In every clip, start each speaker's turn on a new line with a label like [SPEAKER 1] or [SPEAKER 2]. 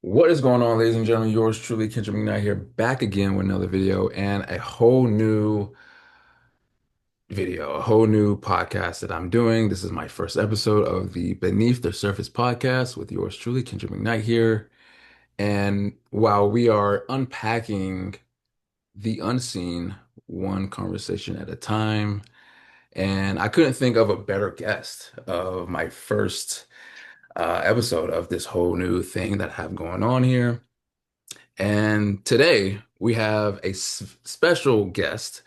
[SPEAKER 1] What is going on, ladies and gentlemen? Yours truly, Kendrick McKnight here, back again with another video and a whole new a whole new podcast that I'm doing. This is my first episode of the Beneath the Surface podcast with yours truly, Kendrick McKnight here. And while we are unpacking the unseen one conversation at a time, and I couldn't think of a better guest of my first episode of this whole new thing that I have going on here. And today we have a special guest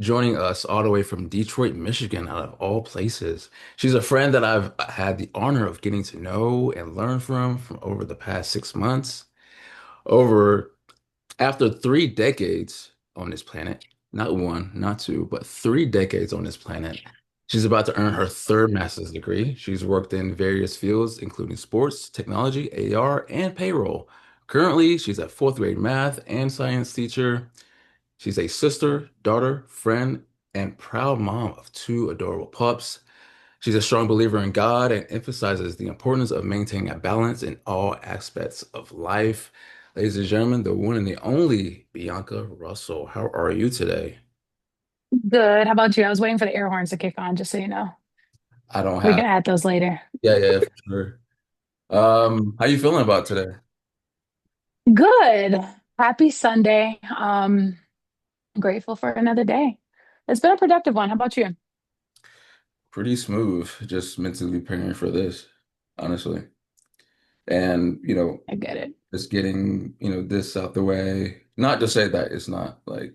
[SPEAKER 1] joining us all the way from Detroit, Michigan, out of all places. She's a friend that I've had the honor of getting to know and learn from over the past 6 months. Over After 3 decades on this planet, not one, not two, but 3 decades on this planet, she's about to earn her third master's degree. She's worked in various fields, including sports, technology, AR, and payroll. Currently, she's a fourth grade math and science teacher. She's a sister, daughter, friend, and proud mom of two adorable pups. She's a strong believer in God and emphasizes the importance of maintaining a balance in all aspects of life. Ladies and gentlemen, the one and the only Bianca Russell. How are you today?
[SPEAKER 2] Good. How about you? I was waiting for the air horns to kick on, just so you know.
[SPEAKER 1] I don't
[SPEAKER 2] We
[SPEAKER 1] have,
[SPEAKER 2] can add those later.
[SPEAKER 1] yeah, for sure. How you feeling about today?
[SPEAKER 2] Good. Happy Sunday. Grateful for another day. It's been a productive one. How about you?
[SPEAKER 1] Pretty smooth, just mentally preparing for this, honestly. And,
[SPEAKER 2] I get it.
[SPEAKER 1] just getting, this out the way. Not to say that it's not like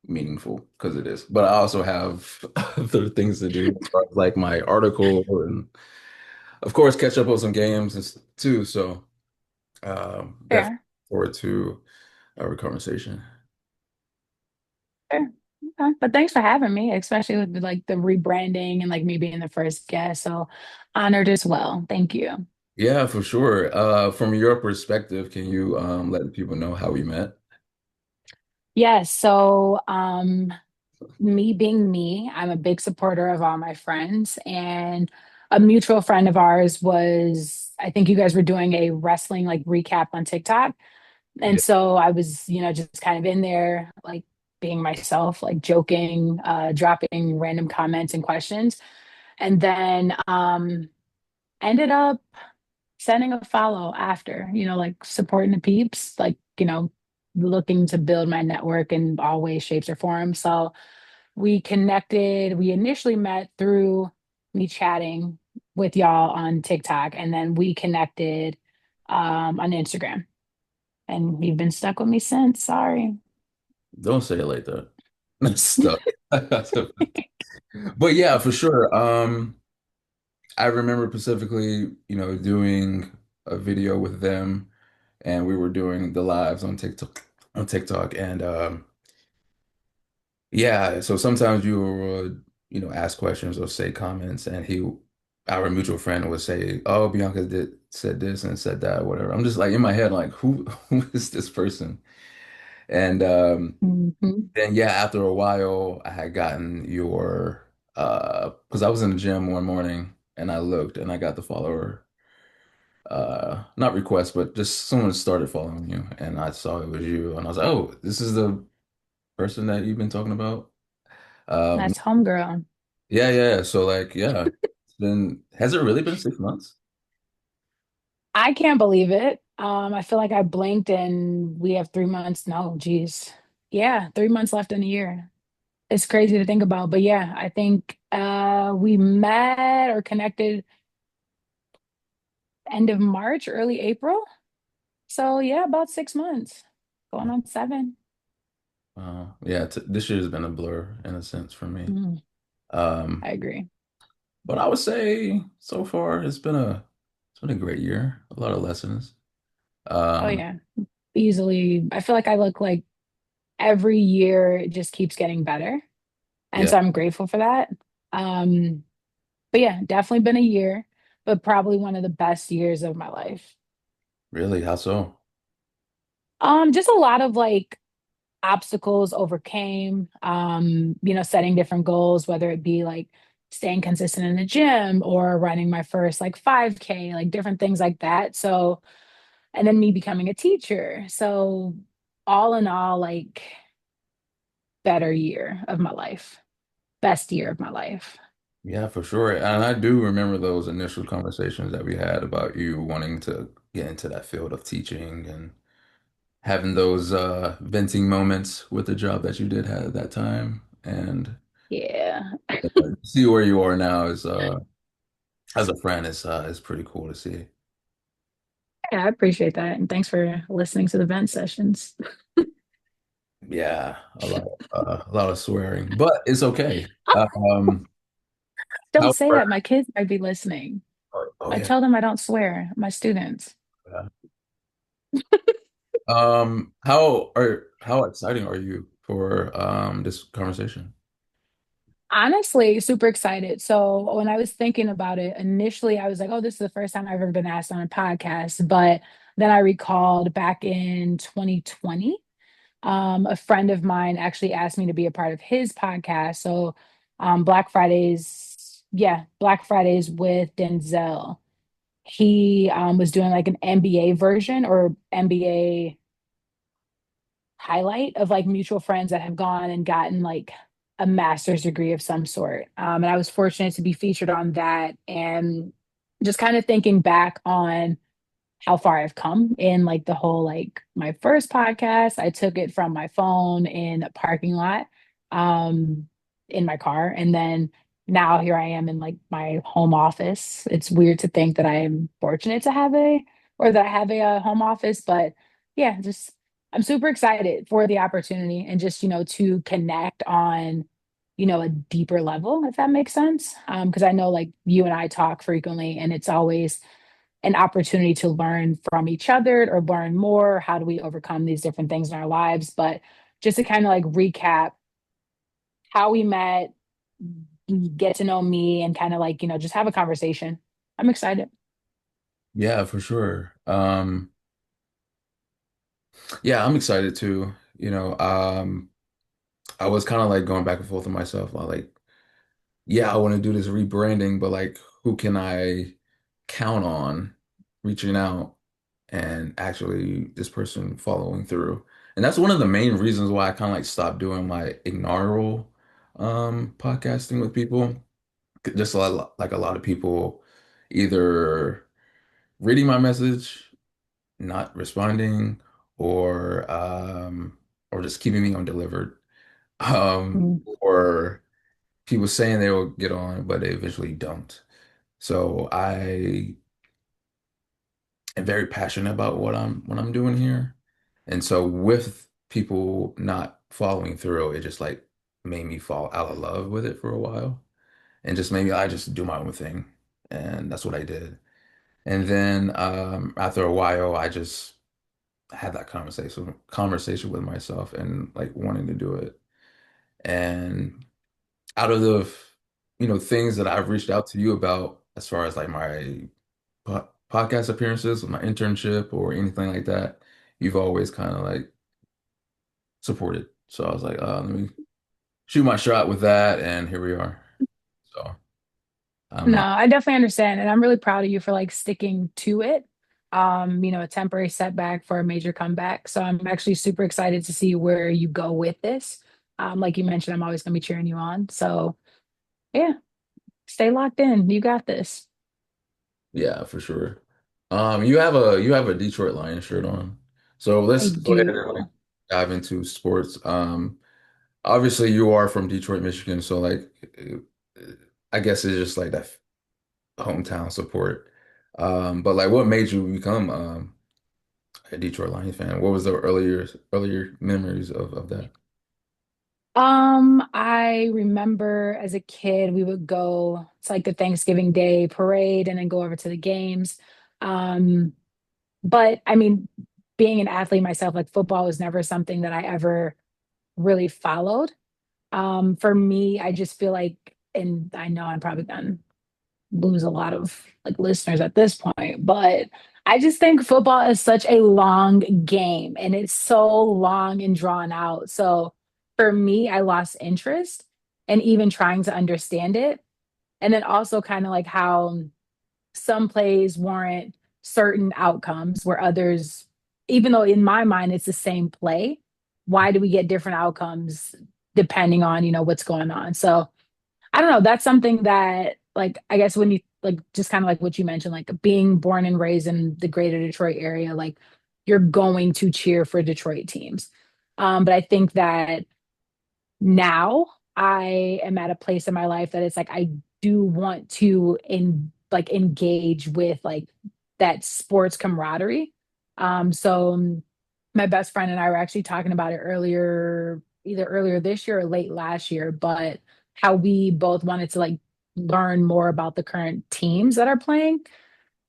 [SPEAKER 1] meaningful because it is. But I also have other things to do, like my article and of course catch up on some games too. So definitely
[SPEAKER 2] Fair.
[SPEAKER 1] forward to our conversation.
[SPEAKER 2] Fair. Okay. But thanks for having me, especially with like the rebranding and like me being the first guest. So honored as well. Thank you.
[SPEAKER 1] Yeah, for sure. From your perspective, can you let people know how we met?
[SPEAKER 2] Yes. Me being me, I'm a big supporter of all my friends. And a mutual friend of ours was, I think you guys were doing a wrestling like recap on TikTok. And
[SPEAKER 1] Yeah.
[SPEAKER 2] so I was, just kind of in there, like being myself, like joking, dropping random comments and questions. And then ended up sending a follow after, like supporting the peeps, like, looking to build my network in all ways, shapes, or forms. So we connected. We initially met through me chatting with y'all on TikTok, and then we connected on Instagram. And you've been stuck with me since. Sorry.
[SPEAKER 1] Don't say it like that. That's stuff. But yeah, for sure. I remember specifically, doing a video with them and we were doing the lives on TikTok and yeah, so sometimes you would, ask questions or say comments and our mutual friend would say, "Oh, Bianca did said this and said that, whatever." I'm just like in my head like who is this person? And
[SPEAKER 2] Mhm.
[SPEAKER 1] then yeah, after a while I had gotten your because I was in the gym one morning and I looked and I got the follower not request, but just someone started following you and I saw it was you and I was like, "Oh, this is the person that you've been talking about." Um
[SPEAKER 2] That's homegirl.
[SPEAKER 1] yeah, yeah. So like yeah, has it really been 6 months?
[SPEAKER 2] I can't believe it. I feel like I blinked and we have 3 months. No, geez. Yeah, 3 months left in the year. It's crazy to think about. But yeah, I think we met or connected end of March, early April. So yeah, about 6 months. Going on 7.
[SPEAKER 1] Yeah, t this year has been a blur in a sense for me.
[SPEAKER 2] Mm,
[SPEAKER 1] Um,
[SPEAKER 2] I agree.
[SPEAKER 1] but I would say so far it's been a great year. A lot of lessons.
[SPEAKER 2] Oh
[SPEAKER 1] Um,
[SPEAKER 2] yeah, easily. I feel like I look like every year it just keeps getting better. And
[SPEAKER 1] yeah,
[SPEAKER 2] so I'm grateful for that. Um, but yeah, definitely been a year, but probably one of the best years of my life.
[SPEAKER 1] really. How so?
[SPEAKER 2] Just a lot of like obstacles overcame, setting different goals, whether it be like staying consistent in the gym or running my first like 5K, like different things like that. So and then me becoming a teacher. So all in all, like better year of my life, best year of my life.
[SPEAKER 1] Yeah, for sure. And I do remember those initial conversations that we had about you wanting to get into that field of teaching and having those venting moments with the job that you did have at that time. And
[SPEAKER 2] Yeah.
[SPEAKER 1] see where you are now is as a friend is pretty cool to see.
[SPEAKER 2] Yeah, I appreciate that. And thanks for listening to the vent sessions.
[SPEAKER 1] Yeah, a lot of swearing, but it's okay.
[SPEAKER 2] Don't
[SPEAKER 1] How
[SPEAKER 2] say
[SPEAKER 1] are,
[SPEAKER 2] that. My kids might be listening.
[SPEAKER 1] oh
[SPEAKER 2] I
[SPEAKER 1] yeah.
[SPEAKER 2] tell them I don't swear, my students.
[SPEAKER 1] Yeah. How exciting are you for this conversation?
[SPEAKER 2] Honestly, super excited. So when I was thinking about it, initially I was like, oh, this is the first time I've ever been asked on a podcast. But then I recalled back in 2020, a friend of mine actually asked me to be a part of his podcast. So Black Fridays with Denzel. He was doing like an NBA version or NBA highlight of like mutual friends that have gone and gotten like a master's degree of some sort. And I was fortunate to be featured on that. And just kind of thinking back on how far I've come in like the whole like my first podcast. I took it from my phone in a parking lot, um, in my car, and then now here I am in like my home office. It's weird to think that I am fortunate to have a or that I have a, home office, but yeah, just I'm super excited for the opportunity and just to connect on a deeper level, if that makes sense. Because I know like you and I talk frequently, and it's always an opportunity to learn from each other or learn more. How do we overcome these different things in our lives? But just to kind of like recap how we met, get to know me, and kind of like, just have a conversation. I'm excited.
[SPEAKER 1] Yeah, for sure. Yeah, I'm excited too. I was kind of like going back and forth with myself. Like, yeah, I want to do this rebranding, but like, who can I count on reaching out and actually this person following through? And that's one of the main reasons why I kind of like stopped doing my inaugural podcasting with people. Just like a lot of people either reading my message, not responding, or or just keeping me undelivered.
[SPEAKER 2] Mm.
[SPEAKER 1] Or people saying they will get on, but they eventually don't. So I am very passionate about what I'm doing here. And so with people not following through, it just like made me fall out of love with it for a while. And just maybe I just do my own thing. And that's what I did. And then after a while, I just had that conversation with myself and like wanting to do it. And out of the things that I've reached out to you about as far as like my podcast appearances, my internship or anything like that, you've always kind of like supported. So I was like, let me shoot my shot with that, and here we are. So I'm
[SPEAKER 2] No, I definitely understand. And I'm really proud of you for like sticking to it. A temporary setback for a major comeback. So I'm actually super excited to see where you go with this. Like you mentioned, I'm always gonna be cheering you on. So yeah, stay locked in. You got this.
[SPEAKER 1] yeah, for sure. You have a Detroit Lions shirt on. So
[SPEAKER 2] I
[SPEAKER 1] let's go ahead and like
[SPEAKER 2] do.
[SPEAKER 1] dive into sports. Obviously you are from Detroit, Michigan, so like I guess it's just like that hometown support. But like what made you become a Detroit Lions fan? What was the earlier memories of that?
[SPEAKER 2] I remember as a kid, we would go to like the Thanksgiving Day parade and then go over to the games. Um, but I mean, being an athlete myself, like football was never something that I ever really followed. For me, I just feel like, and I know I'm probably gonna lose a lot of like listeners at this point, but I just think football is such a long game and it's so long and drawn out. So for me, I lost interest and even trying to understand it. And then also kind of like how some plays weren't certain outcomes where others, even though in my mind it's the same play, why do we get different outcomes depending on, what's going on? So I don't know. That's something that, like, I guess when you like just kind of like what you mentioned, like being born and raised in the greater Detroit area, like you're going to cheer for Detroit teams. But I think that now I am at a place in my life that it's like I do want to engage with like that sports camaraderie. So my best friend and I were actually talking about it earlier, either earlier this year or late last year, but how we both wanted to like learn more about the current teams that are playing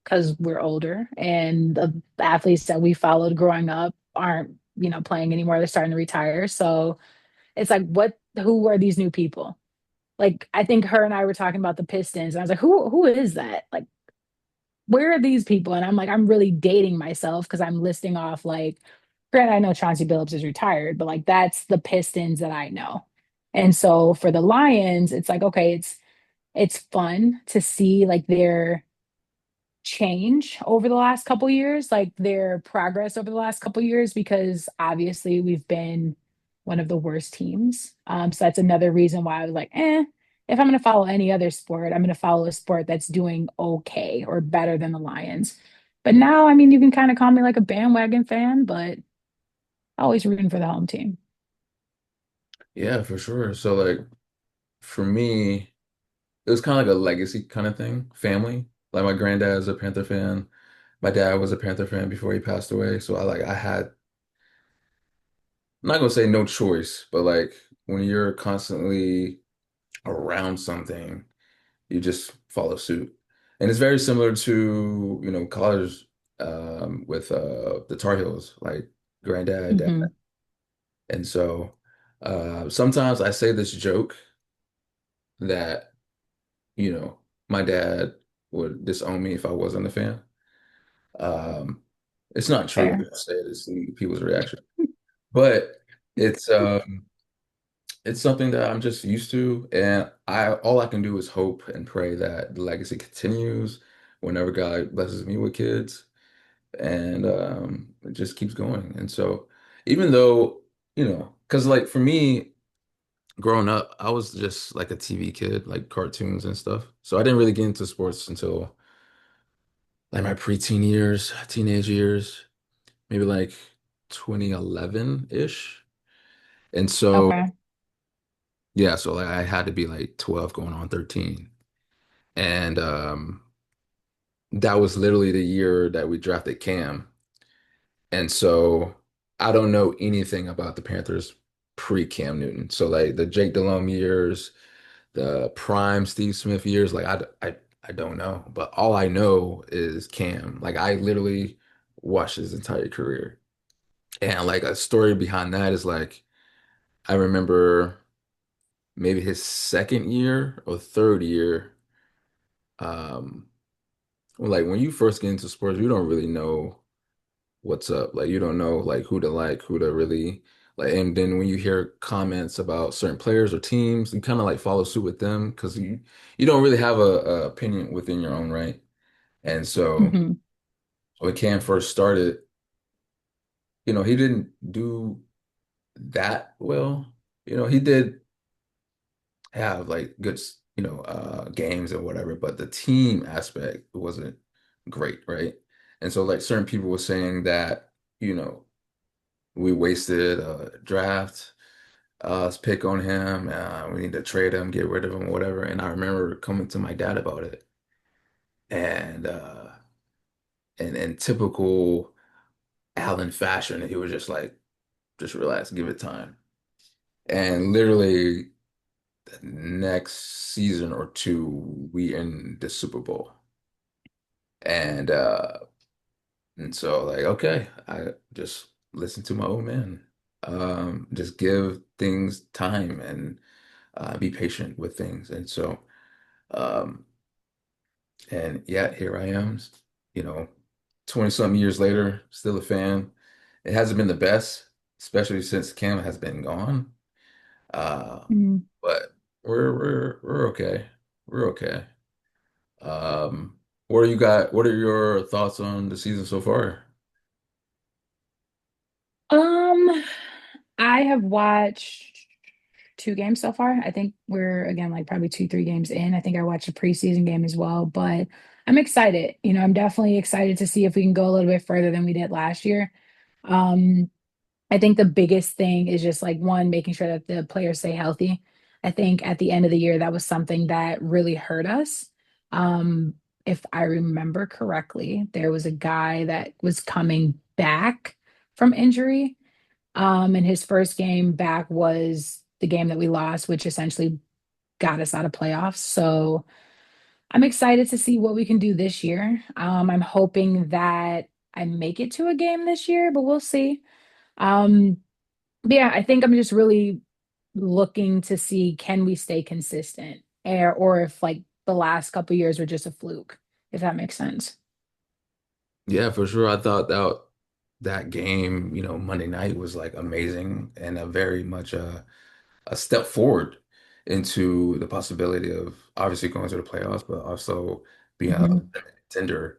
[SPEAKER 2] because we're older and the athletes that we followed growing up aren't, playing anymore. They're starting to retire. So it's like, who are these new people? Like, I think her and I were talking about the Pistons, and I was like, who is that? Like, where are these people? And I'm like, I'm really dating myself because I'm listing off like, granted, I know Chauncey Billups is retired, but like that's the Pistons that I know. And so for the Lions, it's like, okay, it's fun to see like their change over the last couple years, like their progress over the last couple years, because obviously we've been one of the worst teams. So that's another reason why I was like, if I'm going to follow any other sport, I'm going to follow a sport that's doing okay or better than the Lions. But now, I mean, you can kind of call me like a bandwagon fan, but always rooting for the home team.
[SPEAKER 1] Yeah, for sure. So like for me, it was kind of like a legacy kind of thing, family. Like my granddad's a Panther fan. My dad was a Panther fan before he passed away. So I had, I'm not gonna say no choice, but like when you're constantly around something, you just follow suit. And it's very similar to, college with the Tar Heels, like granddad, dad.
[SPEAKER 2] Hmm.
[SPEAKER 1] And so sometimes I say this joke that, you know, my dad would disown me if I wasn't a fan. Um, it's not true. I
[SPEAKER 2] Fair.
[SPEAKER 1] just say it to see people's reaction. But it's it's something that I'm just used to, and I all I can do is hope and pray that the legacy continues whenever God blesses me with kids, and it just keeps going. And so, even though, because like for me, growing up, I was just like a TV kid, like cartoons and stuff. So I didn't really get into sports until like my preteen years, teenage years, maybe like 2011-ish. And so,
[SPEAKER 2] Okay.
[SPEAKER 1] yeah, so like I had to be like 12 going on 13. And that was literally the year that we drafted Cam. And so I don't know anything about the Panthers pre-Cam Newton. So like the Jake Delhomme years, the prime Steve Smith years, like I don't know. But all I know is Cam. Like I literally watched his entire career. And like a story behind that is like I remember maybe his second year or third year. Um, well, like when you first get into sports, you don't really know what's up. Like you don't know like, who to really like. And then when you hear comments about certain players or teams, you kind of like follow suit with them because you don't really have a opinion within your own right. And so
[SPEAKER 2] Hmm.
[SPEAKER 1] when Cam first started, he didn't do that well. He did have like good, games and whatever, but the team aspect wasn't great, right? And so like certain people were saying that, you know, we wasted a draft pick on him. We need to trade him, get rid of him, whatever. And I remember coming to my dad about it. And and in typical Allen fashion, he was just like, just relax, give it time. And literally the next season or two, we in the Super Bowl. And so like, okay, I just listen to my old man. Just give things time and be patient with things. And so um and yeah, here I am, you know, 20 something years later, still a fan. It hasn't been the best, especially since Cam has been gone. Uh,
[SPEAKER 2] Hmm.
[SPEAKER 1] but we're okay. We're okay. Um, What are your thoughts on the season so far?
[SPEAKER 2] Um, I have watched two games so far. I think we're again like probably two, three games in. I think I watched a preseason game as well, but I'm excited. I'm definitely excited to see if we can go a little bit further than we did last year. Um, I think the biggest thing is just like one, making sure that the players stay healthy. I think at the end of the year, that was something that really hurt us. Um, if I remember correctly, there was a guy that was coming back from injury. And his first game back was the game that we lost, which essentially got us out of playoffs. So I'm excited to see what we can do this year. I'm hoping that I make it to a game this year, but we'll see. Um, but yeah, I think I'm just really looking to see can we stay consistent or if like the last couple years were just a fluke, if that makes sense.
[SPEAKER 1] Yeah, for sure. I thought that game, Monday night was like amazing and a very much a step forward into the possibility of obviously going to the playoffs, but also being a
[SPEAKER 2] Mhm.
[SPEAKER 1] contender,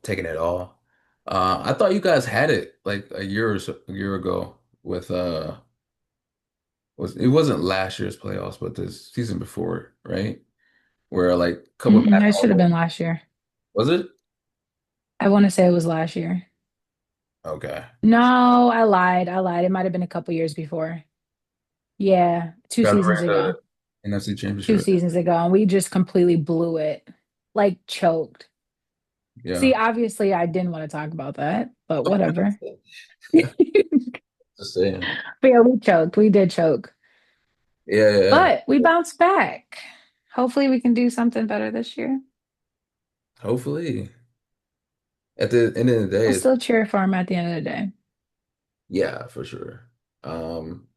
[SPEAKER 1] taking it all. I thought you guys had it like a year ago with it wasn't last year's playoffs, but the season before, right? Where like a couple
[SPEAKER 2] Mm-mm,
[SPEAKER 1] back
[SPEAKER 2] it should have been last year.
[SPEAKER 1] was it?
[SPEAKER 2] I want to say it was last year.
[SPEAKER 1] Okay.
[SPEAKER 2] No, I lied. I lied. It might have been a couple years before. Yeah, two
[SPEAKER 1] Got to
[SPEAKER 2] seasons
[SPEAKER 1] bring
[SPEAKER 2] ago.
[SPEAKER 1] the NFC
[SPEAKER 2] Two
[SPEAKER 1] Championship.
[SPEAKER 2] seasons ago. And we just completely blew it. Like choked. See,
[SPEAKER 1] Yeah.
[SPEAKER 2] obviously I didn't want to talk about that, but whatever.
[SPEAKER 1] Just saying.
[SPEAKER 2] But yeah, we choked. We did choke.
[SPEAKER 1] Yeah, yeah, yeah.
[SPEAKER 2] But we bounced back. Hopefully we can do something better this year.
[SPEAKER 1] Hopefully, at the end of the day,
[SPEAKER 2] We'll
[SPEAKER 1] it's
[SPEAKER 2] still cheer for him at the end of the day.
[SPEAKER 1] yeah, for sure.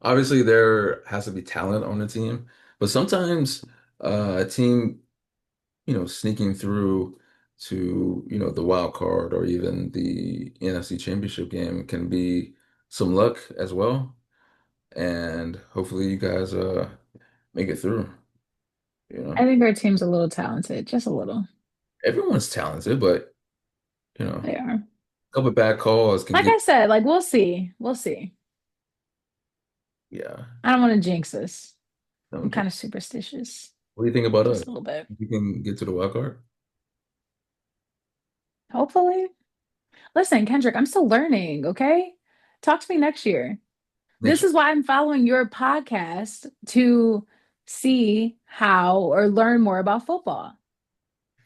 [SPEAKER 1] Obviously there has to be talent on the team, but sometimes a team, sneaking through to, the wild card or even the NFC Championship game can be some luck as well. And hopefully you guys make it through, you know.
[SPEAKER 2] I think our team's a little talented, just a little.
[SPEAKER 1] Everyone's talented, but a
[SPEAKER 2] They are.
[SPEAKER 1] couple of bad calls can
[SPEAKER 2] Like
[SPEAKER 1] get
[SPEAKER 2] I said, like we'll see. We'll see.
[SPEAKER 1] yeah.
[SPEAKER 2] I don't want to jinx this. I'm
[SPEAKER 1] Don't you?
[SPEAKER 2] kind of superstitious,
[SPEAKER 1] What do you think about us?
[SPEAKER 2] just a little bit.
[SPEAKER 1] You can get to the wild card
[SPEAKER 2] Hopefully. Listen, Kendrick, I'm still learning, okay? Talk to me next year.
[SPEAKER 1] next
[SPEAKER 2] This
[SPEAKER 1] year.
[SPEAKER 2] is why I'm following your podcast to see how or learn more about football.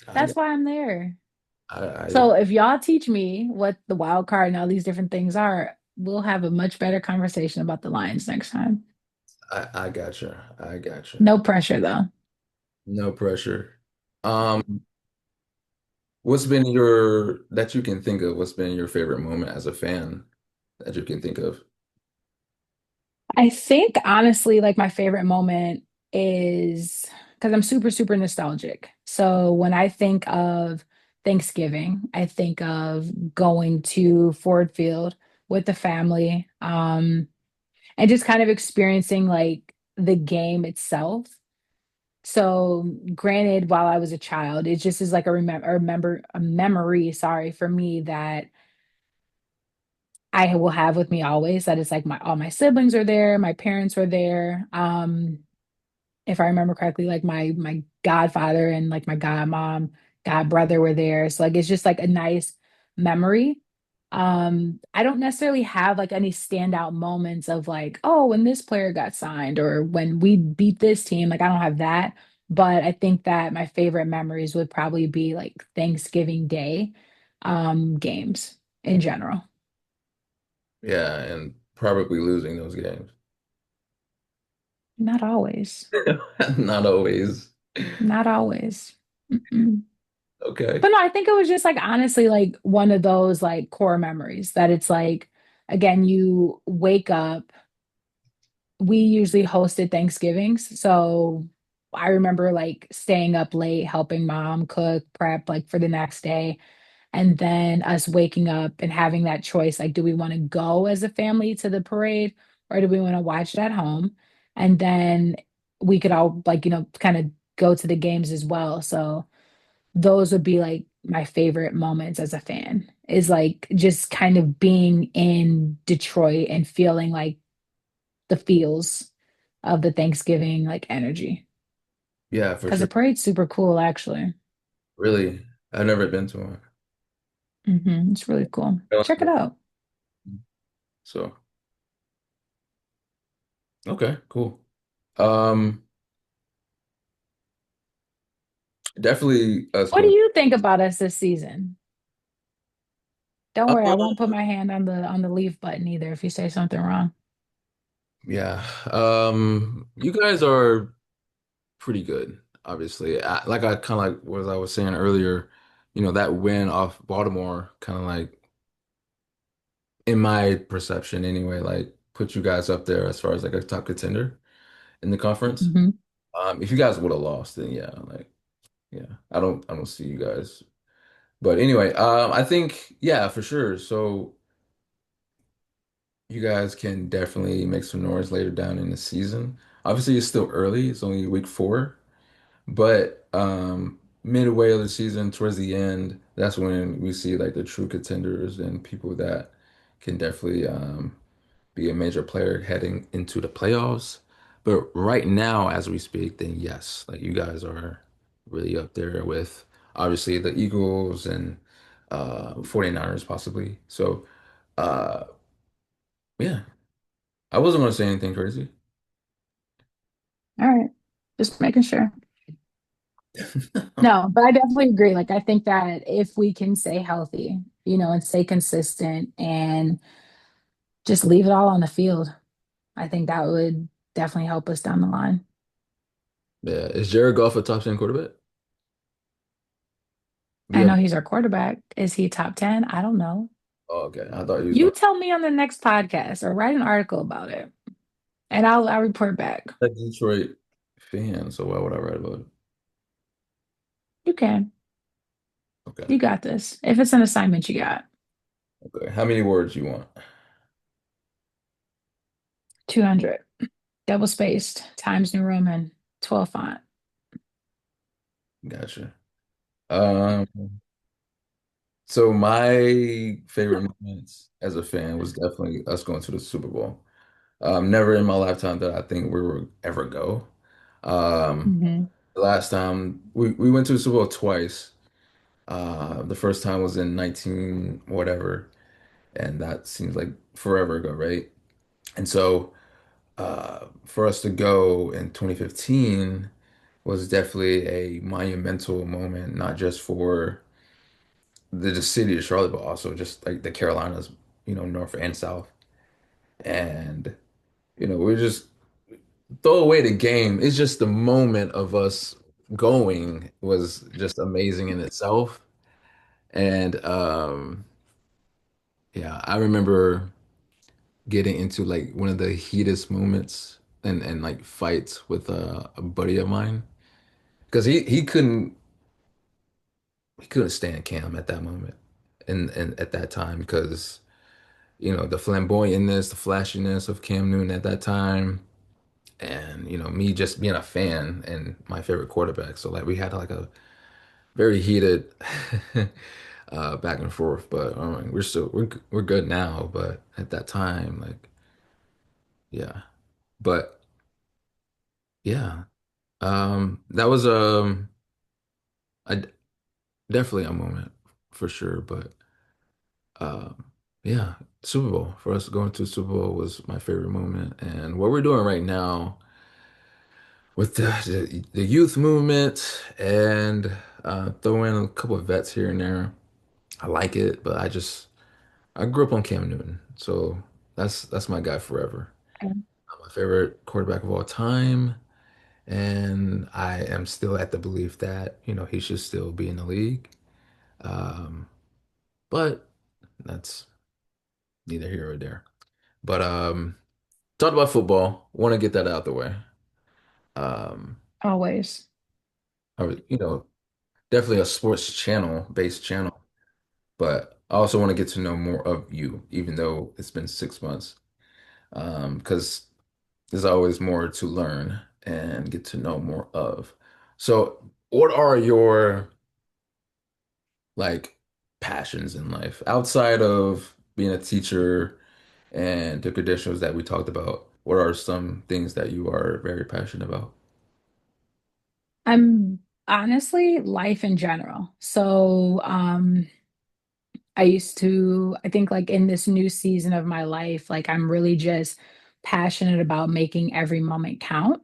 [SPEAKER 1] I
[SPEAKER 2] That's why I'm there.
[SPEAKER 1] I
[SPEAKER 2] So if y'all teach me what the wild card and all these different things are, we'll have a much better conversation about the Lions next time.
[SPEAKER 1] I gotcha. I gotcha.
[SPEAKER 2] No pressure though.
[SPEAKER 1] No pressure. Um, what's been your that you can think of? What's been your favorite moment as a fan that you can think of?
[SPEAKER 2] I think honestly, like my favorite moment is because I'm super, super nostalgic. So when I think of Thanksgiving, I think of going to Ford Field with the family, and just kind of experiencing like the game itself. So granted, while I was a child, it just is like a memory, sorry, for me that I will have with me always. That it's like my all my siblings are there, my parents were there. If I remember correctly, like my godfather and like my godmom, god brother were there. So like it's just like a nice memory. I don't necessarily have like any standout moments of like, oh, when this player got signed or when we beat this team. Like I don't have that. But I think that my favorite memories would probably be like Thanksgiving Day games in general.
[SPEAKER 1] Yeah, and probably losing those games.
[SPEAKER 2] Not always.
[SPEAKER 1] Not always.
[SPEAKER 2] Not always. Mm-mm.
[SPEAKER 1] Okay.
[SPEAKER 2] But no, I think it was just like honestly like one of those like core memories that it's like again you wake up. We usually hosted Thanksgivings, so I remember like staying up late helping mom cook prep like for the next day, and then us waking up and having that choice like do we want to go as a family to the parade or do we want to watch it at home? And then we could all like kind of go to the games as well. So those would be like my favorite moments as a fan, is like just kind of being in Detroit and feeling like the feels of the Thanksgiving like energy.
[SPEAKER 1] Yeah, for
[SPEAKER 2] Because the
[SPEAKER 1] sure.
[SPEAKER 2] parade's super cool, actually.
[SPEAKER 1] Really, I've never been to one.
[SPEAKER 2] It's really cool. Check it out.
[SPEAKER 1] So, okay, cool. Um, Definitely us
[SPEAKER 2] What do
[SPEAKER 1] going.
[SPEAKER 2] you think about us this season? Don't worry, I
[SPEAKER 1] Uh,
[SPEAKER 2] won't put my hand on the leave button either if you say something wrong.
[SPEAKER 1] yeah. You guys are pretty good, obviously. Like I kind of like what I was saying earlier, that win off Baltimore kind of like, in my perception anyway, like put you guys up there as far as like a top contender in the conference.
[SPEAKER 2] Hmm.
[SPEAKER 1] If you guys would have lost, then yeah, like yeah, I don't see you guys. But anyway, I think yeah, for sure. So you guys can definitely make some noise later down in the season. Obviously, it's still early. It's only week 4. But midway of the season, towards the end, that's when we see like the true contenders and people that can definitely be a major player heading into the playoffs. But right now, as we speak, then yes, like you guys are really up there with obviously the Eagles and 49ers possibly. So uh yeah, I wasn't going to say anything crazy.
[SPEAKER 2] All right. Just making sure. No, but I definitely agree. Like, I think that if we can stay healthy, and stay consistent and just leave it all on the field, I think that would definitely help us down the line.
[SPEAKER 1] Yeah, is Jared Goff a top 10 quarterback? Do you
[SPEAKER 2] I
[SPEAKER 1] have?
[SPEAKER 2] know he's our quarterback. Is he top 10? I don't know.
[SPEAKER 1] Oh, okay. I thought he was
[SPEAKER 2] You
[SPEAKER 1] going
[SPEAKER 2] tell me on the next podcast or write an article about it, and I'll report back.
[SPEAKER 1] to Detroit fan, so why would I write about it?
[SPEAKER 2] You can.
[SPEAKER 1] Okay.
[SPEAKER 2] You got this. If it's an assignment, you got
[SPEAKER 1] Okay. How many words you want?
[SPEAKER 2] 200. Double spaced, Times New Roman, 12 font.
[SPEAKER 1] Gotcha. Um, so my favorite moments as a fan was definitely us going to the Super Bowl. Never in my lifetime that I think we will ever go. Um,
[SPEAKER 2] Hmm.
[SPEAKER 1] the last time we went to the Super Bowl twice. The first time was in 19 whatever, and that seems like forever ago, right? And so for us to go in 2015 was definitely a monumental moment, not just for the city of Charlotte, but also just like the Carolinas, North and South. And, we just throw away the game. It's just the moment of us going was just amazing in itself. And yeah, I remember getting into like one of the heatest moments and like fights with a buddy of mine because he couldn't stand Cam at that moment and at that time because the flamboyantness, the flashiness of Cam Newton at that time, and me just being a fan and my favorite quarterback. So like we had like a very heated back and forth, but we're good now. But at that time, like yeah, but yeah, that was a definitely a moment for sure. But yeah, Super Bowl for us going to Super Bowl was my favorite moment, and what we're doing right now with the youth movement and throw in a couple of vets here and there. I like it, but I grew up on Cam Newton, so that's my guy forever. My favorite quarterback of all time, and I am still at the belief that he should still be in the league. Um, but that's neither here or there. But talked about football. Want to get that out the way. Um,
[SPEAKER 2] Always.
[SPEAKER 1] definitely a sports channel based channel, but I also want to get to know more of you, even though it's been 6 months. Because there's always more to learn and get to know more of. So, what are your like passions in life outside of being a teacher and the credentials that we talked about? What are some things that you are very passionate about?
[SPEAKER 2] I'm honestly life in general. So, I used to, I think like in this new season of my life, like I'm really just passionate about making every moment count.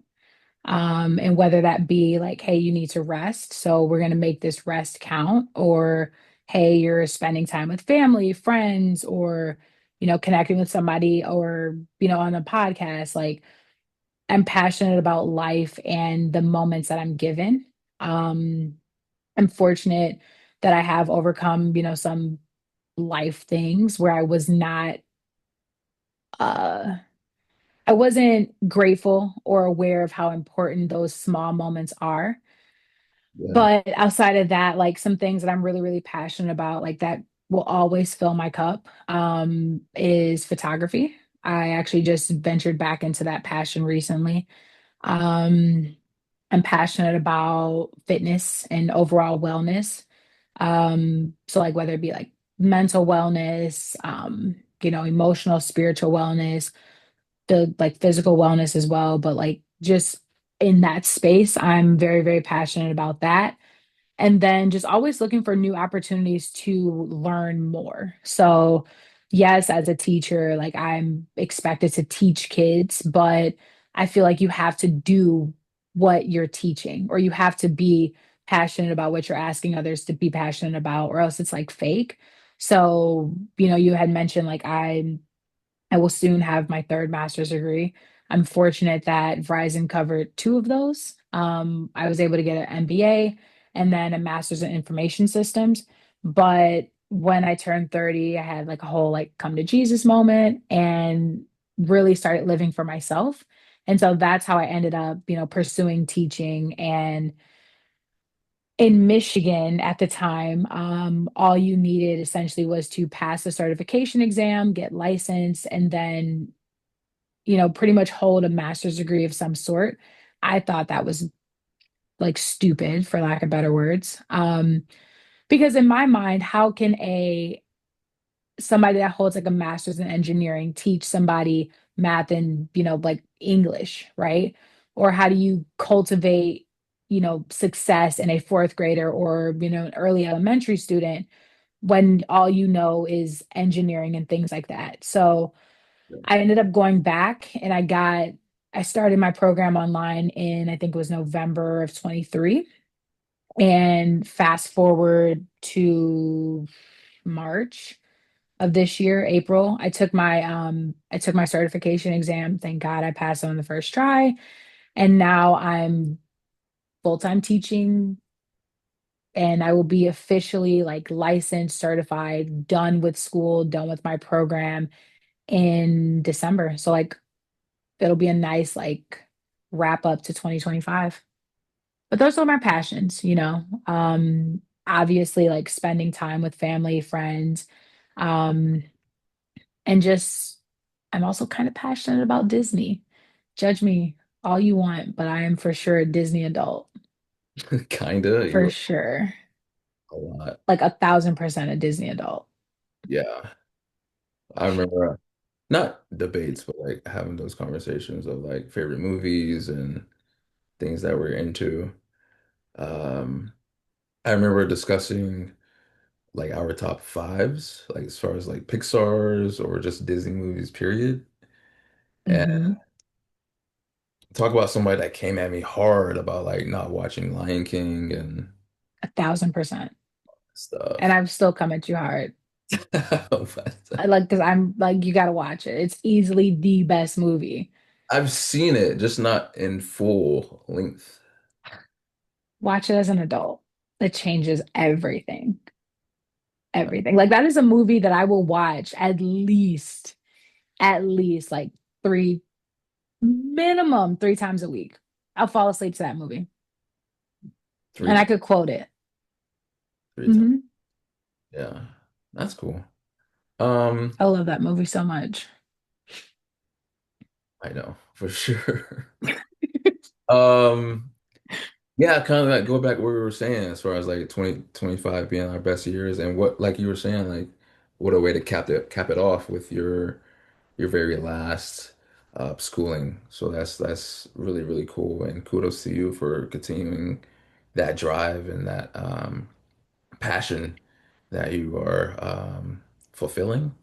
[SPEAKER 2] And whether that be like, hey, you need to rest, so we're going to make this rest count, or hey, you're spending time with family, friends, or, connecting with somebody, or, on a podcast. Like, I'm passionate about life and the moments that I'm given. Um, I'm fortunate that I have overcome, some life things where uh I wasn't grateful or aware of how important those small moments are.
[SPEAKER 1] Yeah.
[SPEAKER 2] But outside of that, like some things that I'm really, really passionate about, like that will always fill my cup, is photography. I actually just ventured back into that passion recently. Um, I'm passionate about fitness and overall wellness. So like whether it be like mental wellness, emotional, spiritual wellness, the like physical wellness as well, but like just in that space, I'm very, very passionate about that. And then just always looking for new opportunities to learn more. So, yes, as a teacher, like I'm expected to teach kids, but I feel like you have to do what you're teaching, or you have to be passionate about what you're asking others to be passionate about, or else it's like fake. So, you had mentioned like I will soon have my third master's degree. I'm fortunate that Verizon covered two of those. I was able to get an MBA and then a master's in information systems. But when I turned 30, I had like a whole like come to Jesus moment and really started living for myself. And so that's how I ended up, pursuing teaching. And in Michigan at the time, all you needed essentially was to pass a certification exam, get licensed, and then pretty much hold a master's degree of some sort. I thought that was like stupid, for lack of better words. Because in my mind, how can a somebody that holds like a master's in engineering teach somebody math and like English, right? Or how do you cultivate success in a fourth grader, or an early elementary student, when all you know is engineering and things like that? So I ended up going back and I started my program online in, I think it was November of 23. And fast forward to March of this year, April, I took my certification exam. Thank God I passed on the first try. And now I'm full-time teaching, and I will be officially like licensed, certified, done with school, done with my program in December. So like it'll be a nice like wrap up to 2025. But those are my passions, obviously like spending time with family, friends, um, and just I'm also kind of passionate about Disney. Judge me all you want, but I am for sure a Disney adult.
[SPEAKER 1] Kinda,
[SPEAKER 2] For
[SPEAKER 1] you
[SPEAKER 2] sure.
[SPEAKER 1] a lot.
[SPEAKER 2] Like 1,000% a Disney adult.
[SPEAKER 1] Yeah. I remember not debates, but like having those conversations of like favorite movies and things that we're into. Um, I remember discussing like our top fives, like as far as like Pixar's or just Disney movies, period. And
[SPEAKER 2] Hmm.
[SPEAKER 1] talk about somebody that came at me hard about like not watching Lion King and
[SPEAKER 2] 1,000%. And
[SPEAKER 1] stuff.
[SPEAKER 2] I'm still coming too hard.
[SPEAKER 1] But
[SPEAKER 2] I like because I'm like, you gotta watch it. It's easily the best movie.
[SPEAKER 1] I've seen it, just not in full length.
[SPEAKER 2] Watch it as an adult. It changes everything. Everything. Like that is a movie that I will watch at least like three, minimum 3 times a week. I'll fall asleep to that movie.
[SPEAKER 1] Three
[SPEAKER 2] And I
[SPEAKER 1] times,
[SPEAKER 2] could quote it.
[SPEAKER 1] 3 times.
[SPEAKER 2] Hmm.
[SPEAKER 1] Yeah, that's cool. Um,
[SPEAKER 2] I love that movie so much.
[SPEAKER 1] I know for sure. Um, Yeah, kind of like go back where we were saying as far as like 2025 being our best years and what like you were saying like what a way to cap it off with your very last schooling. So that's really really cool and kudos to you for continuing that drive and that passion that you are fulfilling.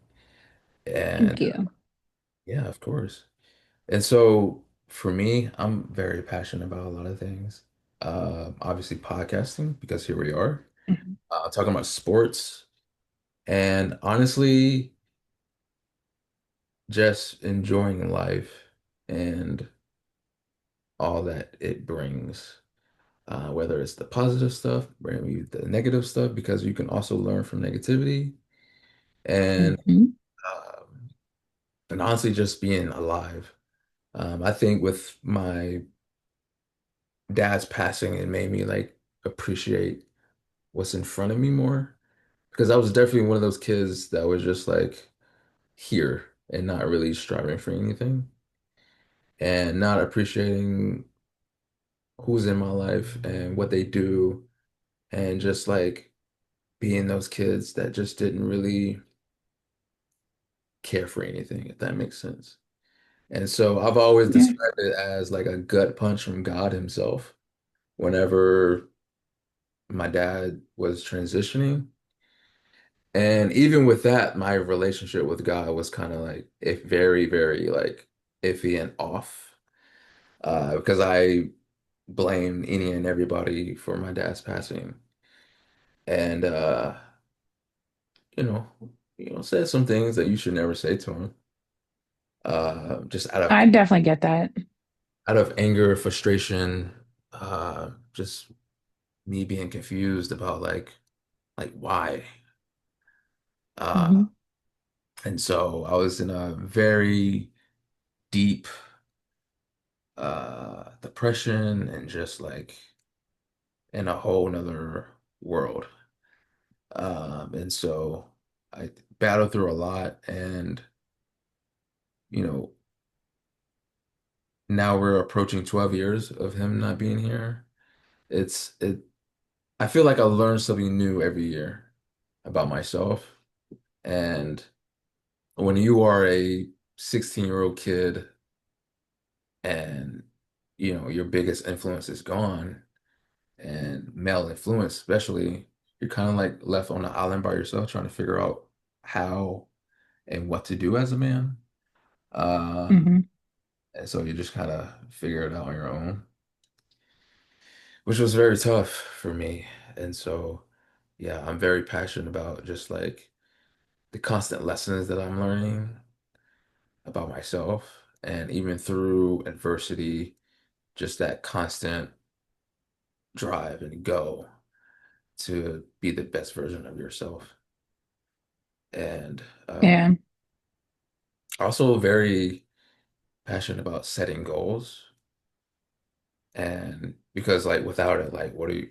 [SPEAKER 2] Thank
[SPEAKER 1] And
[SPEAKER 2] you.
[SPEAKER 1] yeah, of course. And so for me, I'm very passionate about a lot of things. Obviously podcasting because here we are
[SPEAKER 2] Mhm.
[SPEAKER 1] talking about sports and honestly just enjoying life and all that it brings. Whether it's the positive stuff, maybe the negative stuff, because you can also learn from negativity and
[SPEAKER 2] Mhm.
[SPEAKER 1] um, and honestly just being alive. I think with my dad's passing, it made me like appreciate what's in front of me more because I was definitely one of those kids that was just like here and not really striving for anything and not appreciating who's in my life and what they do and just like being those kids that just didn't really care for anything, if that makes sense. And so I've always
[SPEAKER 2] Yeah.
[SPEAKER 1] described it as like a gut punch from God himself. Whenever my dad was transitioning, and even with that, my relationship with God was kind of like if very, very like iffy and off. Because I blamed any and everybody for my dad's passing. And you know, said some things that you should never say to him. Just
[SPEAKER 2] I definitely get that.
[SPEAKER 1] out of anger, frustration, just me being confused about like why. Uh,
[SPEAKER 2] Hmm.
[SPEAKER 1] and so I was in a very deep depression and just like in a whole nother world. And so I battled through a lot and you know, now we're approaching 12 years of him not being here. It I feel like I learn something new every year about myself. And when you are a 16-year-old kid and your biggest influence is gone and male influence especially, you're kind of like left on the island by yourself trying to figure out how and what to do as a man. Um,
[SPEAKER 2] Hmm.
[SPEAKER 1] and so you just kind of figure it out on your own, which was very tough for me. And so, yeah, I'm very passionate about just like the constant lessons that I'm learning about myself. And even through adversity, just that constant drive and go to be the best version of yourself. And
[SPEAKER 2] Yeah.
[SPEAKER 1] also very passionate about setting goals. And because like without it, like what are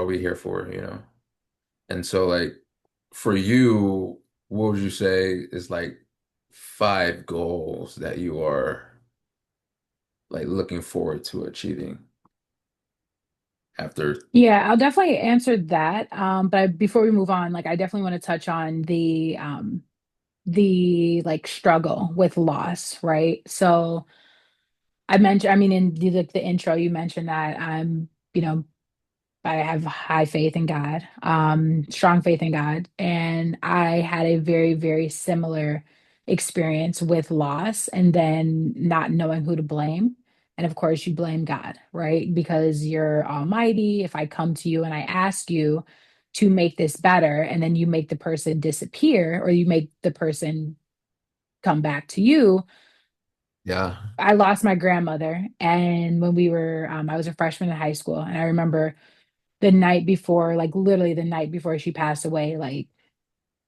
[SPEAKER 1] we here for? And so like for you, what would you say is like 5 goals that you are like looking forward to achieving after?
[SPEAKER 2] Yeah, I'll definitely answer that. But before we move on, like I definitely want to touch on the like struggle with loss, right? So I mentioned, I mean, in the intro, you mentioned that I have high faith in God, strong faith in God. And I had a very, very similar experience with loss and then not knowing who to blame. And of course, you blame God, right? Because you're almighty. If I come to you and I ask you to make this better, and then you make the person disappear or you make the person come back to you.
[SPEAKER 1] Yeah.
[SPEAKER 2] I lost my grandmother. And when I was a freshman in high school. And I remember the night before, like literally the night before she passed away, like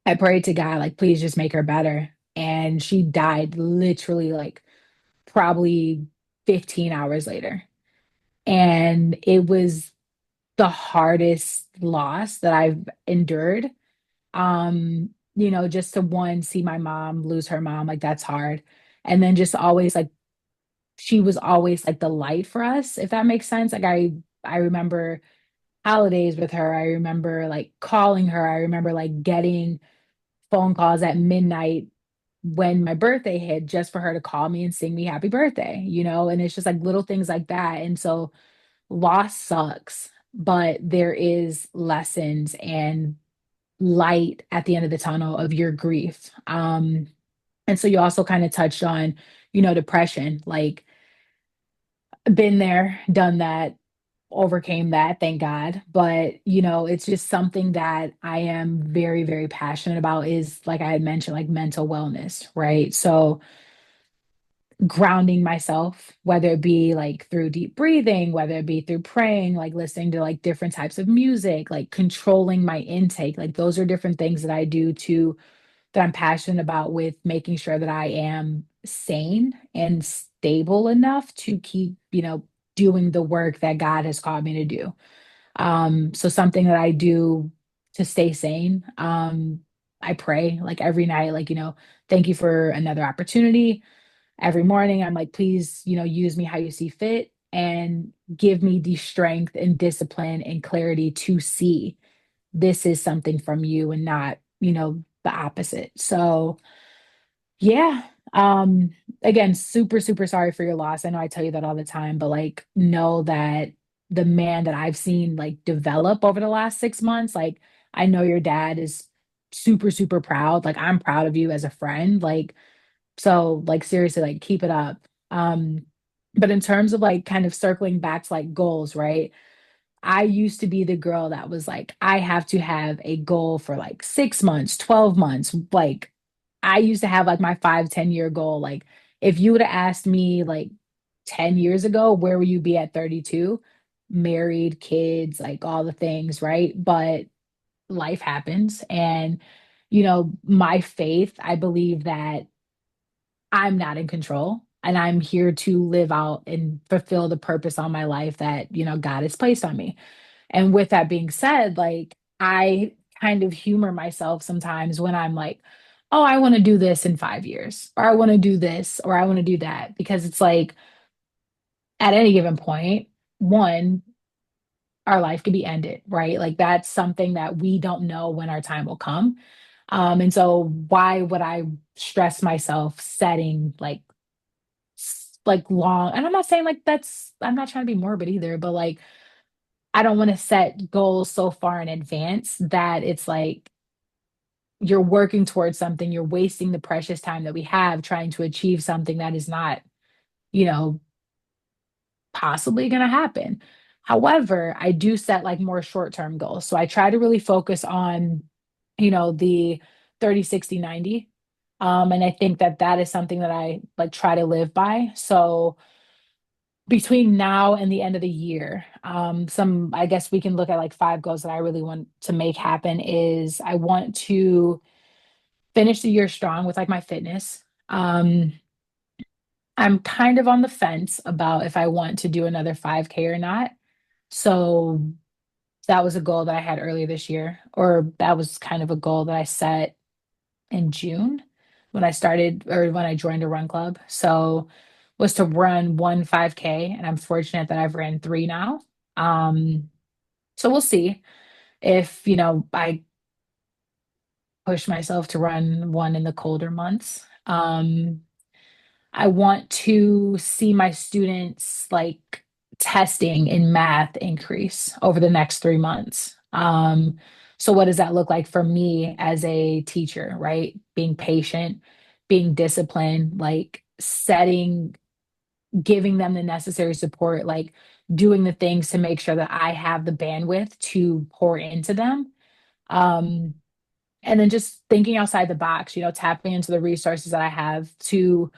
[SPEAKER 2] I prayed to God, like, please just make her better. And she died literally like probably 15 hours later. And it was the hardest loss that I've endured. Just to one, see my mom lose her mom, like that's hard. And then just always like she was always like the light for us, if that makes sense. Like I remember holidays with her. I remember like calling her. I remember like getting phone calls at midnight when my birthday hit just for her to call me and sing me happy birthday, and it's just like little things like that. And so loss sucks, but there is lessons and light at the end of the tunnel of your grief. And so you also kind of touched on, depression, like been there, done that, overcame that, thank God. But, it's just something that I am very, very passionate about is, like I had mentioned, like mental wellness, right? So grounding myself, whether it be like through deep breathing, whether it be through praying, like listening to like different types of music, like controlling my intake, like those are different things that I do to that I'm passionate about with making sure that I am sane and stable enough to keep, doing the work that God has called me to do. So something that I do to stay sane, I pray like every night, like, thank you for another opportunity. Every morning, I'm like, please, use me how you see fit and give me the strength and discipline and clarity to see this is something from you and not, the opposite. So, yeah. Um, Again, super, super sorry for your loss. I know I tell you that all the time, but like know that the man that I've seen like develop over the last 6 months, like I know your dad is super, super proud. Like I'm proud of you as a friend. Like, so like seriously, like keep it up. Um, but in terms of like kind of circling back to like goals, right? I used to be the girl that was like, I have to have a goal for like 6 months, 12 months. Like, I used to have like my 5, 10 year goal. Like, if you would have asked me like 10 years ago, where will you be at 32? Married, kids, like all the things, right? But life happens. And, my faith, I believe that I'm not in control and I'm here to live out and fulfill the purpose on my life that, God has placed on me. And with that being said, like I kind of humor myself sometimes when I'm like, oh, I want to do this in 5 years, or I want to do this, or I want to do that. Because it's like at any given point, one, our life could be ended, right? Like that's something that we don't know when our time will come. And so why would I stress myself setting like long, and I'm not saying like I'm not trying to be morbid either, but like I don't want to set goals so far in advance that it's like you're working towards something, you're wasting the precious time that we have trying to achieve something that is not, you know, possibly going to happen. However, I do set like more short-term goals. So I try to really focus on, the 30, 60, 90. And I think that that is something that I like try to live by. So between now and the end of the year, I guess we can look at like 5 goals that I really want to make happen is I want to finish the year strong with like my fitness. I'm kind of on the fence about if I want to do another 5K or not. So that was a goal that I had earlier this year, or that was kind of a goal that I set in June when I started or when I joined a run club. So was to run one 5K, and I'm fortunate that I've ran three now. Um, so we'll see if, I push myself to run one in the colder months. I want to see my students like testing in math increase over the next 3 months. So what does that look like for me as a teacher, right? Being patient, being disciplined, like giving them the necessary support, like doing the things to make sure that I have the bandwidth to pour into them. Um, and then just thinking outside the box, tapping into the resources that I have to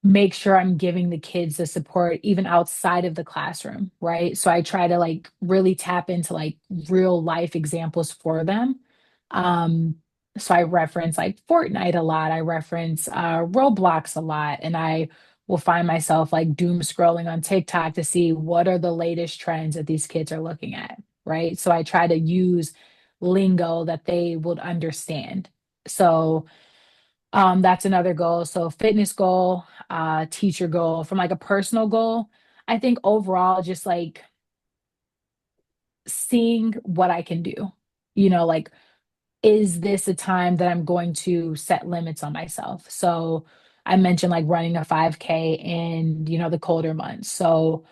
[SPEAKER 2] make sure I'm giving the kids the support even outside of the classroom, right? So I try to like really tap into like real life examples for them. Um, so I reference like Fortnite a lot, I reference Roblox a lot, and I will find myself like doom scrolling on TikTok to see what are the latest trends that these kids are looking at, right? So I try to use lingo that they would understand. So That's another goal. So fitness goal, teacher goal. From like a personal goal, I think overall just like seeing what I can do. Like, is this a time that I'm going to set limits on myself? So I mentioned like running a 5K in, the colder months. So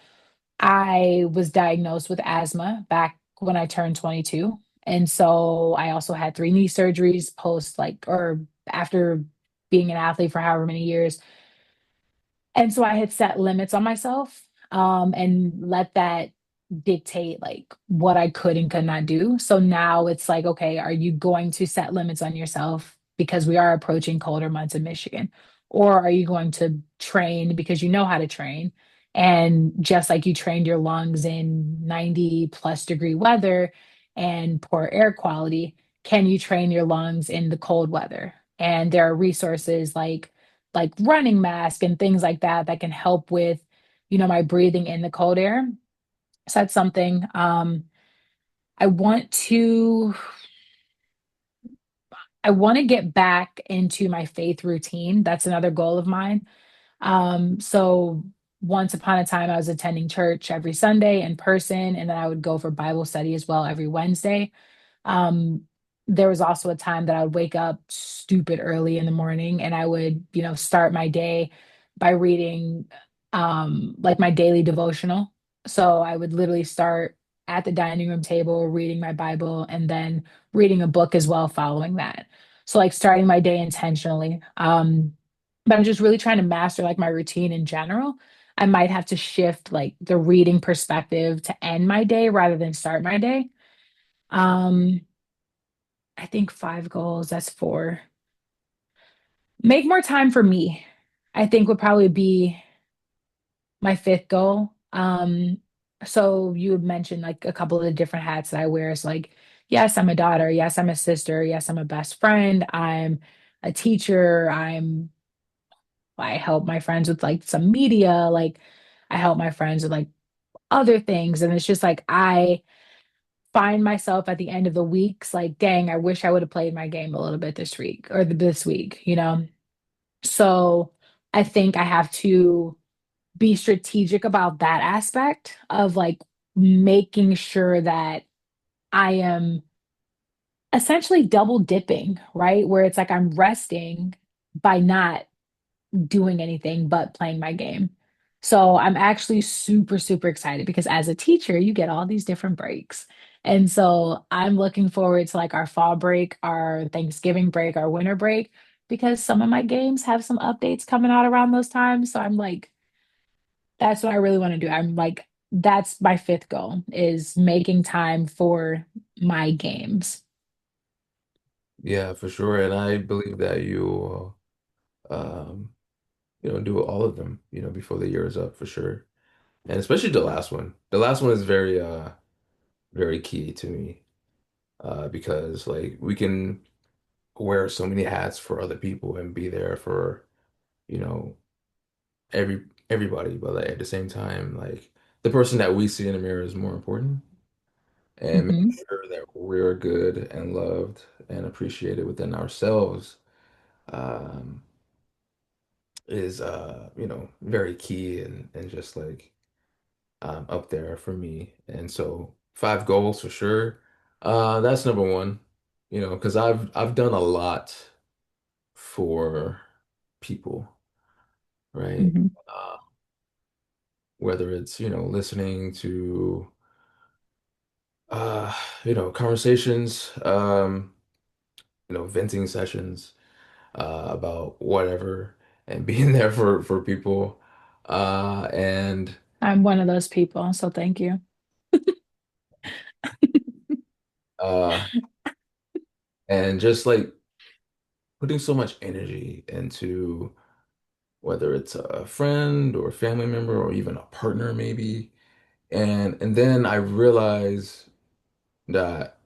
[SPEAKER 2] I was diagnosed with asthma back when I turned 22. And so I also had 3 knee surgeries post like, or after being an athlete for however many years. And so I had set limits on myself, and let that dictate like what I could and could not do. So now it's like, okay, are you going to set limits on yourself because we are approaching colder months in Michigan? Or are you going to train because you know how to train? And just like you trained your lungs in 90 plus degree weather and poor air quality, can you train your lungs in the cold weather? And there are resources like running mask and things like that that can help with my breathing in the cold air. So that's something. I want to I want to get back into my faith routine. That's another goal of mine. So once upon a time I was attending church every Sunday in person, and then I would go for Bible study as well every Wednesday. Um, there was also a time that I would wake up stupid early in the morning, and I would, start my day by reading like my daily devotional. So I would literally start at the dining room table reading my Bible and then reading a book as well following that. So like starting my day intentionally. But I'm just really trying to master like my routine in general. I might have to shift like the reading perspective to end my day rather than start my day. Um, I think 5 goals, that's 4. Make more time for me, I think would probably be my 5th goal. So you had mentioned like a couple of the different hats that I wear. It's like, yes, I'm a daughter. Yes, I'm a sister. Yes, I'm a best friend. I'm a teacher. I help my friends with like some media. Like I help my friends with like other things. And it's just like I find myself at the end of the weeks like, dang, I wish I would have played my game a little bit this week or this week. So I think I have to be strategic about that aspect of like making sure that I am essentially double dipping, right? Where it's like I'm resting by not doing anything but playing my game. So I'm actually super, super excited because as a teacher, you get all these different breaks. And so I'm looking forward to like our fall break, our Thanksgiving break, our winter break, because some of my games have some updates coming out around those times. So I'm like, that's what I really want to do. I'm like, that's my 5th goal is making time for my games.
[SPEAKER 1] Yeah, for sure. And I believe that you um, do all of them, before the year is up for sure. And especially the last one. The last one is very very key to me. Because like we can wear so many hats for other people and be there for, you know, everybody, but like at the same time, like the person that we see in the mirror is more important. And making
[SPEAKER 2] Hmm.
[SPEAKER 1] sure that we're good and loved and appreciated within ourselves um is very key and just like up there for me. And so 5 goals for sure. That's number one, because I've done a lot for people, right?
[SPEAKER 2] Hmm.
[SPEAKER 1] Uh, whether it's, listening to uh, conversations, venting sessions about whatever and being there for people. And
[SPEAKER 2] I'm one of those people, so thank you.
[SPEAKER 1] uh and just like putting so much energy into whether it's a friend or a family member or even a partner maybe. And then I realize that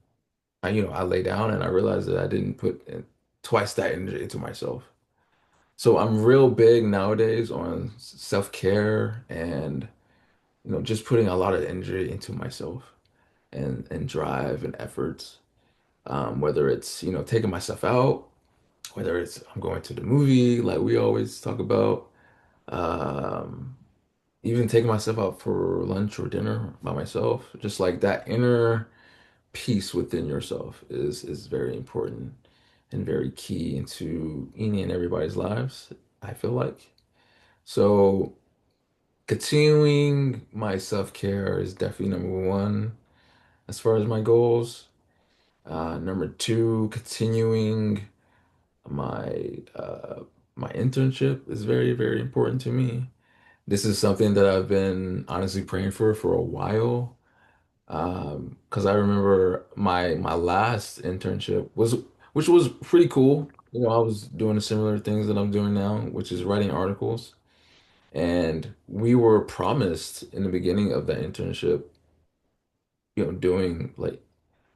[SPEAKER 1] I lay down and I realized that I didn't put in twice that energy into myself. So I'm real big nowadays on self-care and just putting a lot of energy into myself and drive and efforts. Whether it's taking myself out whether it's I'm going to the movie, like we always talk about, um, even taking myself out for lunch or dinner by myself, just like that inner peace within yourself is very important and very key into any and everybody's lives, I feel like. So continuing my self-care is definitely number one as far as my goals. Number two, continuing my my internship is very, very important to me. This is something that I've been honestly praying for a while. Because I remember my last internship was which was pretty cool. You know, I was doing the similar things that I'm doing now, which is writing articles. And we were promised in the beginning of that internship, doing like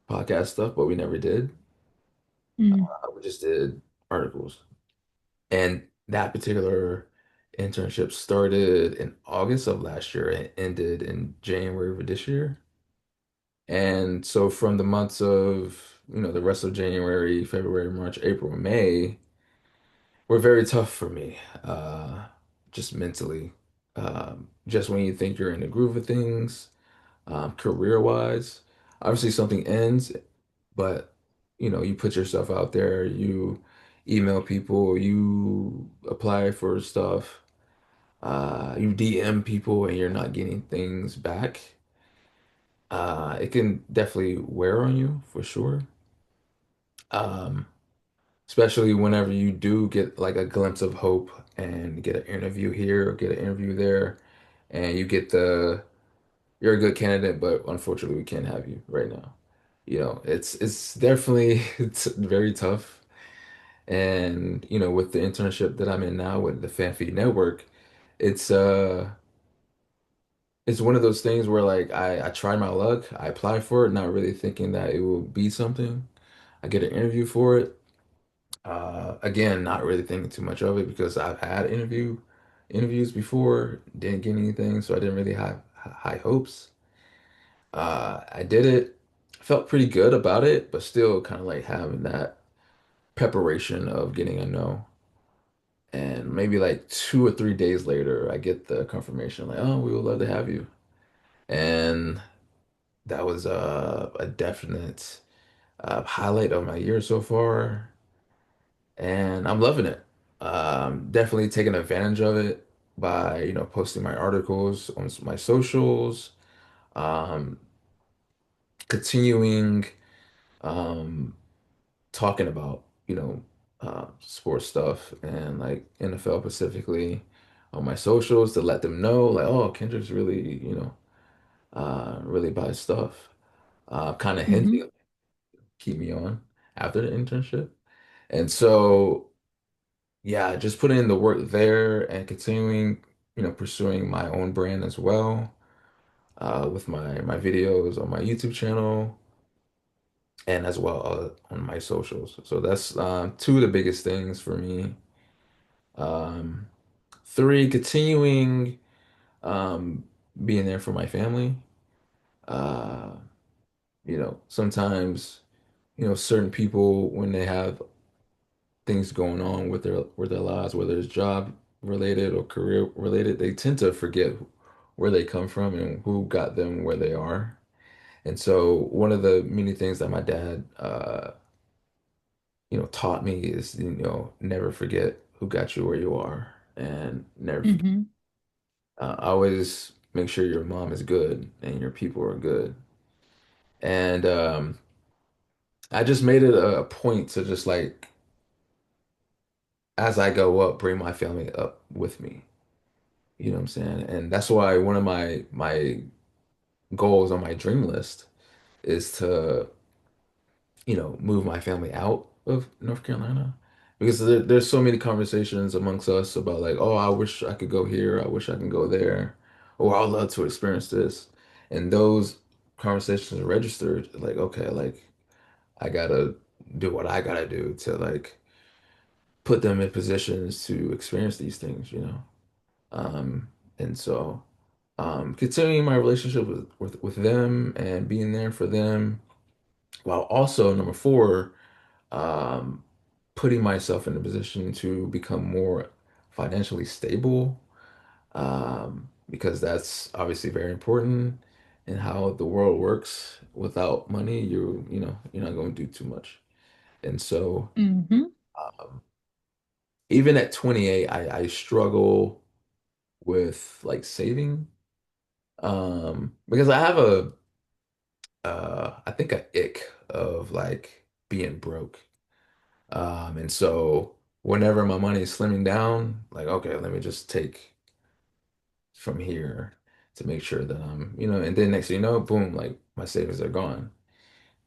[SPEAKER 1] podcast stuff, but we never did.
[SPEAKER 2] Mm.
[SPEAKER 1] We just did articles. And that particular internship started in August of last year and ended in January of this year. And so from the months of, the rest of January, February, March, April, May were very tough for me, just mentally. Just when you think you're in the groove of things, career-wise, obviously something ends, but you put yourself out there, you email people, you apply for stuff, you DM people, and you're not getting things back. It can definitely wear on you for sure. Um, Especially whenever you do get like a glimpse of hope and get an interview here or get an interview there, and you get you're a good candidate, but unfortunately we can't have you right now. It's definitely it's very tough. And with the internship that I'm in now with the FanFeed Network, it's it's one of those things where like I try my luck, I apply for it, not really thinking that it will be something. I get an interview for it. Again, not really thinking too much of it because I've had interviews before, didn't get anything, so I didn't really have high hopes. I did it, felt pretty good about it, but still kind of like having that preparation of getting a no. And maybe like 2 or 3 days later, I get the confirmation like, oh, we would love to have you. And that was a definite highlight of my year so far. And I'm loving it. Definitely taking advantage of it by, posting my articles on my socials, um, continuing um, talking about, sports stuff and like NFL specifically on my socials to let them know, like, oh, Kendrick's really, really buys stuff. Kind of
[SPEAKER 2] Hmm.
[SPEAKER 1] hinting, keep me on after the internship. And so yeah, just putting in the work there and continuing, pursuing my own brand as well, with my videos on my YouTube channel and as well on my socials. So that's two of the biggest things for me. Um, Three, continuing um, being there for my family. Uh, Sometimes, certain people when they have things going on with their lives, whether it's job related or career related, they tend to forget where they come from and who got them where they are. And so one of the many things that my dad taught me is, never forget who got you where you are and never forget,
[SPEAKER 2] Hmm.
[SPEAKER 1] always make sure your mom is good and your people are good. And I just made it a point to just like as I go up, bring my family up with me. You know what I'm saying? And that's why one of my goals on my dream list is to, move my family out of North Carolina. Because there's so many conversations amongst us about like, oh, I wish I could go here, I wish I can go there, or I'd love to experience this. And those conversations are registered, like, okay, like I gotta do what I gotta do to like put them in positions to experience these things, you know? Um, and so continuing my relationship with them and being there for them, while also number four, um, putting myself in a position to become more financially stable, because that's obviously very important in how the world works. Without money, you're not going to do too much. And so,
[SPEAKER 2] Hmm.
[SPEAKER 1] um, even at 28, I struggle with like saving, because I have I think a ick of like being broke. And so whenever my money is slimming down, like, okay, let me just take from here to make sure that and then next thing you know, boom, like my savings are gone.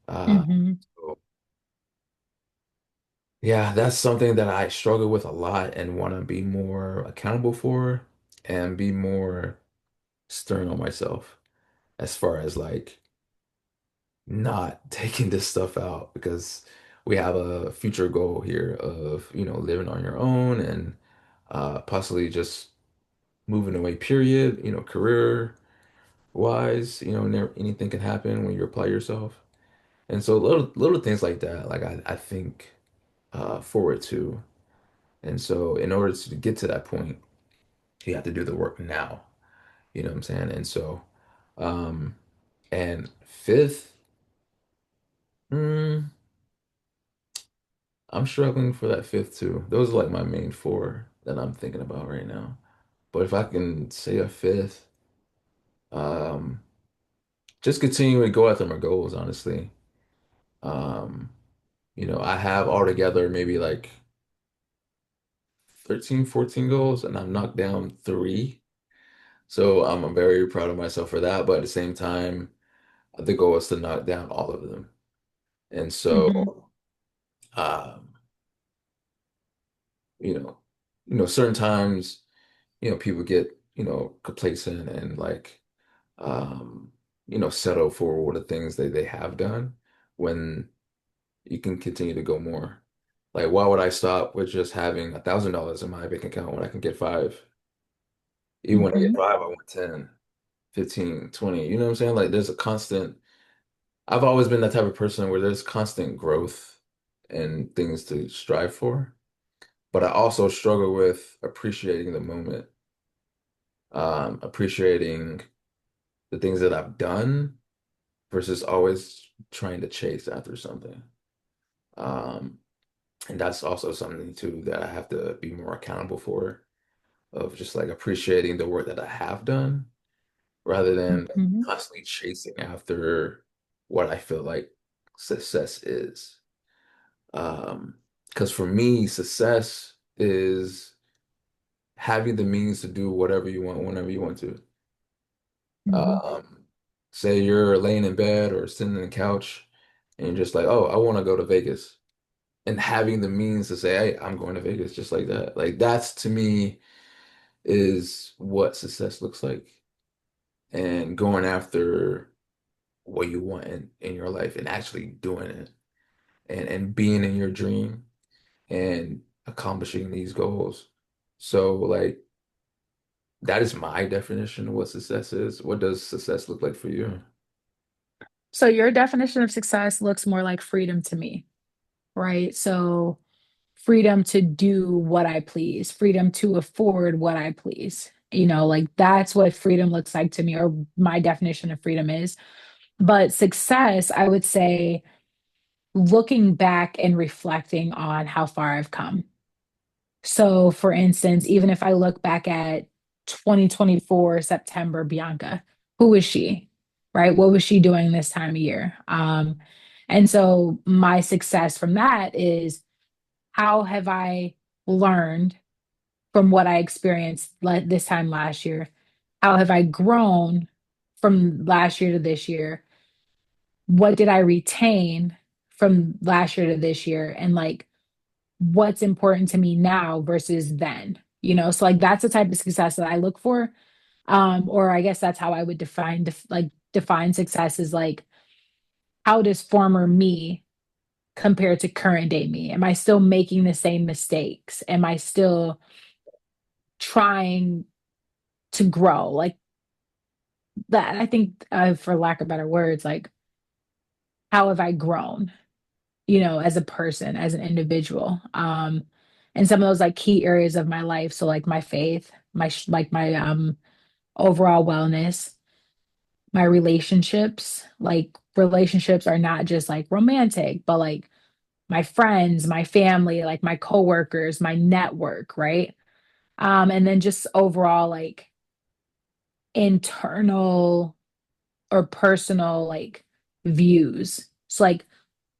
[SPEAKER 1] Uh,
[SPEAKER 2] Hmm.
[SPEAKER 1] so yeah, that's something that I struggle with a lot and want to be more accountable for and be more stern on myself as far as like not taking this stuff out, because we have a future goal here of, living on your own and possibly just moving away, period, career wise, anything can happen when you apply yourself. And so little things like that, like I think forward to. And so in order to get to that point, you have to do the work now. You know what I'm saying? And so um and fifth, mm, I'm struggling for that fifth too. Those are like my main four that I'm thinking about right now. But if I can say a fifth, um, just continuing to go after my goals, honestly. Um, I have altogether maybe like 13, 14 goals, and I've knocked down three. So I'm very proud of myself for that. But at the same time, the goal is to knock down all of them. And
[SPEAKER 2] Hmm.
[SPEAKER 1] so, um, you know, certain times, people get, complacent and like um, settle for the things they have done when you can continue to go more. Like, why would I stop with just having $1,000 in my bank account when I can get five? Even when I get
[SPEAKER 2] Hmm.
[SPEAKER 1] five, I want 10, 15, 20. You know what I'm saying? Like, there's a constant, I've always been that type of person where there's constant growth and things to strive for. But I also struggle with appreciating the moment, appreciating the things that I've done versus always trying to chase after something. Um, and that's also something too that I have to be more accountable for, of just like appreciating the work that I have done rather than
[SPEAKER 2] Hmm.
[SPEAKER 1] constantly chasing after what I feel like success is. Because for me, success is having the means to do whatever you want whenever you want to.
[SPEAKER 2] Hmm.
[SPEAKER 1] Um, Say you're laying in bed or sitting on the couch and you're just like, oh, I want to go to Vegas. And having the means to say, hey, I'm going to Vegas just like that. Like that's to me is what success looks like. And going after what you want in your life and actually doing it and being in your dream and accomplishing these goals. So like that is my definition of what success is. What does success look like for you?
[SPEAKER 2] So your definition of success looks more like freedom to me, right? So freedom to do what I please, freedom to afford what I please. Like that's what freedom looks like to me, or my definition of freedom is. But success, I would say, looking back and reflecting on how far I've come. So, for instance, even if I look back at 2024 September, Bianca, who was she? Right? What was she doing this time of year? And so my success from that is, how have I learned from what I experienced this time last year? How have I grown from last year to this year? What did I retain from last year to this year? And like, what's important to me now versus then? So like that's the type of success that I look for. Or I guess that's how I would define success, is like, how does former me compare to current day me? Am I still making the same mistakes? Am I still trying to grow? Like that, I think, for lack of better words, like, how have I grown? as a person, as an individual. And some of those like key areas of my life. So like my faith, my overall wellness, my relationships. Like relationships are not just like romantic, but like my friends, my family, like my coworkers, my network, right? And then just overall like internal or personal like views. It's like,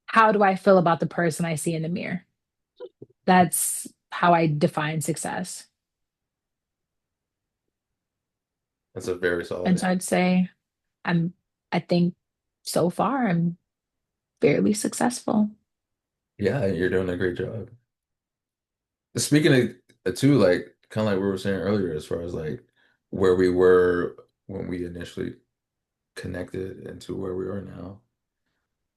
[SPEAKER 2] how do I feel about the person I see in the mirror? That's how I define success.
[SPEAKER 1] That's a very
[SPEAKER 2] And
[SPEAKER 1] solid.
[SPEAKER 2] so I'd say I'm, I think so far I'm fairly successful.
[SPEAKER 1] Yeah, you're doing a great job. Speaking of too, like kind of like we were saying earlier, as far as like where we were when we initially connected into where we are now,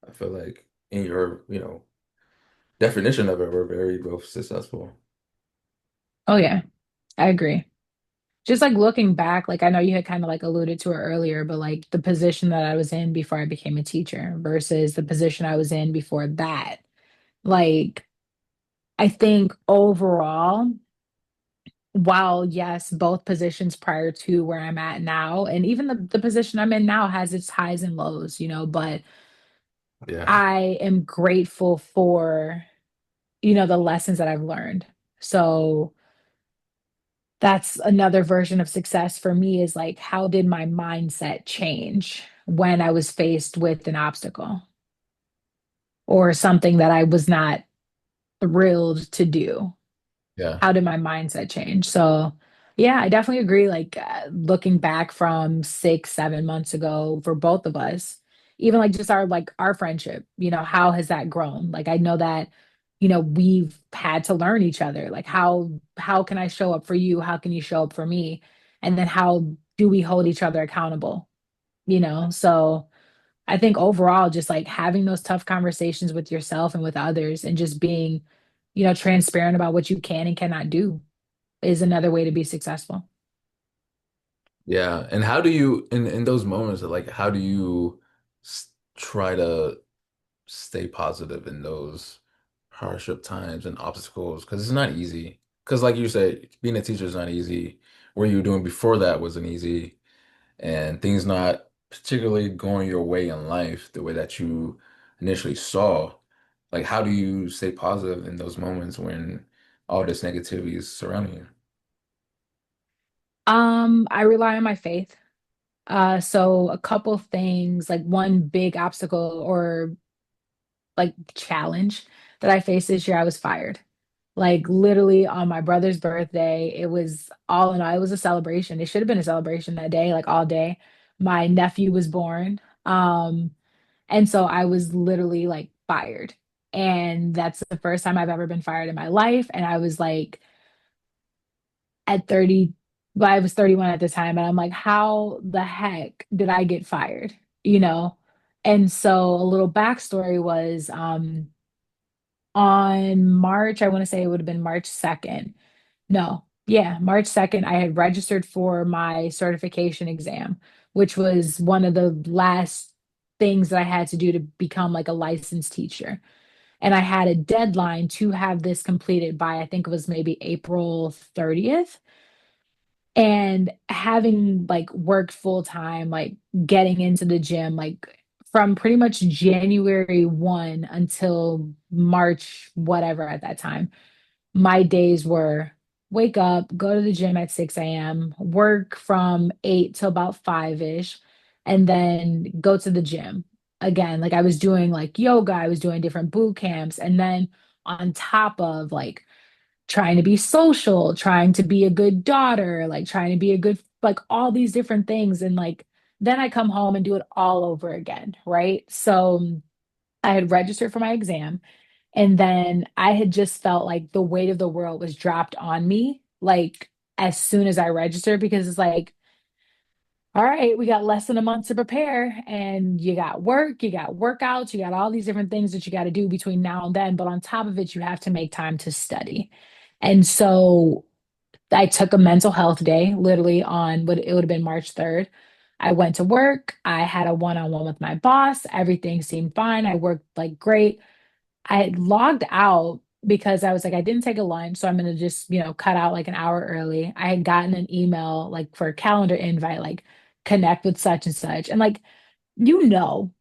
[SPEAKER 1] I feel like in your, definition of it, we're very both successful.
[SPEAKER 2] Oh yeah, I agree. Just like looking back, like I know you had kind of like alluded to it earlier, but like the position that I was in before I became a teacher versus the position I was in before that. Like I think overall, while yes, both positions prior to where I'm at now, and even the position I'm in now has its highs and lows, but
[SPEAKER 1] Yeah.
[SPEAKER 2] I am grateful for, the lessons that I've learned. So that's another version of success for me is like, how did my mindset change when I was faced with an obstacle or something that I was not thrilled to do?
[SPEAKER 1] Yeah.
[SPEAKER 2] How did my mindset change? So, yeah, I definitely agree. Like looking back from 6, 7 months ago for both of us, even like just our friendship, how has that grown? Like I know that, we've had to learn each other. Like how can I show up for you? How can you show up for me? And then how do we hold each other accountable? So I think overall, just like having those tough conversations with yourself and with others and just being, transparent about what you can and cannot do is another way to be successful.
[SPEAKER 1] Yeah. And how do you in those moments, like how do you try to stay positive in those hardship times and obstacles? Because it's not easy. Because like you said, being a teacher is not easy. What you were doing before that wasn't easy, and things not particularly going your way in life the way that you initially saw. Like, how do you stay positive in those moments when all this negativity is surrounding you?
[SPEAKER 2] I rely on my faith. So a couple things, like one big obstacle or like challenge that I faced this year, I was fired. Like literally on my brother's birthday, it was all in all, it was a celebration. It should have been a celebration that day, like all day. My nephew was born. And so I was literally like fired. And that's the first time I've ever been fired in my life. And I was like at 30, but I was 31 at the time. And I'm like, how the heck did I get fired? You know? And so a little backstory was on March, I want to say it would have been March 2nd. No, yeah, March 2nd, I had registered for my certification exam, which was one of the last things that I had to do to become like a licensed teacher. And I had a deadline to have this completed by, I think it was maybe April 30th. And having like worked full time, like getting into the gym, like from pretty much January 1 until March, whatever at that time, my days were wake up, go to the gym at 6 a.m., work from 8 till about 5-ish, and then go to the gym. Again, like I was doing like yoga, I was doing different boot camps, and then on top of like trying to be social, trying to be a good daughter, like trying to be a good, like all these different things. And like, then I come home and do it all over again. Right. So I had registered for my exam and then I had just felt like the weight of the world was dropped on me, like as soon as I registered, because it's like, all right, we got less than a month to prepare, and you got work, you got workouts, you got all these different things that you got to do between now and then. But on top of it, you have to make time to study. And so I took a mental health day, literally on what it would have been March 3rd. I went to work. I had a one-on-one with my boss. Everything seemed fine. I worked like great. I had logged out because I was like, I didn't take a lunch, so I'm gonna just, cut out like an hour early. I had gotten an email like for a calendar invite, like connect with such and such. And like, you know,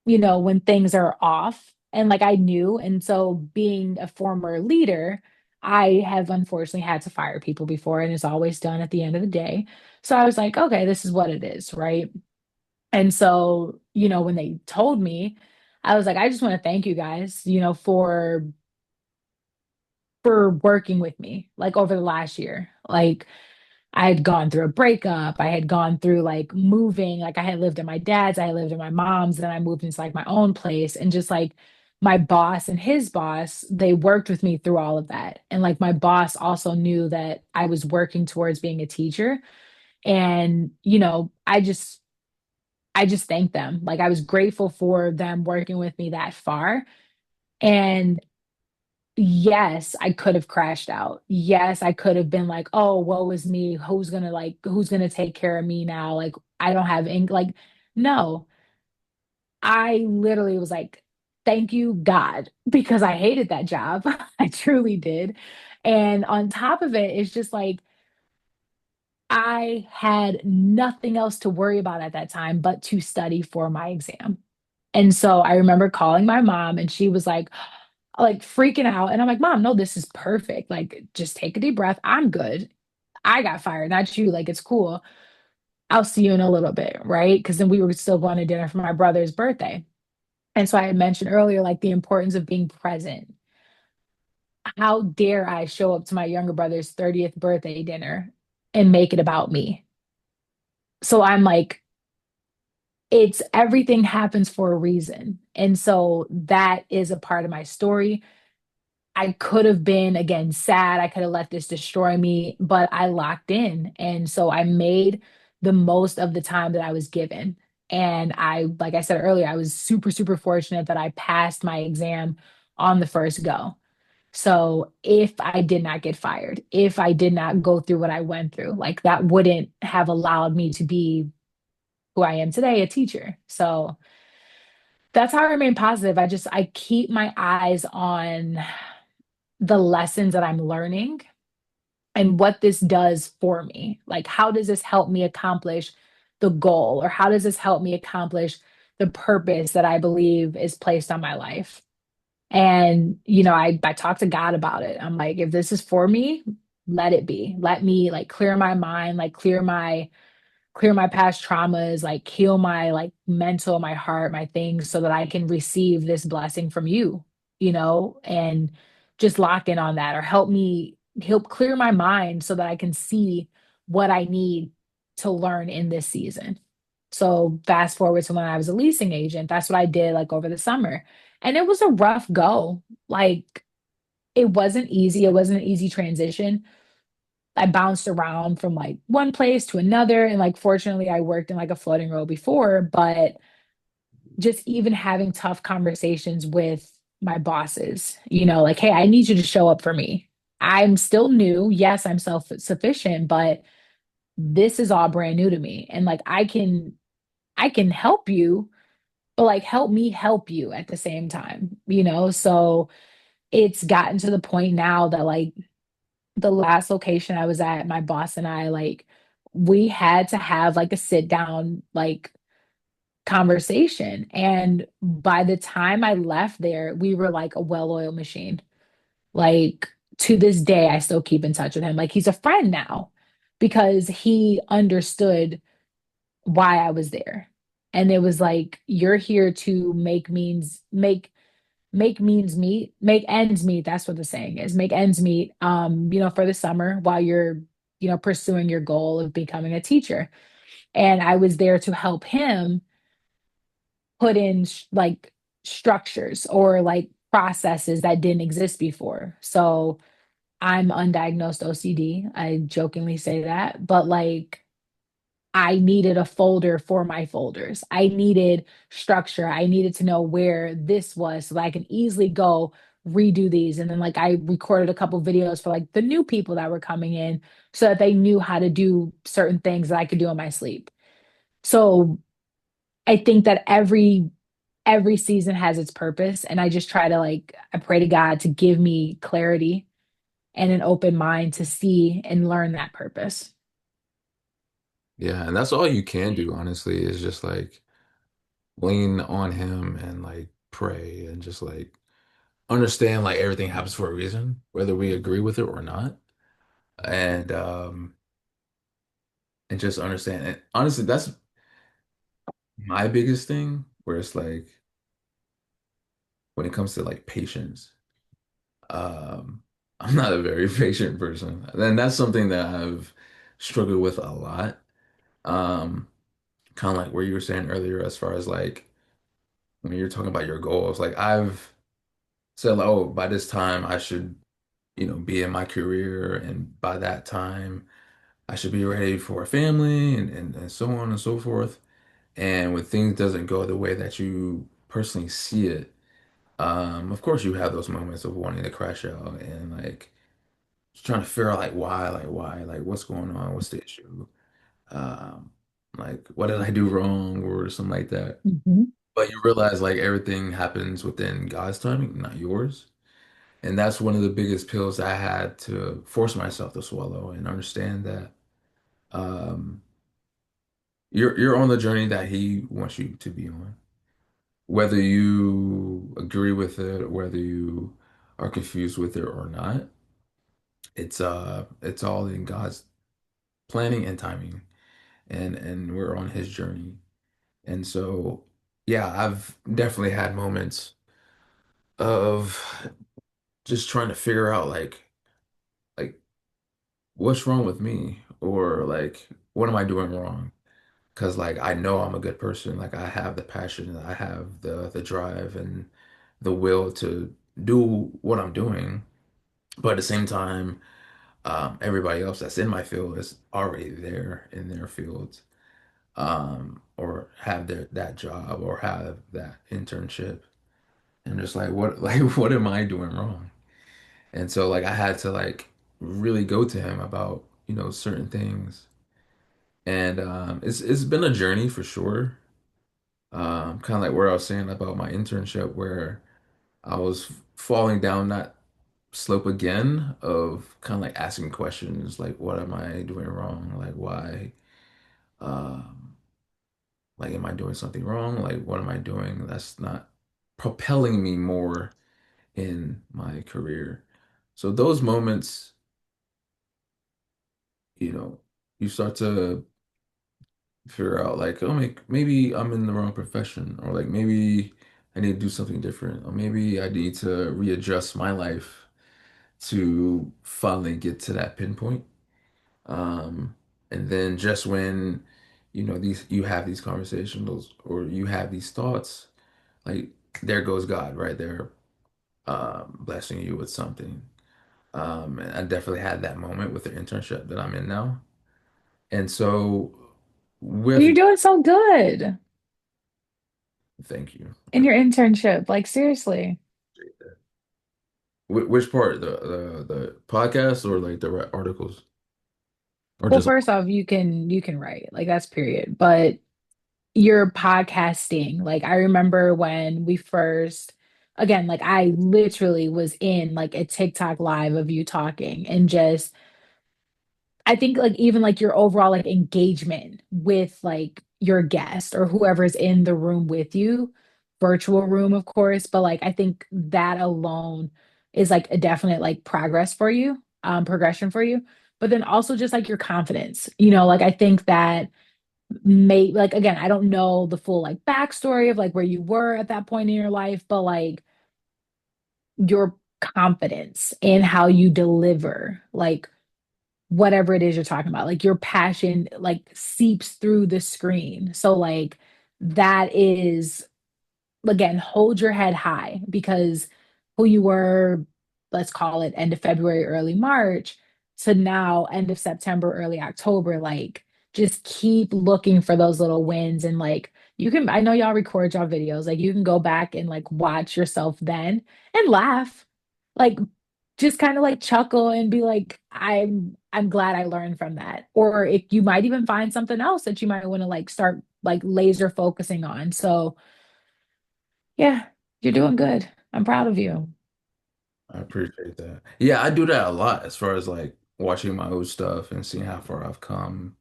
[SPEAKER 2] when things are off. And like I knew. And so being a former leader, I have unfortunately had to fire people before, and it's always done at the end of the day. So I was like, okay, this is what it is, right? And so, when they told me, I was like, I just want to thank you guys, for working with me like over the last year. Like I had gone through a breakup. I had gone through like moving. Like I had lived at my dad's, I had lived at my mom's, then I moved into like my own place. And just like my boss and his boss, they worked with me through all of that. And like my boss also knew that I was working towards being a teacher. And, I just thanked them. Like I was grateful for them working with me that far. And yes, I could have crashed out. Yes, I could have been like, oh, woe is me. Who's gonna take care of me now? Like, I don't have ink. Like, no, I literally was like, thank you, God, because I hated that job. I truly did. And on top of it, it's just like I had nothing else to worry about at that time but to study for my exam. And so I remember calling my mom, and she was like freaking out. And I'm like, Mom, no, this is perfect. Like, just take a deep breath. I'm good. I got fired, not you. Like, it's cool. I'll see you in a little bit, right? Because then we were still going to dinner for my brother's birthday. And so I had mentioned earlier, like, the importance of being present. How dare I show up to my younger brother's 30th birthday dinner and make it about me? So I'm like, it's everything happens for a reason. And so that is a part of my story. I could have been again sad. I could have let this destroy me, but I locked in. And so I made the most of the time that I was given. And like I said earlier, I was super, super fortunate that I passed my exam on the first go. So if I did not get fired, if I did not go through what I went through, like that wouldn't have allowed me to be who I am today, a teacher. So that's how I remain positive. I keep my eyes on the lessons that I'm learning and what this does for me. Like, how does this help me accomplish the goal? Or how does this help me accomplish the purpose that I believe is placed on my life? And, I talk to God about it. I'm like, if this is for me, let it be. Let me like clear my mind, like clear my past traumas, like heal my like mental, my heart, my things so that I can receive this blessing from you, and just lock in on that or help clear my mind so that I can see what I need to learn in this season. So fast forward to when I was a leasing agent, that's what I did like over the summer. And it was a rough go. Like it wasn't easy. It wasn't an easy transition. I bounced around from like one place to another. And like, fortunately, I worked in like a floating role before, but just even having tough conversations with my bosses, like, hey, I need you to show up for me. I'm still new. Yes, I'm self-sufficient, but this is all brand new to me. And like, I can help you, but like, help me help you at the same time, So it's gotten to the point now that like, the last location I was at, my boss and I, like, we had to have like a sit down, like, conversation. And by the time I left there, we were like a well-oiled machine. Like, to this day, I still keep in touch with him. Like, he's a friend now because he understood why I was there. And it was like, you're here to make means meet, make ends meet. That's what the saying is. Make ends meet, for the summer while you're, pursuing your goal of becoming a teacher. And I was there to help him put in like structures or like processes that didn't exist before. So I'm undiagnosed OCD. I jokingly say that, but like I needed a folder for my folders. I needed structure. I needed to know where this was so that I can easily go redo these. And then like I recorded a couple videos for like the new people that were coming in so that they knew how to do certain things that I could do in my sleep. So I think that every season has its purpose. And I just try to like, I pray to God to give me clarity and an open mind to see and learn that purpose.
[SPEAKER 1] Yeah, and that's all you can do, honestly, is just like lean on him and like pray and just like understand like everything happens for a reason, whether we agree with it or not. And and just understand it. Honestly, that's my biggest thing, where it's like when it comes to like patience. Um, I'm not a very patient person. And that's something that I've struggled with a lot. Um, kind of like where you were saying earlier, as far as like when you're talking about your goals, like I've said, like, oh, by this time I should, be in my career, and by that time I should be ready for a family and so on and so forth. And when things doesn't go the way that you personally see it, of course you have those moments of wanting to crash out and like trying to figure out like what's going on, what's the issue, um, like what did I do wrong or something like that.
[SPEAKER 2] Mhm.
[SPEAKER 1] But you realize like everything happens within God's timing, not yours. And that's one of the biggest pills I had to force myself to swallow and understand that um, you're on the journey that He wants you to be on. Whether you agree with it, or whether you are confused with it or not, it's all in God's planning and timing, and we're on His journey. And so, yeah, I've definitely had moments of just trying to figure out like what's wrong with me, or like what am I doing wrong? Because like I know I'm a good person, like I have the passion, I have the drive and the will to do what I'm doing. But at the same time, everybody else that's in my field is already there in their fields, or have that job or have that internship. And just like what like what am I doing wrong? And so like I had to like really go to him about, certain things. And it's been a journey for sure. Kind of like where I was saying about my internship, where I was falling down that slope again of kind of like asking questions like, what am I doing wrong? Like, why? Um, like, am I doing something wrong? Like, what am I doing that's not propelling me more in my career? So those moments, you know, you start to figure out like, oh, maybe I'm in the wrong profession, or like maybe I need to do something different, or maybe I need to readjust my life to finally get to that pinpoint. Um, and then just when, these you have these conversations or you have these thoughts, like there goes God right there, blessing you with something. And I definitely had that moment with the internship that I'm in now. And so
[SPEAKER 2] You're
[SPEAKER 1] with,
[SPEAKER 2] doing so good
[SPEAKER 1] thank you.
[SPEAKER 2] in your internship. Like, seriously.
[SPEAKER 1] Which part, the podcast or like the articles or
[SPEAKER 2] Well,
[SPEAKER 1] just
[SPEAKER 2] first off, you can write. Like, that's period. But your podcasting, like I remember when we first again, like I literally was in like a TikTok live of you talking and just I think like even like your overall like engagement with like your guest or whoever's in the room with you, virtual room, of course, but like I think that alone is like a definite like progress for you, progression for you. But then also just like your confidence, like I think that may like again, I don't know the full like backstory of like where you were at that point in your life, but like your confidence in how you deliver, like whatever it is you're talking about. Like your passion like seeps through the screen. So like that is again, hold your head high because who you were, let's call it end of February, early March to now end of September, early October, like just keep looking for those little wins and like you can I know y'all record y'all videos, like you can go back and like watch yourself then and laugh. Like just kind of like chuckle and be like, I'm glad I learned from that. Or if you might even find something else that you might want to like start like laser focusing on. So Yeah, you're doing good. I'm proud of you.
[SPEAKER 1] I appreciate that. Yeah, I do that a lot as far as like watching my old stuff and seeing how far I've come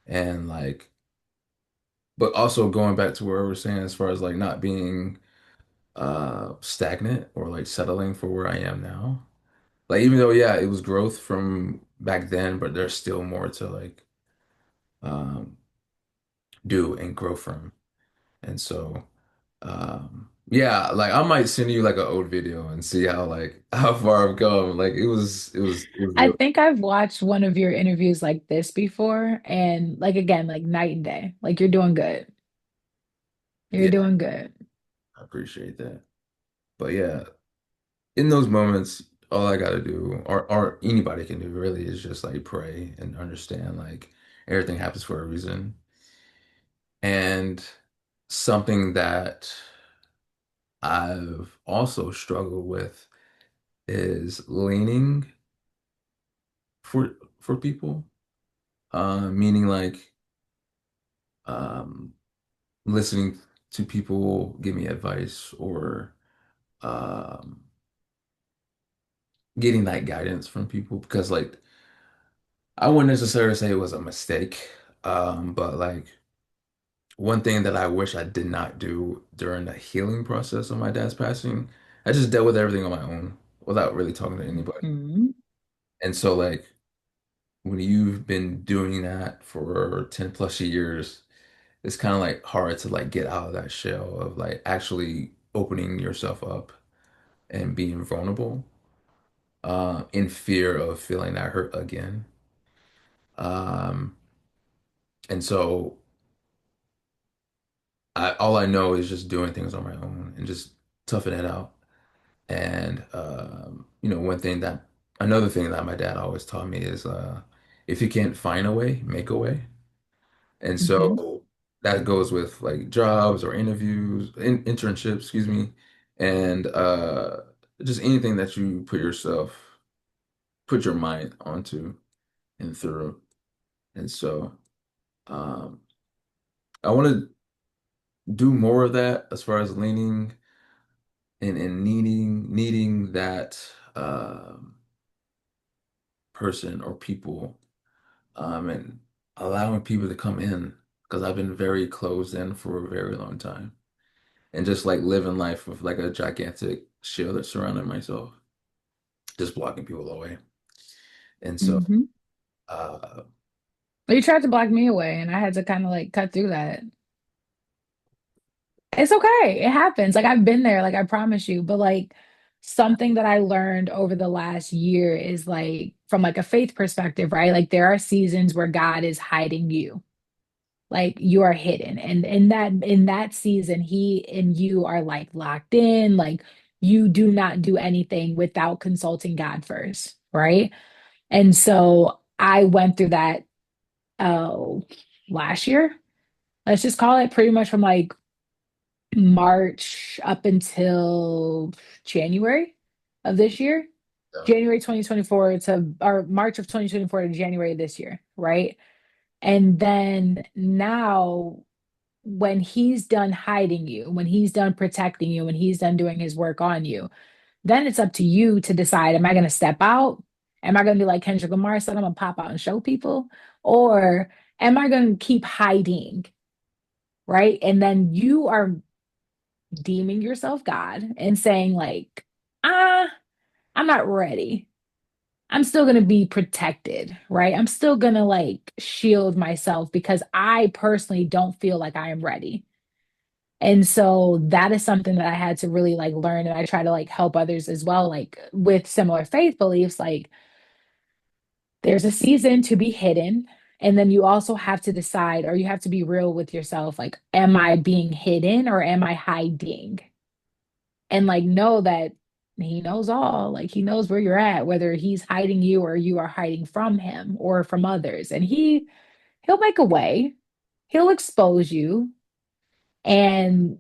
[SPEAKER 1] and like but also going back to where we were saying as far as like not being stagnant or like settling for where I am now. Like even though yeah, it was growth from back then, but there's still more to like um do and grow from. And so yeah, like I might send you like an old video and see how like how far I've come. Like it was
[SPEAKER 2] I
[SPEAKER 1] real.
[SPEAKER 2] think I've watched one of your interviews like this before, and like again, like night and day. Like you're doing good. You're
[SPEAKER 1] Yeah,
[SPEAKER 2] doing good.
[SPEAKER 1] I appreciate that. But yeah, in those moments, all I gotta do, or anybody can do really, is just like pray and understand like everything happens for a reason. And something that I've also struggled with is leaning for people, meaning like um, listening to people give me advice or um, getting that guidance from people because like I wouldn't necessarily say it was a mistake, but like one thing that I wish I did not do during the healing process of my dad's passing, I just dealt with everything on my own without really talking to anybody.
[SPEAKER 2] Mhm.
[SPEAKER 1] And so like when you've been doing that for 10 plus years, it's kind of like hard to like get out of that shell of like actually opening yourself up and being vulnerable in fear of feeling that hurt again. Um, and so all I know is just doing things on my own and just toughing it out. And another thing that my dad always taught me is if you can't find a way, make a way. And
[SPEAKER 2] Mhm.
[SPEAKER 1] so that goes with like jobs or internships, excuse me, and just anything that you put your mind onto and through. And so um, I want to do more of that as far as leaning and needing that person or people and allowing people to come in because I've been very closed in for a very long time and just like living life with like a gigantic shield that surrounded myself, just blocking people away. And so,
[SPEAKER 2] Mhm.
[SPEAKER 1] uh,
[SPEAKER 2] Well, you tried to block me away, and I had to kind of like cut through that. It's okay. It happens. Like I've been there, like I promise you. But like something that I learned over the last year is like from like a faith perspective, right? Like there are seasons where God is hiding you. Like you are hidden. And in that season, he and you are like locked in. Like you do not do anything without consulting God first, right? And so I went through that uh last year. Let's just call it pretty much from like March up until January of this year. January 2024 to or March of 2024 to January this year, right? And then now when he's done hiding you, when he's done protecting you, when he's done doing his work on you, then it's up to you to decide, am I going to step out? Am I going to be like Kendrick Lamar said, I'm going to pop out and show people? Or am I going to keep hiding, right? And then you are deeming yourself God and saying like, ah, I'm not ready. I'm still going to be protected, right? I'm still going to like shield myself because I personally don't feel like I am ready. And so that is something that I had to really like learn. And I try to like help others as well, like with similar faith beliefs. Like there's a season to be hidden. And then you also have to decide, or you have to be real with yourself. Like, am I being hidden or am I hiding? And like know that he knows all. Like he knows where you're at, whether he's hiding you or you are hiding from him or from others. And he'll make a way. He'll expose you. And,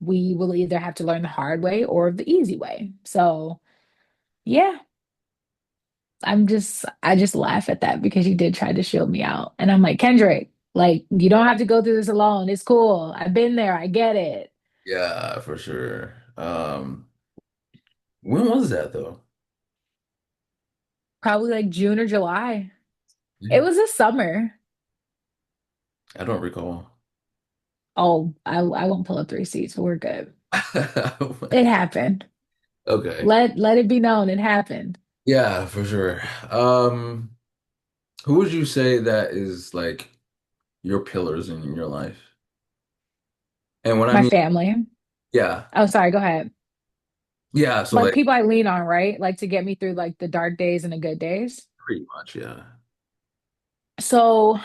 [SPEAKER 2] we will either have to learn the hard way or the easy way. So, yeah, I just laugh at that because you did try to shield me out. And I'm like, Kendrick, like, you don't have to go through this alone. It's cool. I've been there. I get it.
[SPEAKER 1] Yeah, for sure. When was that though?
[SPEAKER 2] Probably like June or July.
[SPEAKER 1] Yeah,
[SPEAKER 2] It was a summer.
[SPEAKER 1] I don't recall.
[SPEAKER 2] Oh, I won't pull up the receipts, but we're good. It happened.
[SPEAKER 1] Okay.
[SPEAKER 2] Let it be known it happened.
[SPEAKER 1] Yeah, for sure. Um, who would you say that is like your pillars in your life? And when I
[SPEAKER 2] My
[SPEAKER 1] mean,
[SPEAKER 2] family.
[SPEAKER 1] yeah,
[SPEAKER 2] Oh, sorry, go ahead.
[SPEAKER 1] yeah. So
[SPEAKER 2] Like
[SPEAKER 1] like
[SPEAKER 2] people I lean on, right? Like to get me through like the dark days and the good days.
[SPEAKER 1] pretty much, yeah.
[SPEAKER 2] So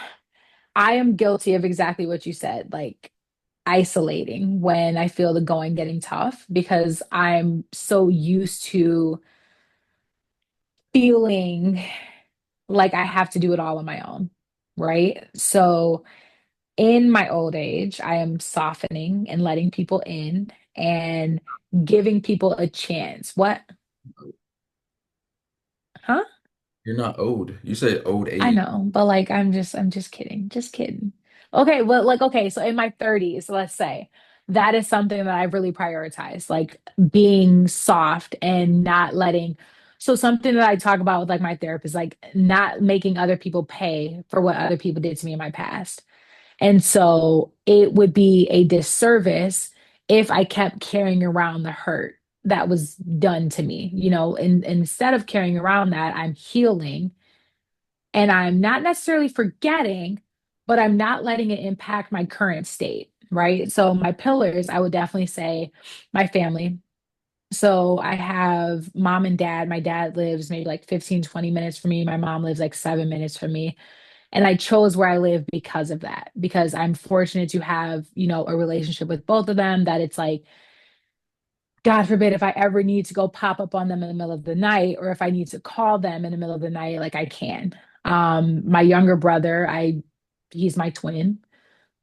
[SPEAKER 2] I am guilty of exactly what you said, like isolating when I feel the going getting tough because I'm so used to feeling like I have to do it all on my own, right? So in my old age, I am softening and letting people in and giving people a chance. What? Huh?
[SPEAKER 1] You're not old. You say old
[SPEAKER 2] I
[SPEAKER 1] age.
[SPEAKER 2] know, but like I'm just kidding. Just kidding. Okay, well, like okay, so in my 30s, let's say, that is something that I've really prioritized, like being soft and not letting so something that I talk about with like my therapist, like not making other people pay for what other people did to me in my past. And so it would be a disservice if I kept carrying around the hurt that was done to me, and instead of carrying around that, I'm healing and I'm not necessarily forgetting, but I'm not letting it impact my current state, right? So my pillars, I would definitely say my family. So I have mom and dad. My dad lives maybe like 15, 20 minutes from me. My mom lives like 7 minutes from me. And I chose where I live because of that, because I'm fortunate to have, a relationship with both of them that it's like, God forbid if I ever need to go pop up on them in the middle of the night, or if I need to call them in the middle of the night, like I can. My younger brother, he's my twin,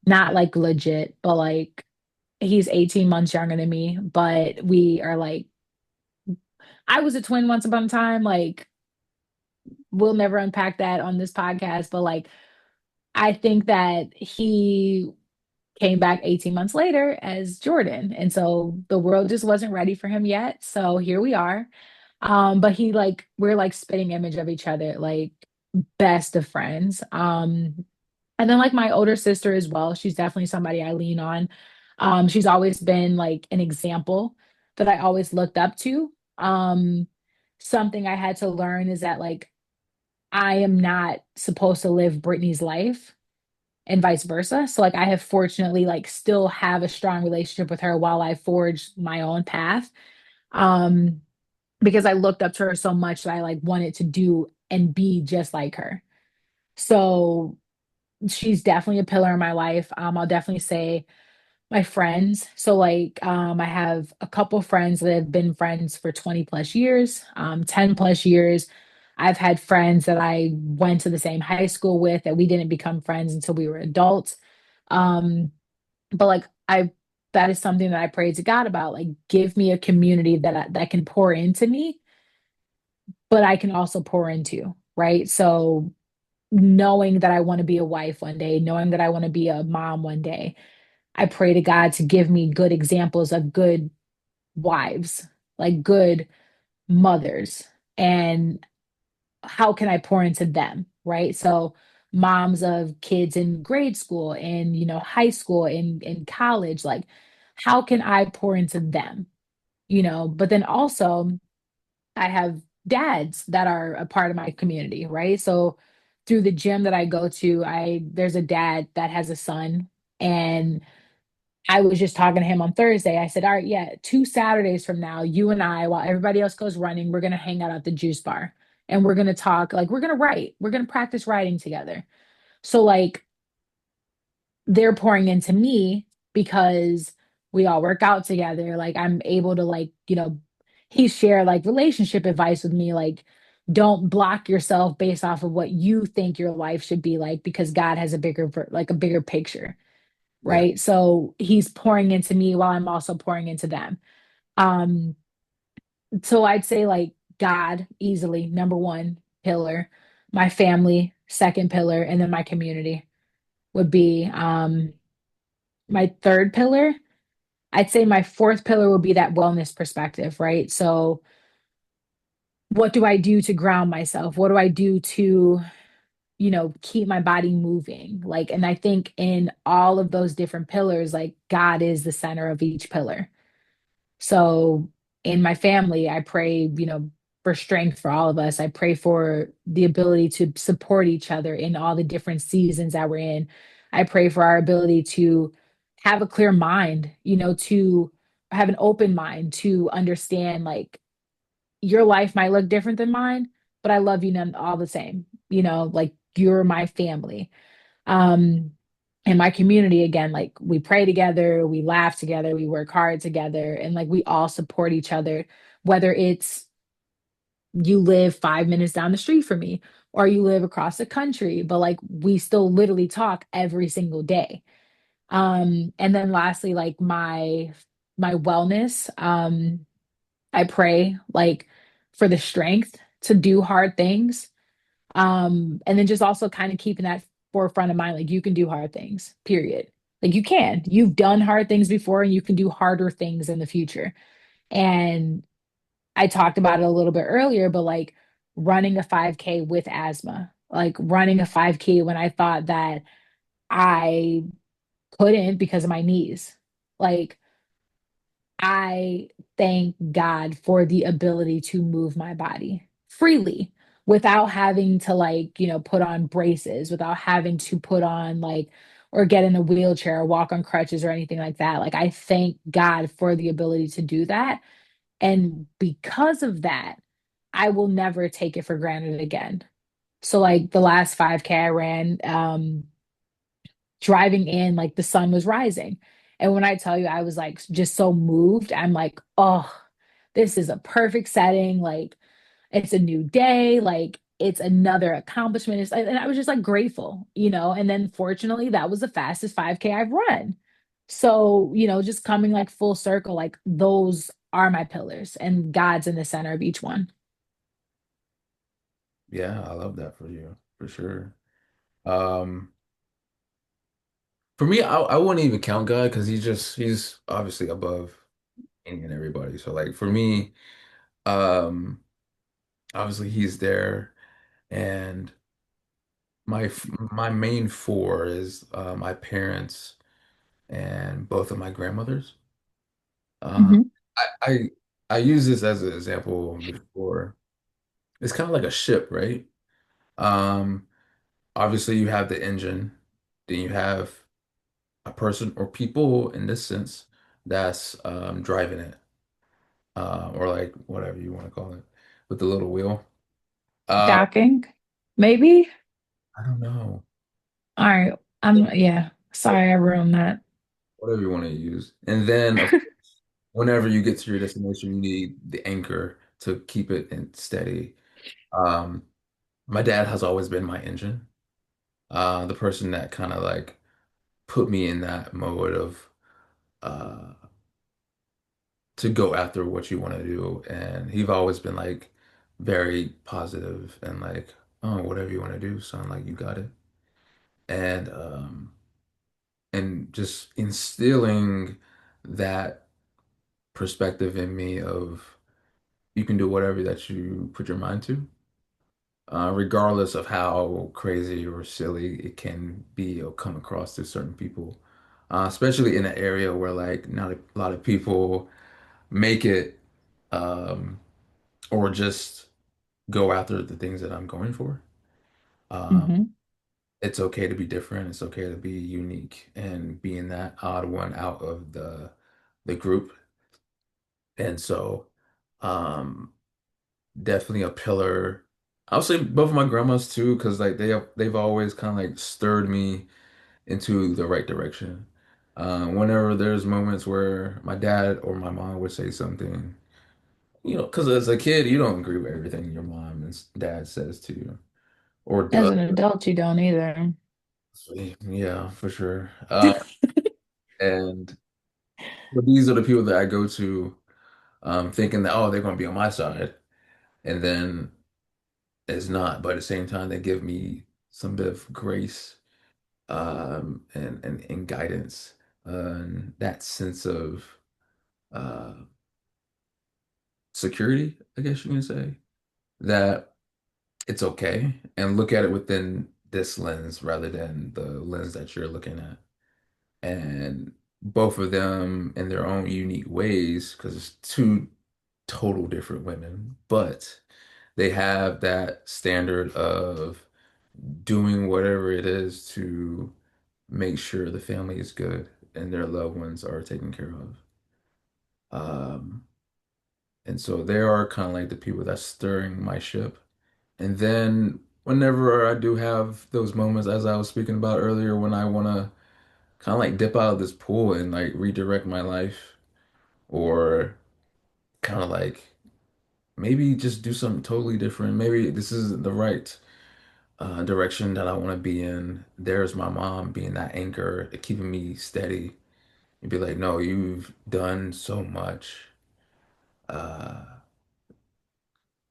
[SPEAKER 2] not like legit, but like he's 18 months younger than me, but we are like, I was a twin once upon a time. Like, we'll never unpack that on this podcast, but like, I think that he came back 18 months later as Jordan. And so the world just wasn't ready for him yet. So here we are. But we're like spitting image of each other, like best of friends. And then like my older sister as well, she's definitely somebody I lean on. She's always been like an example that I always looked up to. Something I had to learn is that like I am not supposed to live Brittany's life and vice versa. So like I have fortunately like still have a strong relationship with her while I forge my own path. Um, because I looked up to her so much that I like wanted to do and be just like her. So she's definitely a pillar in my life. I'll definitely say my friends. So I have a couple friends that have been friends for 20 plus years, 10 plus years. I've had friends that I went to the same high school with that we didn't become friends until we were adults. Um, but like I that is something that I prayed to God about. Like give me a community that can pour into me, but I can also pour into, right? So knowing that I want to be a wife one day, knowing that I want to be a mom one day, I pray to God to give me good examples of good wives, like good mothers, and how can I pour into them, right? So moms of kids in grade school and high school and in college, like how can I pour into them? But then also I have dads that are a part of my community, right? So through the gym that I go to, I there's a dad that has a son, and I was just talking to him on Thursday. I said, "All right, yeah, 2 Saturdays from now, you and I, while everybody else goes running, we're gonna hang out at the juice bar and we're gonna talk, like we're gonna write, we're gonna practice writing together." So like they're pouring into me because we all work out together. Like I'm able to he shared like relationship advice with me, like don't block yourself based off of what you think your life should be like because God has a bigger picture,
[SPEAKER 1] Yeah.
[SPEAKER 2] right? So he's pouring into me while I'm also pouring into them. Um, so I'd say like God easily number one pillar, my family second pillar, and then my community would be my third pillar. I'd say my fourth pillar would be that wellness perspective, right? So, what do I do to ground myself? What do I do to, keep my body moving? Like, and I think in all of those different pillars, like God is the center of each pillar. So in my family, I pray, for strength for all of us. I pray for the ability to support each other in all the different seasons that we're in. I pray for our ability to have a clear mind, to have an open mind to understand like your life might look different than mine, but I love you none all the same. Like you're my family. Um, in my community, again, like we pray together, we laugh together, we work hard together, and like we all support each other, whether it's you live 5 minutes down the street from me or you live across the country, but like we still literally talk every single day. And then lastly, like my wellness, I pray like for the strength to do hard things. And then just also kind of keeping that forefront of mind, like you can do hard things, period. Like you can. You've done hard things before and you can do harder things in the future. And I talked about it a little bit earlier, but like running a 5K with asthma, like running a 5K when I thought that I couldn't because of my knees. Like I thank God for the ability to move my body freely without having to like, put on braces, without having to put on like, or get in a wheelchair or walk on crutches or anything like that. Like, I thank God for the ability to do that. And because of that, I will never take it for granted again. So, like, the last 5K I ran, driving in, like the sun was rising. And when I tell you, I was like just so moved, I'm like, oh, this is a perfect setting. Like, it's a new day. Like, it's another accomplishment. And I was just like grateful, And then fortunately, that was the fastest 5K I've run. So, just coming like full circle, like those are my pillars, and God's in the center of each one.
[SPEAKER 1] Yeah, I love that for you, for sure. Um, for me, I wouldn't even count God because he's obviously above any and everybody. So like for me, um, obviously he's there, and my main four is my parents and both of my grandmothers. Uh,
[SPEAKER 2] Hmm.
[SPEAKER 1] I, I I use this as an example before. It's kind of like a ship, right? Um, Obviously you have the engine, then you have a person or people in this sense that's driving it, or like whatever you want to call it, with the little wheel. Uh,
[SPEAKER 2] Docking, maybe.
[SPEAKER 1] I don't know,
[SPEAKER 2] All right. Yeah. Sorry, I ruined that.
[SPEAKER 1] whatever you want to use. And then whenever you get to your destination, you need the anchor to keep it in steady. Um, my dad has always been my engine, the person that kind of like put me in that mode of uh, to go after what you want to do. And he's always been like very positive and like, oh, whatever you want to do, son, like you got it. And and just instilling that perspective in me of you can do whatever that you put your mind to, regardless of how crazy or silly it can be or come across to certain people. Especially in an area where like not a lot of people make it, um, or just go after the things that I'm going for. Um,
[SPEAKER 2] Hmm.
[SPEAKER 1] it's okay to be different. It's okay to be unique and being that odd one out of the group. And so, um, definitely a pillar. I'll say both of my grandmas too, because like they've always kind of like stirred me into the right direction. Whenever there's moments where my dad or my mom would say something, because as a kid, you don't agree with everything your mom and dad says to you or
[SPEAKER 2] As
[SPEAKER 1] does.
[SPEAKER 2] an adult, you don't either.
[SPEAKER 1] Yeah, for sure. And but these are the people that I go to, thinking that, oh, they're going to be on my side, and then it's not. But at the same time, they give me some bit of grace, and guidance, and that sense of uh, security, I guess you can say, that it's okay and look at it within this lens rather than the lens that you're looking at. And both of them in their own unique ways, because it's two total different women, but they have that standard of doing whatever it is to make sure the family is good and their loved ones are taken care of. Um, and so they are kind of like the people that's stirring my ship. And then whenever I do have those moments, as I was speaking about earlier, when I want to kind of like dip out of this pool and like redirect my life, or kind of like maybe just do something totally different. Maybe this isn't the right direction that I want to be in. There's my mom being that anchor, keeping me steady. And be like, no, you've done so much uh,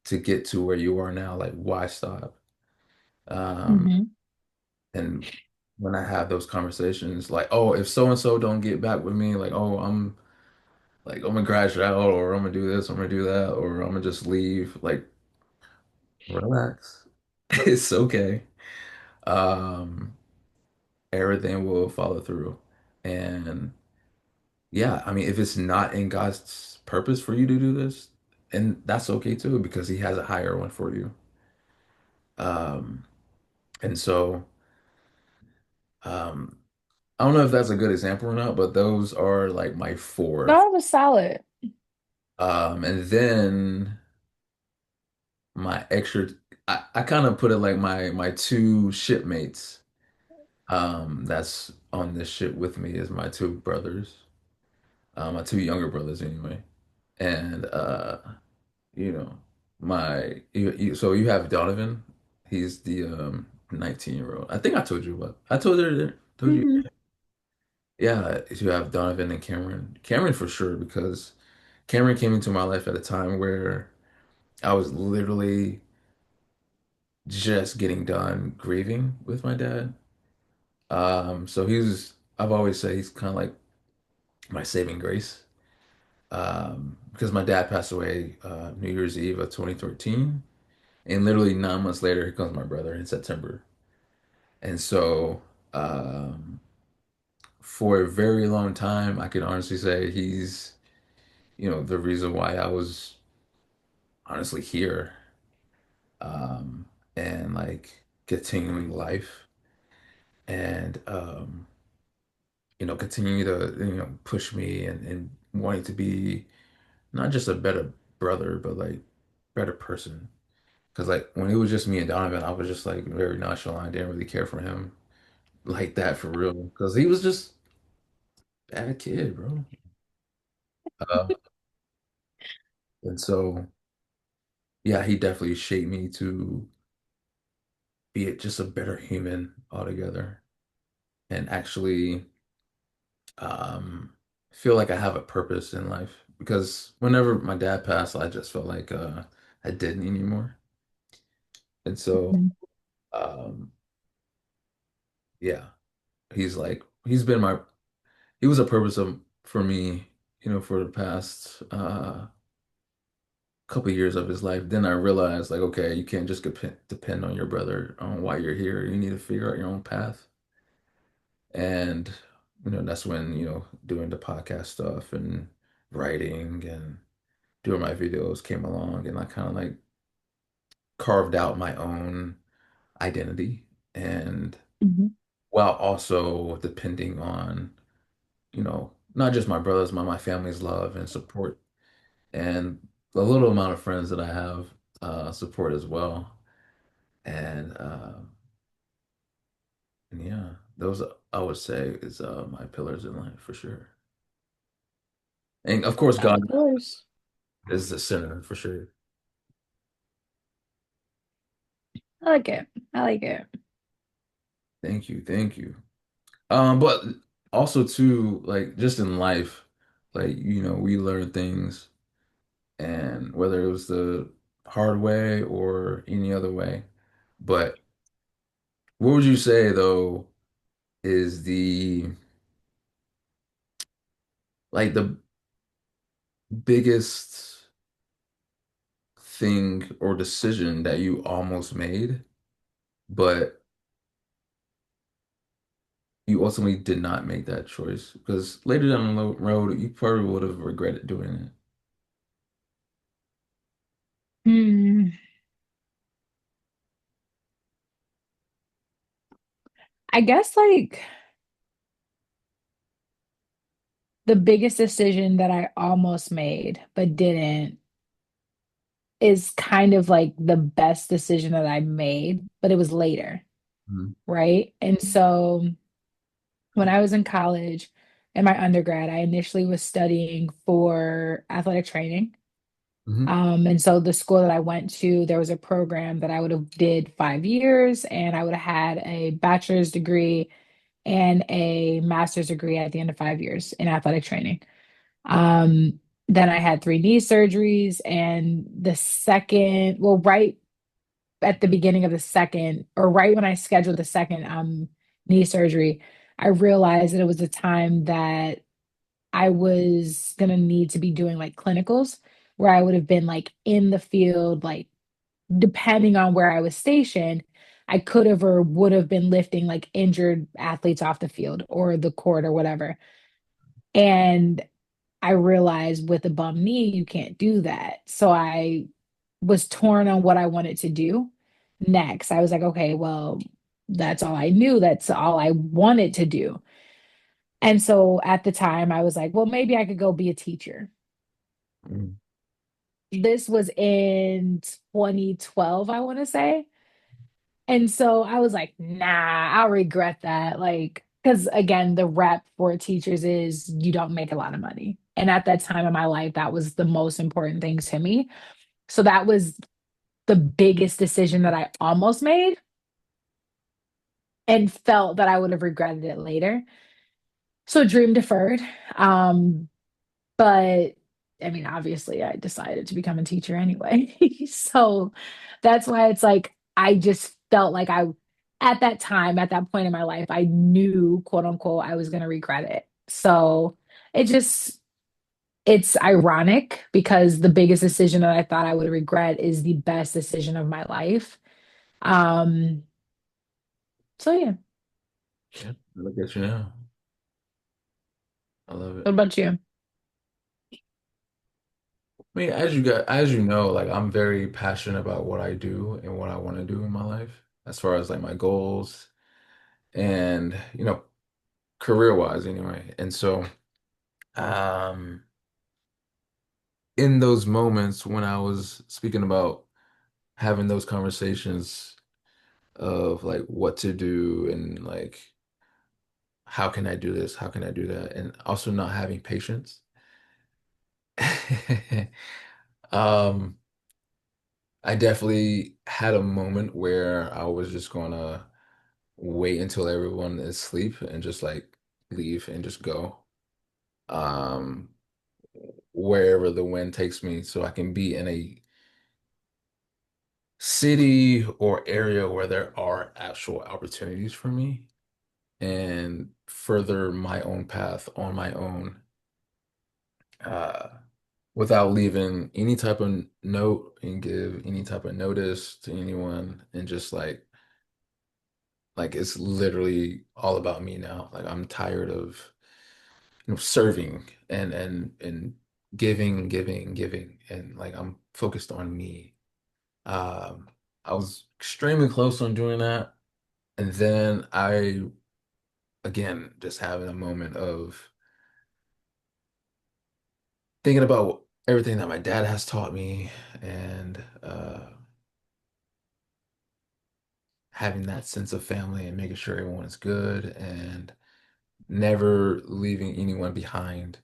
[SPEAKER 1] to get to where you are now. Like, why stop? Um,
[SPEAKER 2] Hmm.
[SPEAKER 1] and when I have those conversations, like, oh, if so and so don't get back with me, like, oh, I'm gonna crash out, or I'm gonna do this, I'm gonna do that, or I'm gonna just leave. Like, relax. It's okay. Um, Everything will follow through. And yeah, I mean, if it's not in God's purpose for you to do this, and that's okay too, because He has a higher one for you. Um, and so, um, I don't know if that's a good example or not, but those are like my four.
[SPEAKER 2] No, it was solid.
[SPEAKER 1] And then my extra, I kind of put it like my two shipmates. That's on this ship with me is my two brothers, my two younger brothers anyway. And you know, so you have Donovan. He's the 19-year-old. I think I told you what. I told you.
[SPEAKER 2] Hmm.
[SPEAKER 1] Yeah, you have Donovan and Cameron. Cameron for sure because Cameron came into my life at a time where I was literally just getting done grieving with my dad. So I've always said he's kind of like my saving grace. Because my dad passed away New Year's Eve of 2013, and literally 9 months later, here comes my brother in September. And so, um, for a very long time, I can honestly say he's, the reason why I was honestly here, um, and like continuing life and, continue to, push me and wanting to be not just a better brother, but like better person. Because like when it was just me and Donovan, I was just like very nonchalant, didn't really care for him like that for real. Because he was just a bad kid, bro. Uh, and so yeah, he definitely shaped me to just a better human altogether, and actually um, feel like I have a purpose in life. Because whenever my dad passed, I just felt like I didn't anymore. And so um, yeah, he was a purpose for me, for the past couple years of his life. Then I realized, like, okay, you can't just depend on your brother on why you're here. You need to figure out your own path. And, that's when, doing the podcast stuff and writing and doing my videos came along, and I kind of like carved out my own identity. And
[SPEAKER 2] Hmm.
[SPEAKER 1] while also depending on, not just my brothers, my family's love and support, and the little amount of friends that I have support as well. And yeah, those I would say is my pillars in life for sure. And of course,
[SPEAKER 2] Of
[SPEAKER 1] God
[SPEAKER 2] course.
[SPEAKER 1] is the center for sure.
[SPEAKER 2] I like it. I like it.
[SPEAKER 1] Thank you, thank you. But also too, like just in life, like we learn things, and whether it was the hard way or any other way. But what would you say though is the like biggest thing or decision that you almost made, but you ultimately did not make that choice? Because later down the road, you probably would have regretted doing it.
[SPEAKER 2] Hmm. I guess like the biggest decision that I almost made but didn't is kind of like the best decision that I made, but it was later,
[SPEAKER 1] Mhm.
[SPEAKER 2] right? And so when I was in college in my undergrad, I initially was studying for athletic training.
[SPEAKER 1] Hmm.
[SPEAKER 2] And so the school that I went to, there was a program that I would have did 5 years, and I would have had a bachelor's degree and a master's degree at the end of 5 years in athletic training. Then I had three knee surgeries, and the second, well, right at the beginning of the second, or right when I scheduled the second knee surgery, I realized that it was a time that I was gonna need to be doing like clinicals where I would have been like in the field, like depending on where I was stationed, I could have or would have been lifting like injured athletes off the field or the court or whatever. And I realized with a bum knee, you can't do that. So I was torn on what I wanted to do next. I was like, okay, well, that's all I knew. That's all I wanted to do. And so at the time, I was like, well, maybe I could go be a teacher.
[SPEAKER 1] Mhm.
[SPEAKER 2] This was in 2012, I want to say. And so I was like, nah, I'll regret that. Like, because again, the rep for teachers is you don't make a lot of money. And at that time in my life, that was the most important thing to me. So that was the biggest decision that I almost made and felt that I would have regretted it later. So dream deferred. Um, but I mean, obviously, I decided to become a teacher anyway. So that's why it's like I just felt like at that time, at that point in my life, I knew, quote unquote, I was going to regret it. So it just, it's ironic because the biggest decision that I thought I would regret is the best decision of my life. Um, so yeah.
[SPEAKER 1] Yeah, look at you now. I love it.
[SPEAKER 2] What about you?
[SPEAKER 1] I mean, as you know, like I'm very passionate about what I do and what I want to do in my life, as far as like my goals and career wise anyway. And so, um, in those moments when I was speaking about having those conversations of like what to do and like how can I do this, how can I do that, and also not having patience. Um, I definitely had a moment where I was just gonna wait until everyone is asleep and just like leave and just go. Um, wherever the wind takes me so I can be in a city or area where there are actual opportunities for me and further my own path on my own uh, without leaving any type of note and give any type of notice to anyone and just like it's literally all about me now. Like I'm tired of serving and giving and like I'm focused on me. Um, I was extremely close on doing that. And then again, just having a moment of thinking about everything that my dad has taught me and having that sense of family and making sure everyone is good and never leaving anyone behind.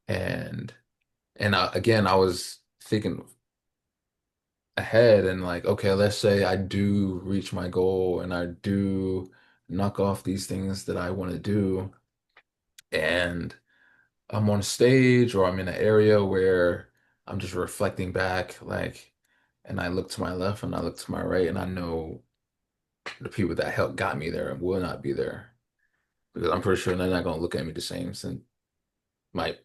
[SPEAKER 1] And again, I was thinking ahead and like, okay, let's say I do reach my goal and I do knock off these things that I want to do, and I'm on stage or I'm in an area where I'm just reflecting back, like, and I look to my left and I look to my right, and I know the people that helped got me there will not be there because I'm pretty sure they're not gonna look at me the same since my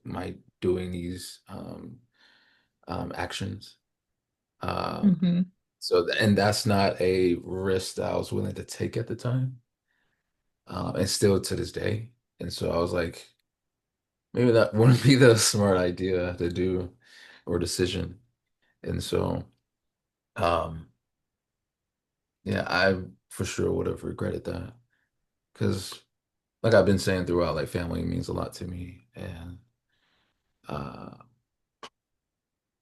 [SPEAKER 1] doing these actions. Um,
[SPEAKER 2] Hmm.
[SPEAKER 1] and that's not a risk that I was willing to take at the time, and still to this day. And so I was like, maybe that wouldn't be the smart idea to do or decision. And so, um, yeah, I for sure would have regretted that because, like I've been saying throughout, like family means a lot to me, and uh,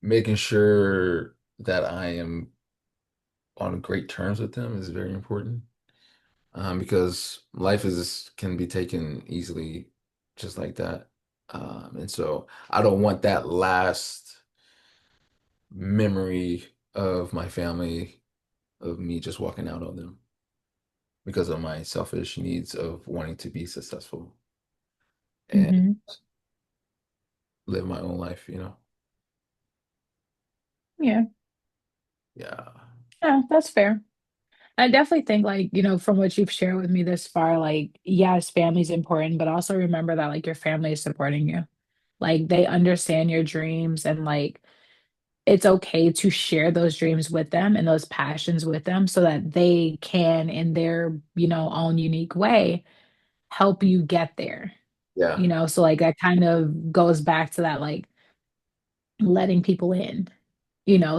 [SPEAKER 1] making sure that I am on great terms with them is very important. Because life is can be taken easily just like that. And so I don't want that last memory of my family of me just walking out on them because of my selfish needs of wanting to be successful and
[SPEAKER 2] Hmm.
[SPEAKER 1] live my own life, you know?
[SPEAKER 2] Yeah.
[SPEAKER 1] Yeah.
[SPEAKER 2] Yeah, that's fair. I definitely think like, from what you've shared with me this far, like, yes, family's important, but also remember that like your family is supporting you. Like they understand your dreams and like it's okay to share those dreams with them and those passions with them so that they can in their, own unique way help you get there.
[SPEAKER 1] Yeah.
[SPEAKER 2] So like that kind of goes back to that like letting people in.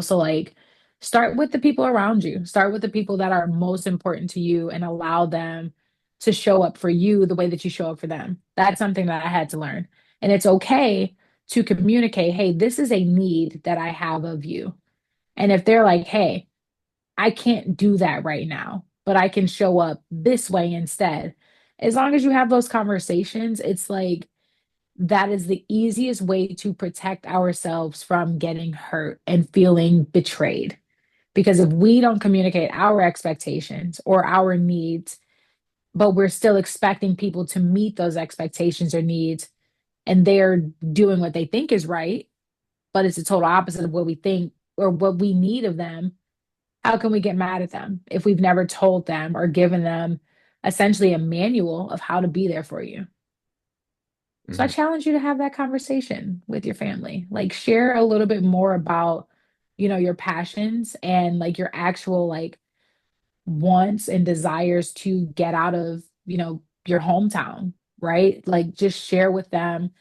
[SPEAKER 2] So like start with the people around you, start with the people that are most important to you and allow them to show up for you the way that you show up for them. That's something that I had to learn. And it's okay to communicate, hey, this is a need that I have of you. And if they're like, hey, I can't do that right now, but I can show up this way instead. As long as you have those conversations, it's like that is the easiest way to protect ourselves from getting hurt and feeling betrayed. Because if we don't communicate our expectations or our needs, but we're still expecting people to meet those expectations or needs, and they're doing what they think is right, but it's the total opposite of what we think or what we need of them, how can we get mad at them if we've never told them or given them essentially a manual of how to be there for you? So I
[SPEAKER 1] Hmm.
[SPEAKER 2] challenge you to have that conversation with your family. Like share a little bit more about, your passions and like your actual like wants and desires to get out of, your hometown, right? Like just share with them.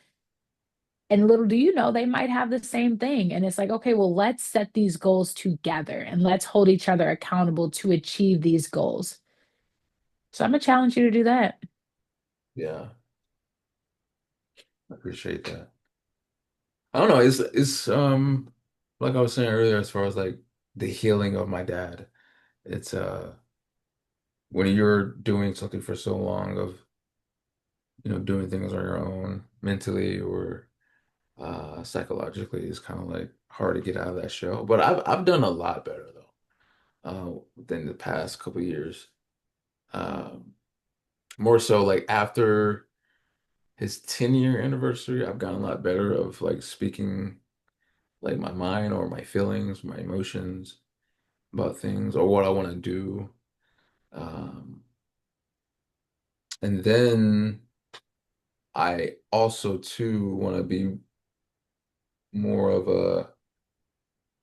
[SPEAKER 2] And little do you know, they might have the same thing. And it's like, okay, well, let's set these goals together and let's hold each other accountable to achieve these goals. So I'm gonna challenge you to do that.
[SPEAKER 1] Yeah. I appreciate that. I don't know. It's like I was saying earlier, as far as like the healing of my dad. It's when you're doing something for so long of doing things on your own mentally or psychologically, it's kind of like hard to get out of that shell. But I've done a lot better though within the past couple of years. Um, More so like after his 10-year anniversary, I've gotten a lot better of like speaking like my mind or my feelings, my emotions about things or what I want to do. Um, and then I also too want to be more of a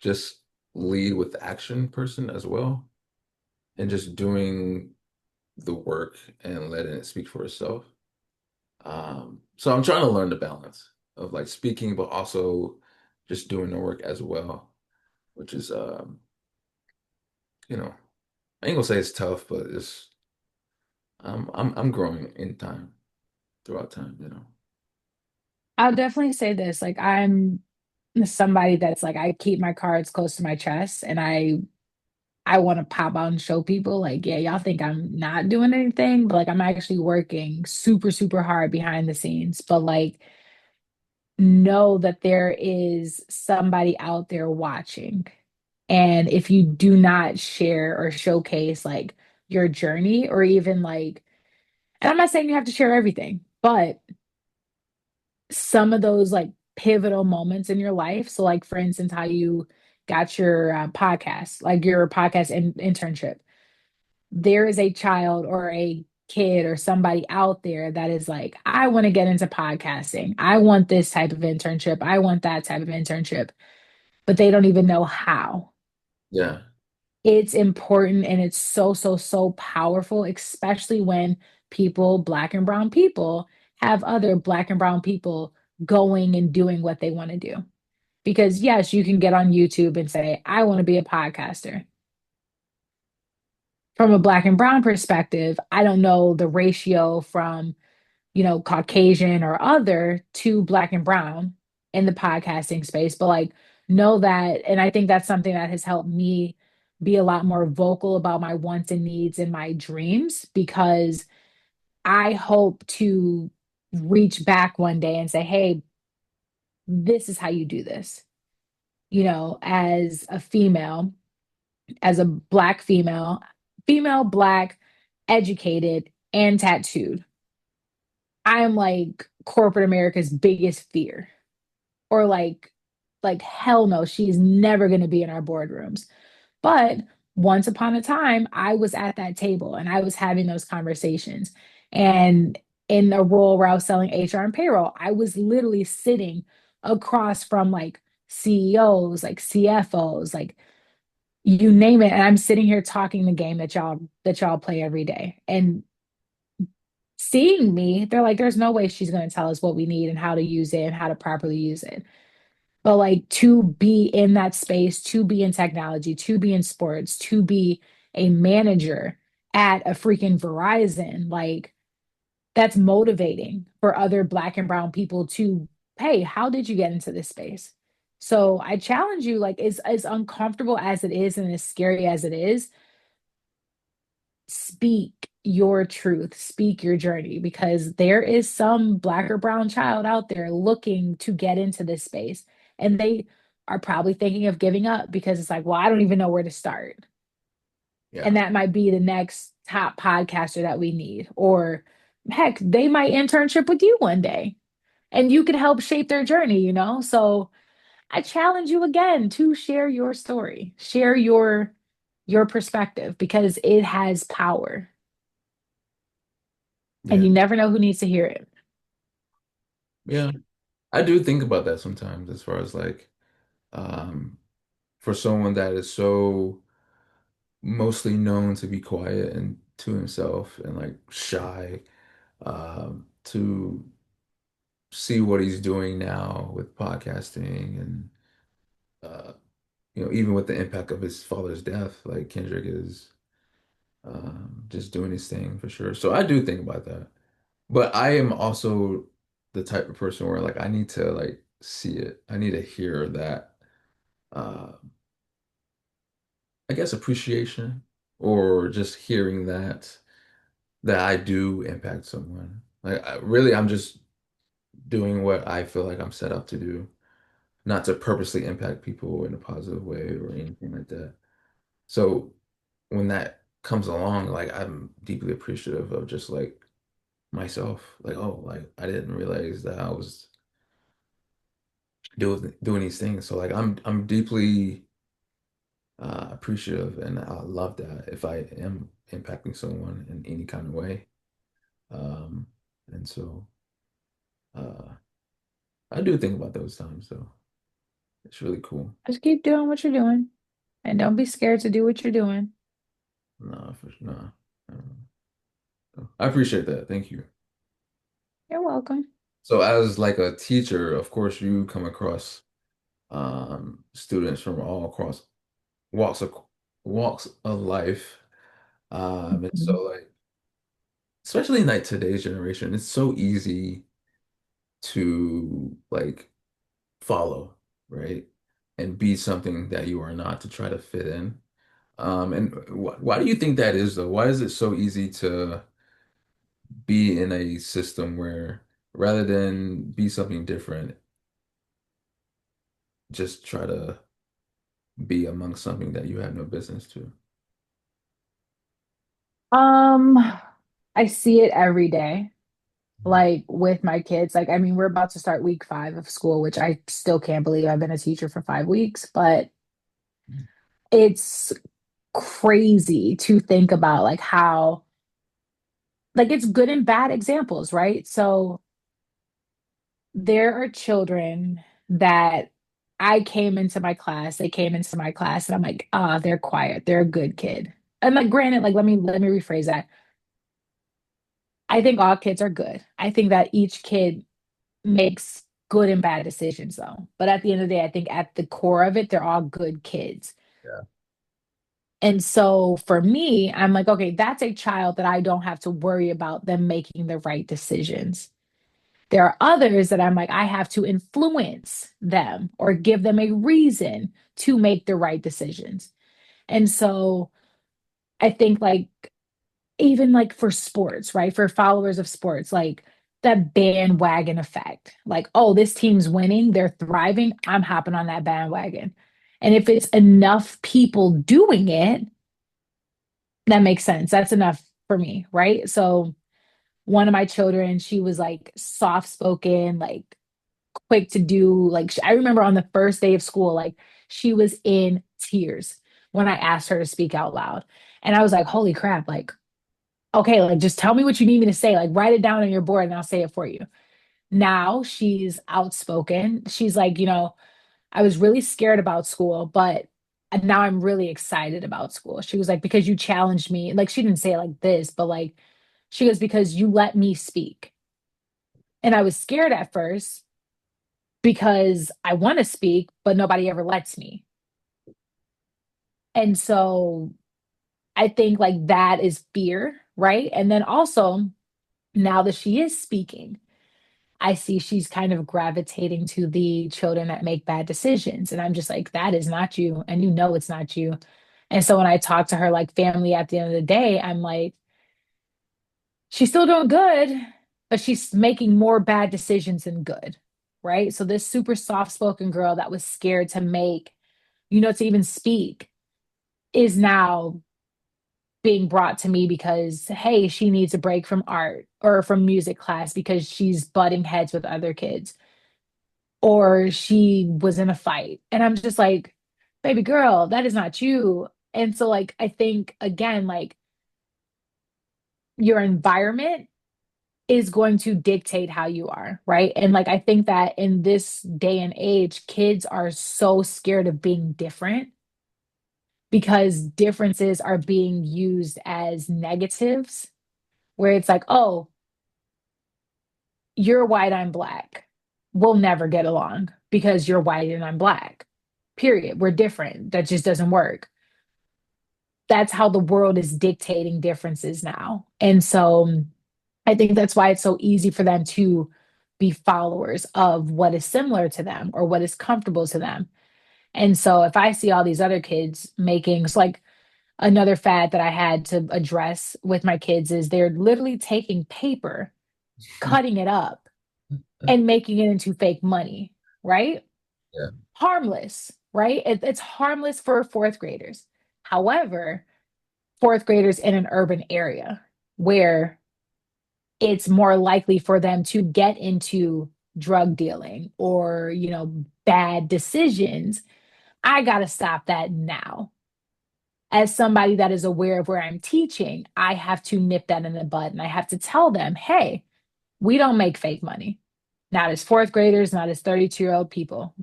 [SPEAKER 1] just lead with action person as well, and just doing the work and letting it speak for itself. So I'm trying to learn the balance of like speaking, but also just doing the work as well, which is I ain't gonna say it's tough, but it's I'm growing in time throughout time.
[SPEAKER 2] I'll definitely say this. Like I'm somebody that's like I keep my cards close to my chest and I want to pop out and show people like, yeah, y'all think I'm not doing anything, but like I'm actually working super, super hard behind the scenes. But like know that there is somebody out there watching. And if you do not share or showcase like your journey or even like, and I'm not saying you have to share everything, but some of those like pivotal moments in your life. So, like, for instance, how you got your podcast, like your podcast internship. There is a child or a kid or somebody out there that is like, I want to get into podcasting. I want this type of internship. I want that type of internship, but they don't even know how.
[SPEAKER 1] Yeah.
[SPEAKER 2] It's important and it's so, so, so powerful, especially when people, Black and brown people, have other Black and brown people going and doing what they want to do. Because, yes, you can get on YouTube and say, I want to be a podcaster. From a Black and brown perspective, I don't know the ratio from, Caucasian or other to Black and brown in the podcasting space, but like know that. And I think that's something that has helped me be a lot more vocal about my wants and needs and my dreams because I hope to reach back one day and say, hey, this is how you do this. As a female, as a Black female, Black, educated, and tattooed. I'm like corporate America's biggest fear. Or like hell no, she's never going to be in our boardrooms. But once upon a time, I was at that table and I was having those conversations. And in a role where I was selling HR and payroll, I was literally sitting across from like CEOs, like CFOs, like you name it. And I'm sitting here talking the game that y'all play every day. And seeing me, they're like, there's no way she's going to tell us what we need and how to use it and how to properly use it. But like to be in that space, to be in technology, to be in sports, to be a manager at a freaking Verizon, like that's motivating for other Black and brown people to, hey, how did you get into this space? So I challenge you, like, as uncomfortable as it is and as scary as it is, speak your truth, speak your journey, because there is some Black or brown child out there looking to get into this space. And they are probably thinking of giving up because it's like, well, I don't even know where to start. And
[SPEAKER 1] Yeah.
[SPEAKER 2] that might be the next top podcaster that we need. Or heck, they might internship with you one day and you could help shape their journey. So I challenge you again to share your story, share your perspective because it has power and
[SPEAKER 1] Yeah.
[SPEAKER 2] you never know who needs to hear it.
[SPEAKER 1] Yeah. I do think about that sometimes as far as like um for someone that is so mostly known to be quiet and to himself and like shy, to see what he's doing now with podcasting and uh even with the impact of his father's death, like Kendrick is just doing his thing for sure. So I do think about that. But I am also the type of person where like I need to like see it. I need to hear that uh I guess appreciation or just hearing that I do impact someone. Like really I'm just doing what I feel like I'm set up to do, not to purposely impact people in a positive way or anything like that. So when that comes along, like I'm deeply appreciative of just like myself. Like, oh, like I didn't realize that I was doing these things. So like I'm deeply appreciative and I love that if I am impacting someone in any kind of way. Um, and so uh, I do think about those times though. It's really cool.
[SPEAKER 2] Just keep doing what you're doing and don't be scared to do what you're doing.
[SPEAKER 1] No. I appreciate that. Thank you.
[SPEAKER 2] You're welcome.
[SPEAKER 1] So as like a teacher, of course you come across students from all across walks of walks of life. And so
[SPEAKER 2] Mhm.
[SPEAKER 1] like especially in like today's generation, it's so easy to like follow, right? And be something that you are not to try to fit in. And why do you think that is though? Why is it so easy to be in a system where rather than be something different, just try to be among something that you have no business to?
[SPEAKER 2] Um, I see it every day, like with my kids. Like, I mean, we're about to start week 5 of school, which I still can't believe I've been a teacher for 5 weeks, but it's crazy to think about like how like it's good and bad examples, right? So there are children that I came into my class, they came into my class, and I'm like, ah, they're quiet, they're a good kid. And like, granted, like, let me rephrase that. I think all kids are good. I think that each kid makes good and bad decisions, though. But at the end of the day, I think at the core of it, they're all good kids.
[SPEAKER 1] Yeah.
[SPEAKER 2] And so for me, I'm like, okay, that's a child that I don't have to worry about them making the right decisions. There are others that I'm like, I have to influence them or give them a reason to make the right decisions. And so I think, like, even like for sports, right? For followers of sports, like that bandwagon effect. Like, oh, this team's winning, they're thriving, I'm hopping on that bandwagon. And if it's enough people doing it, that makes sense. That's enough for me, right? So one of my children, she was like soft spoken, like quick to do. Like I remember on the first day of school, like she was in tears when I asked her to speak out loud. And I was like, holy crap, like, okay, like just tell me what you need me to say. Like write it down on your board and I'll say it for you. Now she's outspoken. She's like, I was really scared about school, but now I'm really excited about school. She was like, because you challenged me. Like she didn't say it like this, but like she goes, because you let me speak. And I was scared at first because I want to speak, but nobody ever lets me. And so I think like that is fear, right? And then also, now that she is speaking, I see she's kind of gravitating to the children that make bad decisions. And I'm just like, that is not you. And you know it's not you. And so when I talk to her like family at the end of the day, I'm like, she's still doing good, but she's making more bad decisions than good. Right. So this super soft spoken girl that was scared to make, to even speak is now being brought to me because, hey, she needs a break from art or from music class because she's butting heads with other kids or she was in a fight. And I'm just like, baby girl, that is not you. And so, like, I think, again, like, your environment is going to dictate how you are, right? And like, I think that in this day and age, kids are so scared of being different because differences are being used as negatives, where it's like, oh, you're white, I'm black. We'll never get along because you're white and I'm black. Period. We're different. That just doesn't work. That's how the world is dictating differences now. And so I think that's why it's so easy for them to be followers of what is similar to them or what is comfortable to them. And so if I see all these other kids making, it's like another fad that I had to address with my kids is they're literally taking paper, cutting it up, and making it into fake money, right?
[SPEAKER 1] Yeah.
[SPEAKER 2] Harmless, right? It's harmless for fourth graders. However, fourth graders in an urban area where it's more likely for them to get into drug dealing or, bad decisions. I got to stop that now. As somebody that is aware of where I'm teaching, I have to nip that in the bud and I have to tell them, hey, we don't make fake money. Not as fourth graders, not as 32-year-old people.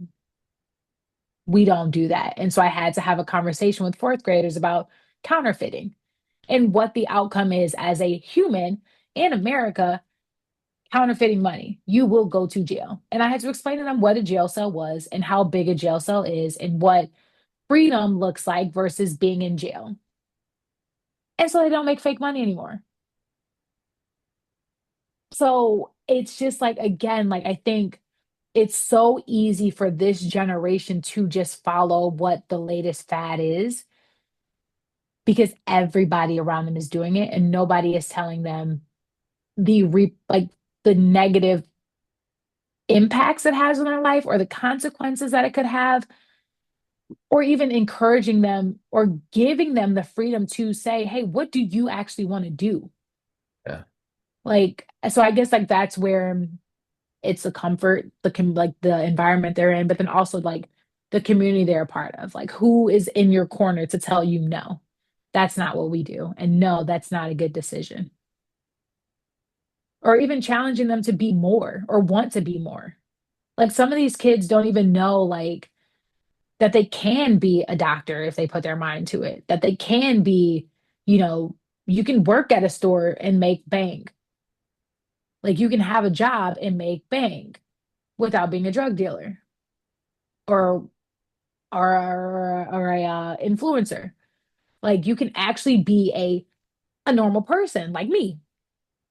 [SPEAKER 2] We don't do that. And so I had to have a conversation with fourth graders about counterfeiting and what the outcome is as a human in America counterfeiting money. You will go to jail. And I had to explain to them what a jail cell was and how big a jail cell is and what freedom looks like versus being in jail. And so they don't make fake money anymore. So it's just like, again, like I think it's so easy for this generation to just follow what the latest fad is because everybody around them is doing it and nobody is telling them like the negative impacts it has on their life or the consequences that it could have or even encouraging them or giving them the freedom to say, hey, what do you actually want to do?
[SPEAKER 1] Yeah.
[SPEAKER 2] Like, so I guess like that's where it's a comfort, like the environment they're in, but then also like the community they're a part of. Like, who is in your corner to tell you no, that's not what we do, and no, that's not a good decision. or even challenging them to be more or want to be more. Like some of these kids don't even know like that they can be a doctor if they put their mind to it, that they can be, you know, you can work at a store and make bank. Like you can have a job and make bank without being a drug dealer or or a influencer. Like you can actually be a normal person like me.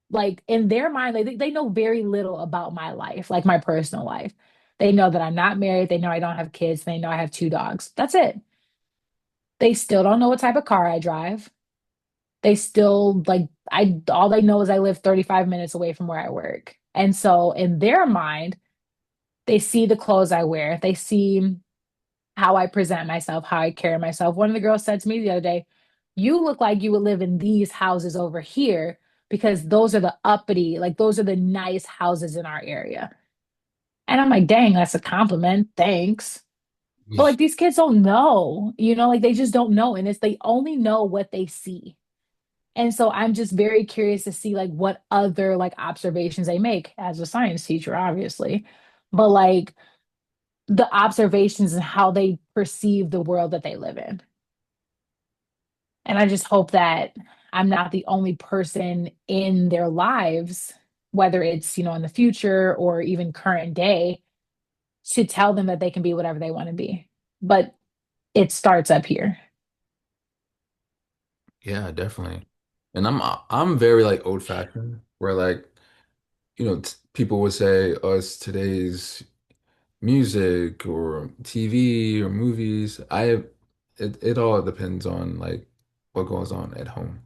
[SPEAKER 2] Like in their mind, like they know very little about my life, like my personal life. They know that I'm not married. They know I don't have kids. They know I have two dogs. That's it. They still don't know what type of car I drive. They still like I all they know is I live 35 minutes away from where I work. And so in their mind, they see the clothes I wear. They see how I present myself, how I carry myself. One of the girls said to me the other day, "You look like you would live in these houses over here because those are the uppity, like those are the nice houses in our area." And I'm like, "Dang, that's a compliment. Thanks." But like these kids don't know, like they just don't know. And it's they only know what they see. And so I'm just very curious to see like what other like observations they make as a science teacher, obviously. But like the observations and how they perceive the world that they live in. And I just hope that I'm not the only person in their lives, whether it's, in the future or even current day, to tell them that they can be whatever they want to be. But it starts up here.
[SPEAKER 1] Yeah, definitely. And I'm very like old fashioned where like, t people would say us today's music or TV or movies. It all depends on like what goes on at home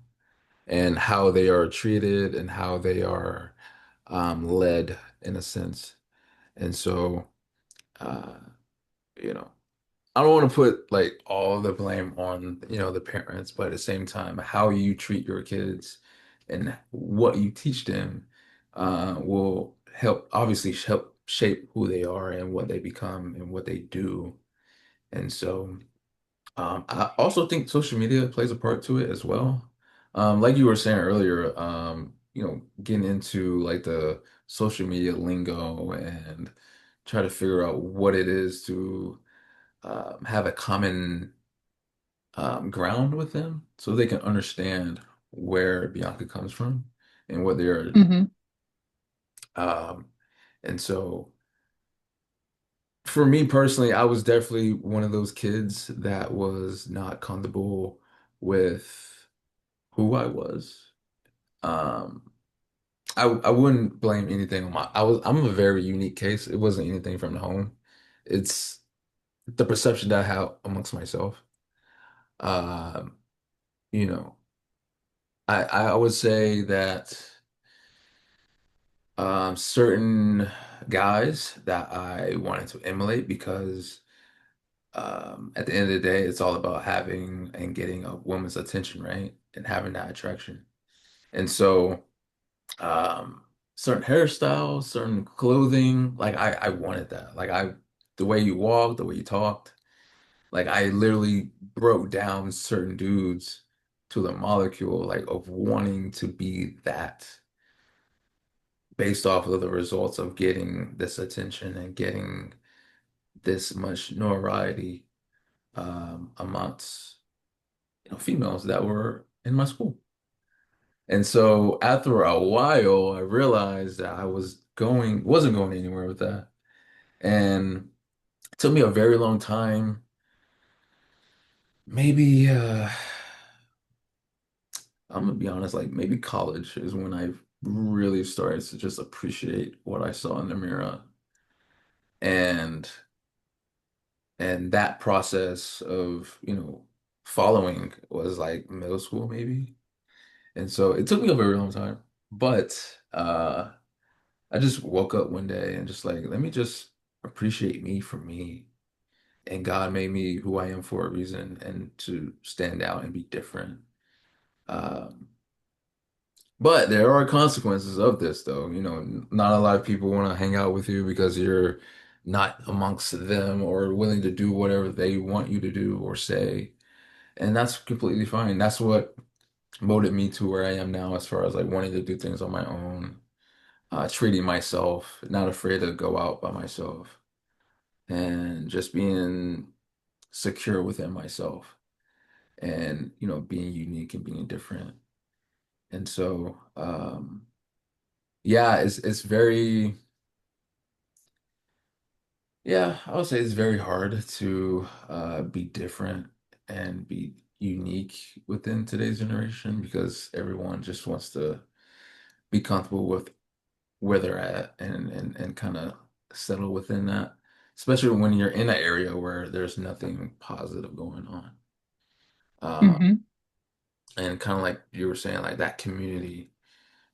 [SPEAKER 1] and how they are treated and how they are led in a sense. And so uh, you know, I don't want to put like all the blame on, the parents, but at the same time, how you treat your kids and what you teach them will help, obviously help shape who they are and what they become and what they do. And so I also think social media plays a part to it as well. Like you were saying earlier, getting into like the social media lingo and try to figure out what it is to have a common ground with them so they can understand where Bianca comes from and what they're
[SPEAKER 2] Hmm.
[SPEAKER 1] um, and so for me personally, I was definitely one of those kids that was not comfortable with who I was. Um, I wouldn't blame anything on I'm a very unique case. It wasn't anything from the home. It's the perception that I have amongst myself. Um, you know, I would say that certain guys that I wanted to emulate because at the end of the day, it's all about having and getting a woman's attention, right? And having that attraction. And so um, certain hairstyles, certain clothing, like I wanted that. The way you walked, the way you talked, like I literally broke down certain dudes to the molecule, like of wanting to be that based off of the results of getting this attention and getting this much notoriety amongst females that were in my school. And so after a while, I realized that I wasn't going anywhere with that. And it took me a very long time. Maybe I'm gonna be honest, like maybe college is when I really started to just appreciate what I saw in the mirror. And and that process of, following was like middle school maybe. And so it took me a very long time. But I just woke up one day and just like, let me just appreciate me for me. And God made me who I am for a reason and to stand out and be different. Um, but there are consequences of this, though. Not a lot of people want to hang out with you because you're not amongst them or willing to do whatever they want you to do or say. And that's completely fine. That's what molded me to where I am now as far as like wanting to do things on my own. treating myself, not afraid to go out by myself, and just being secure within myself and, being unique and being different. And so, yeah, it's very, yeah, I would say it's very hard to be different and be unique within today's generation because everyone just wants to be comfortable with where they're at and kind of settle within that, especially when you're in an area where there's nothing positive going on. Uh,
[SPEAKER 2] Hmm.
[SPEAKER 1] and kind of like you were saying, like that community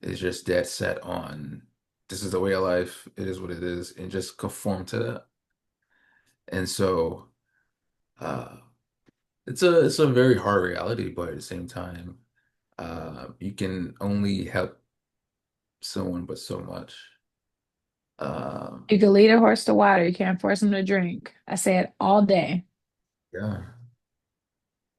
[SPEAKER 1] is just dead set on this is the way of life, it is what it is, and just conform to that. And so uh, it's a very hard reality, but at the same time, you can only help someone but so much. Um,
[SPEAKER 2] You can lead a horse to water. You can't force him to drink. I say it all day.
[SPEAKER 1] yeah,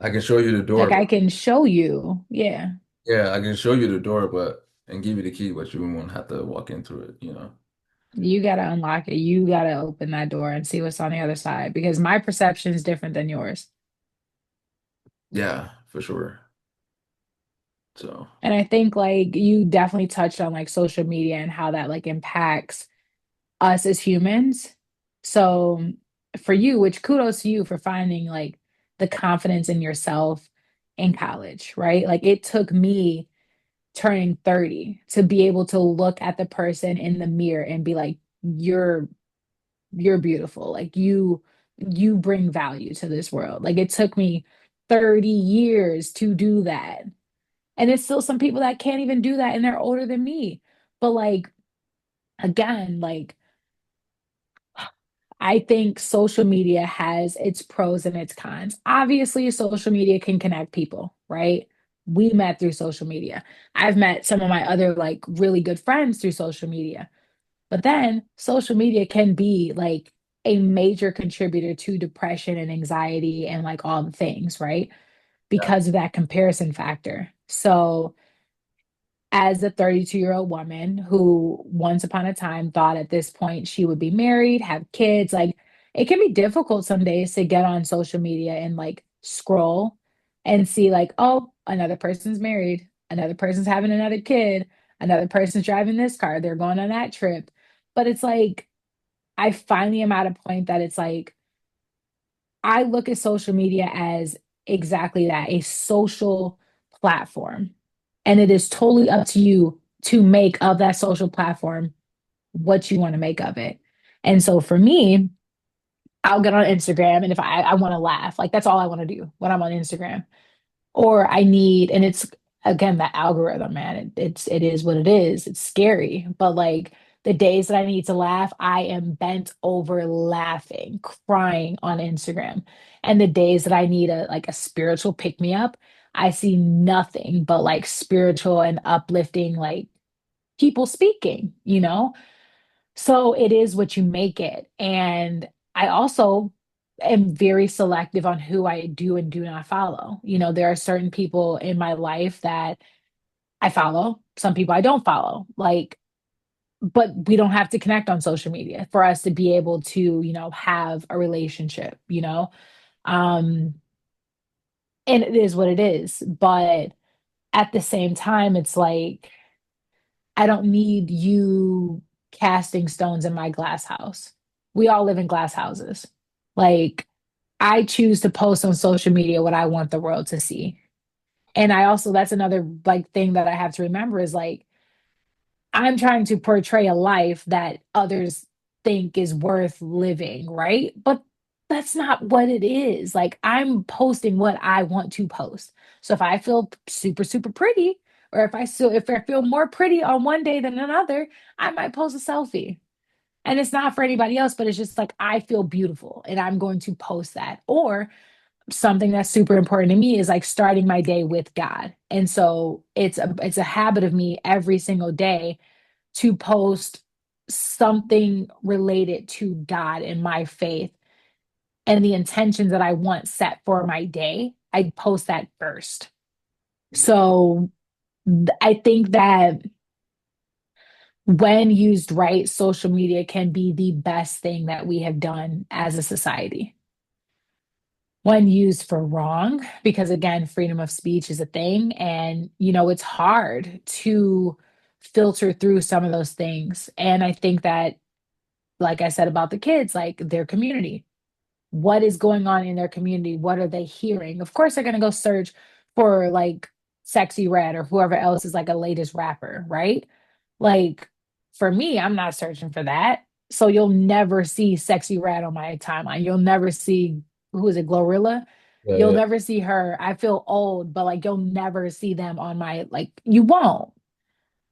[SPEAKER 1] I can show you the door,
[SPEAKER 2] Like I
[SPEAKER 1] but
[SPEAKER 2] can show you. Yeah.
[SPEAKER 1] yeah, I can show you the door, but and give you the key, but you won't have to walk into it.
[SPEAKER 2] You gotta unlock it. You gotta open that door and see what's on the other side because my perception is different than yours.
[SPEAKER 1] Yeah, for sure. So,
[SPEAKER 2] And I think like you definitely touched on like social media and how that like impacts us as humans. So for you, which kudos to you for finding like the confidence in yourself in college, right? Like it took me turning 30 to be able to look at the person in the mirror and be like, you're beautiful. Like you bring value to this world. Like it took me 30 years to do that. And it's still some people that can't even do that and they're older than me. But like again, like I think social media has its pros and its cons. Obviously, social media can connect people, right? We met through social media. I've met some of my other like really good friends through social media. But then social media can be like a major contributor to depression and anxiety and like all the things, right?
[SPEAKER 1] yeah.
[SPEAKER 2] Because of that comparison factor. So as a 32-year-old woman who once upon a time thought at this point she would be married, have kids, like it can be difficult some days to get on social media and like scroll and see like, oh, another person's married, another person's having another kid, another person's driving this car, they're going on that trip. But it's like I finally am at a point that it's like I look at social media as exactly that, a social platform. And it is totally up to you to make of that social platform what you want to make of it. And so for me, I'll get on Instagram and if I want to laugh, like that's all I want to do when I'm on Instagram. Or I need, and it's again that algorithm, man. It is what it is. It's scary, but like the days that I need to laugh, I am bent over laughing, crying on Instagram. And the days that I need a like a spiritual pick me up, I see nothing but like spiritual and uplifting, like people speaking, you know? So it is what you make it. And I also am very selective on who I do and do not follow. You know, there are certain people in my life that I follow, some people I don't follow. Like, but we don't have to connect on social media for us to be able to, have a relationship, you know? Um, and it is what it is. But at the same time, it's like, I don't need you casting stones in my glass house. We all live in glass houses. Like, I choose to post on social media what I want the world to see. And I also, that's another like thing that I have to remember is like, I'm trying to portray a life that others think is worth living, right? But that's not what it is. Like I'm posting what I want to post. So if I feel super, super pretty, or if I feel more pretty on one day than another, I might post a selfie. And it's not for anybody else, but it's just like I feel beautiful and I'm going to post that. Or something that's super important to me is like starting my day with God. And so it's a habit of me every single day to post something related to God and my faith and the intentions that I want set for my day. I post that first. So I think that when used right, social media can be the best thing that we have done as a society. When used for wrong, because again, freedom of speech is a thing, and it's hard to filter through some of those things. And I think that, like I said about the kids, like their community, what is going on in their community? What are they hearing? Of course, they're going to go search for like Sexy Red or whoever else is like a latest rapper, right? Like for me, I'm not searching for that. So you'll never see Sexy Red on my timeline. You'll never see, who is it, Glorilla?
[SPEAKER 1] Yeah,
[SPEAKER 2] You'll
[SPEAKER 1] yeah,
[SPEAKER 2] never see her. I feel old, but like you'll never see them on my, like, you won't.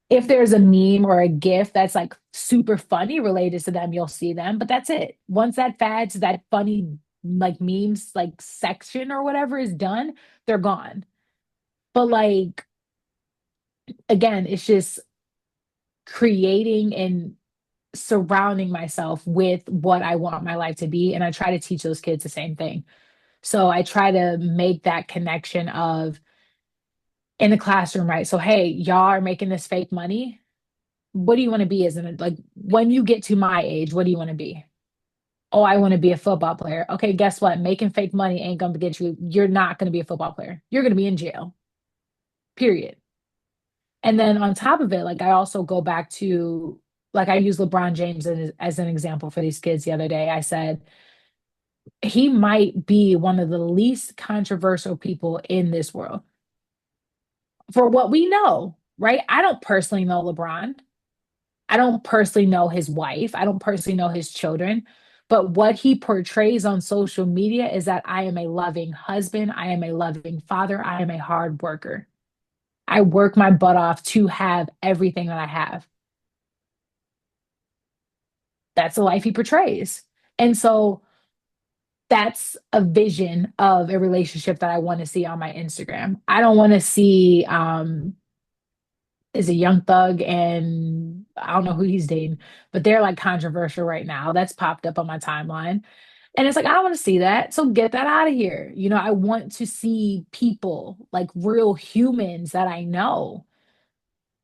[SPEAKER 2] If there's a meme or a GIF that's like super funny related to them, you'll see them, but that's it. Once that fads, that funny like memes like section or whatever is done, they're gone. But like again, it's just creating and surrounding myself with what I want my life to be. And I try to teach those kids the same thing. So I try to make that connection of in the classroom, right? So, hey, y'all are making this fake money. What do you want to be as an, like, when you get to my age, what do you want to be? Oh, I want to be a football player. Okay, guess what? Making fake money ain't going to get you. You're not going to be a football player. You're going to be in jail, period. And then on top of it, like, I also go back to, like, I use LeBron James as an example for these kids the other day. I said, he might be one of the least controversial people in this world for what we know, right? I don't personally know LeBron. I don't personally know his wife. I don't personally know his children. But what he portrays on social media is that I am a loving husband. I am a loving father. I am a hard worker. I work my butt off to have everything that I have. That's the life he portrays. And so that's a vision of a relationship that I want to see on my Instagram. I don't want to see is a Young Thug and I don't know who he's dating, but they're like controversial right now. That's popped up on my timeline. And it's like, I don't want to see that. So get that out of here. I want to see people, like real humans that I know,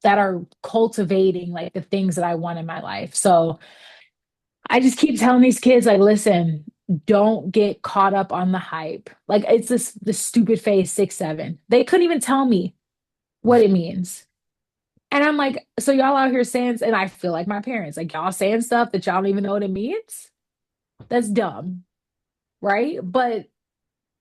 [SPEAKER 2] that are cultivating like the things that I want in my life. So I just keep telling these kids, like, listen, don't get caught up on the hype. Like it's this stupid phase 6, 7. They couldn't even tell me what it means. And I'm like, so y'all out here saying, and I feel like my parents, like y'all saying stuff that y'all don't even know what it means. That's dumb, right? But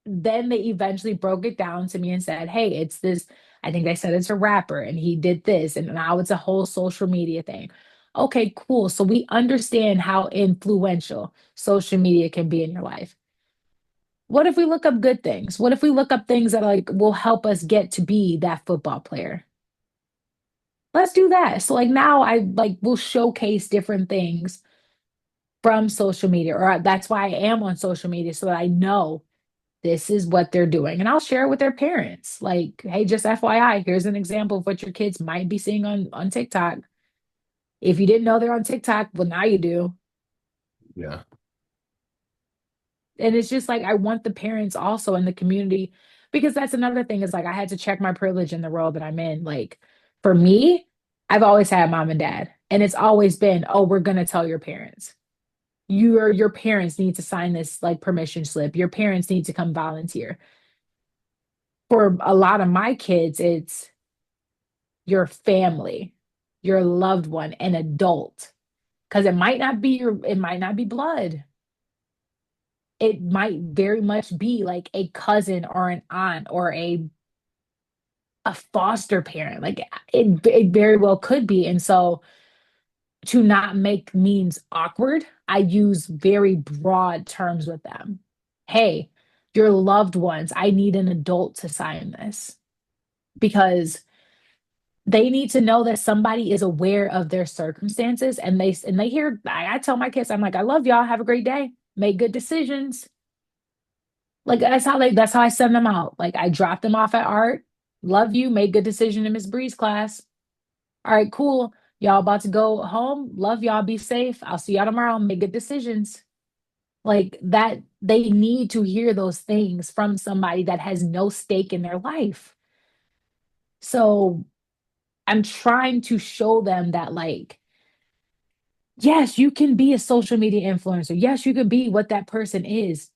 [SPEAKER 2] then they eventually broke it down to me and said, hey, it's this. I think they said it's a rapper and he did this, and now it's a whole social media thing. Okay, cool. So we understand how influential social media can be in your life. What if we look up good things? What if we look up things that like will help us get to be that football player? Let's do that. So like now I like will showcase different things from social media, or that's why I am on social media so that I know this is what they're doing. And I'll share it with their parents. Like, hey, just FYI, here's an example of what your kids might be seeing on TikTok. If you didn't know they're on TikTok, well, now you do.
[SPEAKER 1] yeah.
[SPEAKER 2] And it's just like I want the parents also in the community, because that's another thing is like I had to check my privilege in the role that I'm in. Like for me, I've always had mom and dad, and it's always been, oh, we're gonna tell your parents. Your parents need to sign this like permission slip. Your parents need to come volunteer. For a lot of my kids, it's your family, your loved one, an adult. Because it might not be blood. It might very much be like a cousin or an aunt or a foster parent. Like it very well could be. And so to not make means awkward, I use very broad terms with them. Hey, your loved ones, I need an adult to sign this, because they need to know that somebody is aware of their circumstances, and they hear. I tell my kids, I'm like, I love y'all, have a great day, make good decisions. Like that's how I send them out. Like I drop them off at art. Love you, make good decision in Miss Bree's class. All right, cool. Y'all about to go home. Love y'all, be safe. I'll see y'all tomorrow, make good decisions. Like that, they need to hear those things from somebody that has no stake in their life. So I'm trying to show them that, like, Yes, you can be a social media influencer. Yes, you can be what that person is,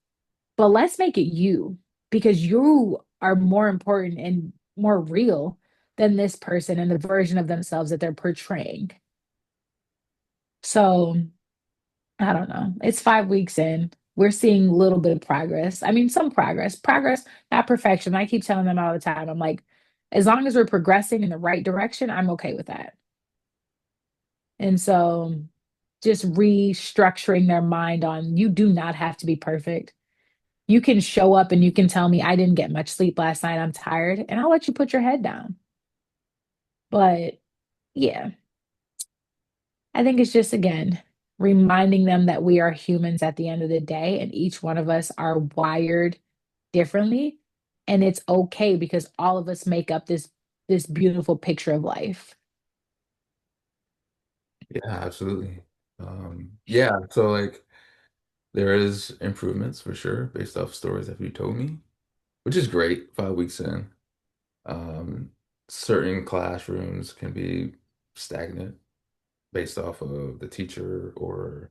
[SPEAKER 2] but let's make it you because you are more important and more real than this person and the version of themselves that they're portraying. So I don't know. It's 5 weeks in. We're seeing a little bit of progress. I mean, some progress, progress, not perfection. I keep telling them all the time. I'm like, as long as we're progressing in the right direction, I'm okay with that. And so just restructuring their mind on you do not have to be perfect. You can show up and you can tell me I didn't get much sleep last night. I'm tired, and I'll let you put your head down. But yeah, I think it's just again reminding them that we are humans at the end of the day, and each one of us are wired differently. And it's okay because all of us make up this beautiful picture of life.
[SPEAKER 1] Yeah, absolutely. Yeah, so like there is improvements for sure based off stories that you told me, which is great. 5 weeks in. Um, Certain classrooms can be stagnant based off of the teacher or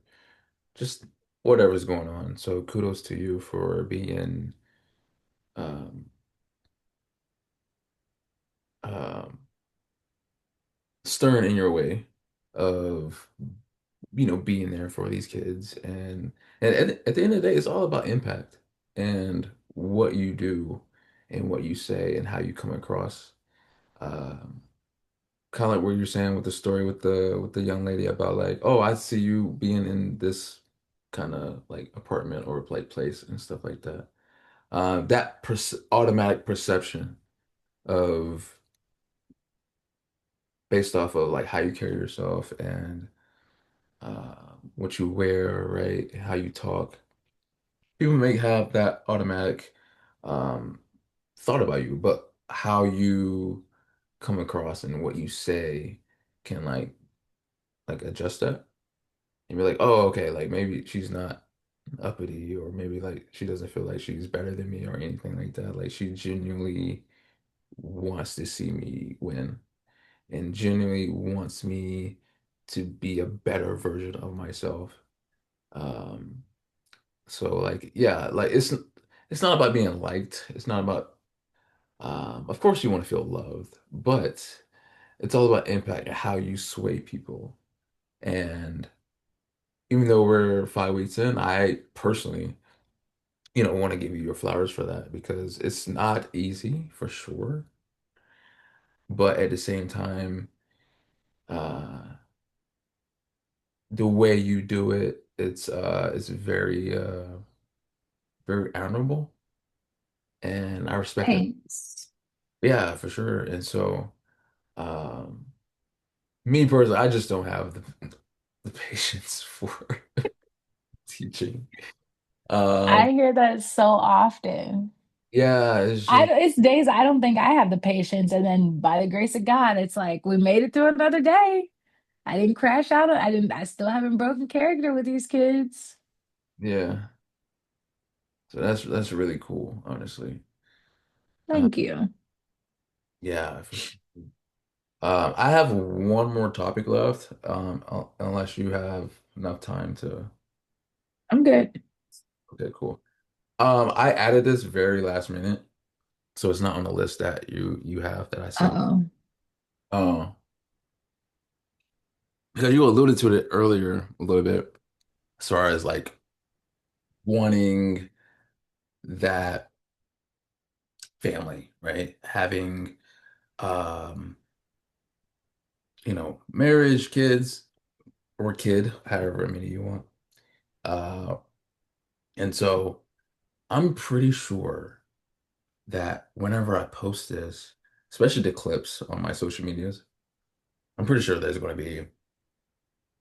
[SPEAKER 1] just whatever's going on. So kudos to you for being um, um, stern in your way of being there for these kids and at the end of the day it's all about impact and what you do and what you say and how you come across. um Kind of like what you're saying with the story with the young lady about like, oh, I see you being in this kind of like apartment or like place and stuff like that. That automatic perception of based off of like how you carry yourself and uh, what you wear, right? How you talk. People may have that automatic um, thought about you, but how you come across and what you say can like adjust that and be like, oh, okay, like maybe she's not uppity or maybe like she doesn't feel like she's better than me or anything like that. Like she genuinely wants to see me win and genuinely wants me to be a better version of myself. Um, so like yeah, like it's not about being liked. It's not about of course you want to feel loved, but it's all about impact and how you sway people. And even though we're 5 weeks in, I personally, want to give you your flowers for that because it's not easy for sure. But at the same time, uh, the way you do it, it's very honorable, and I respect it.
[SPEAKER 2] Thanks.
[SPEAKER 1] Yeah, for sure. And so, um, me personally, I just don't have the patience for teaching. Um,
[SPEAKER 2] I hear that so often.
[SPEAKER 1] yeah, it's just
[SPEAKER 2] It's days I don't think I have the patience, and then by the grace of God, it's like we made it through another day. I didn't crash out. I didn't. I still haven't broken character with these kids.
[SPEAKER 1] yeah. So that's really cool, honestly. Uh,
[SPEAKER 2] Thank you.
[SPEAKER 1] yeah, for sure. I have one more topic left, unless you have enough time to.
[SPEAKER 2] I'm good.
[SPEAKER 1] Okay, cool. I added this very last minute, so it's not on the list that you have that I sent.
[SPEAKER 2] Uh-oh.
[SPEAKER 1] Um, because you alluded to it earlier a little bit, as far as like wanting that family, right? Having um, marriage, kids, or kid, however many you want. Uh, and so I'm pretty sure that whenever I post this, especially the clips on my social medias, I'm pretty sure there's going to be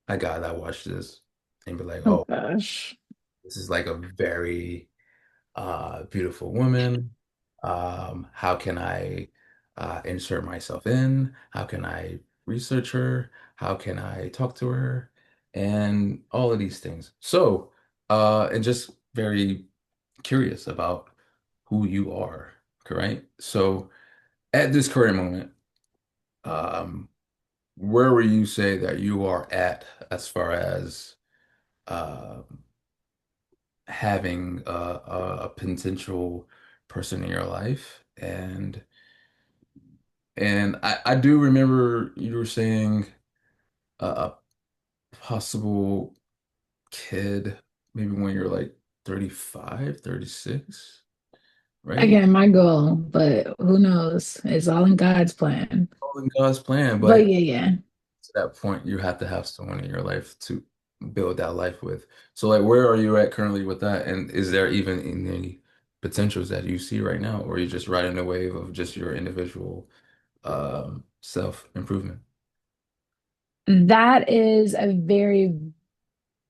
[SPEAKER 1] a guy that watched this and be like,
[SPEAKER 2] Oh
[SPEAKER 1] oh,
[SPEAKER 2] gosh.
[SPEAKER 1] this is like a very beautiful woman. How can I insert myself in? How can I research her? How can I talk to her? And all of these things. So, and just very curious about who you are, correct? So, at this current moment, um, where would you say that you are at as far as um having a potential person in your life. And I do remember you were saying a possible kid, maybe when you're like 35, 36, right?
[SPEAKER 2] Again, my goal, but who knows? It's all in God's plan.
[SPEAKER 1] All in God's plan,
[SPEAKER 2] But
[SPEAKER 1] but
[SPEAKER 2] yeah, yeah.
[SPEAKER 1] to that point, you have to have someone in your life to build that life with. So, like, where are you at currently with that? And is there even any potentials that you see right now, or are you just riding the wave of just your individual self-improvement?
[SPEAKER 2] That is a very,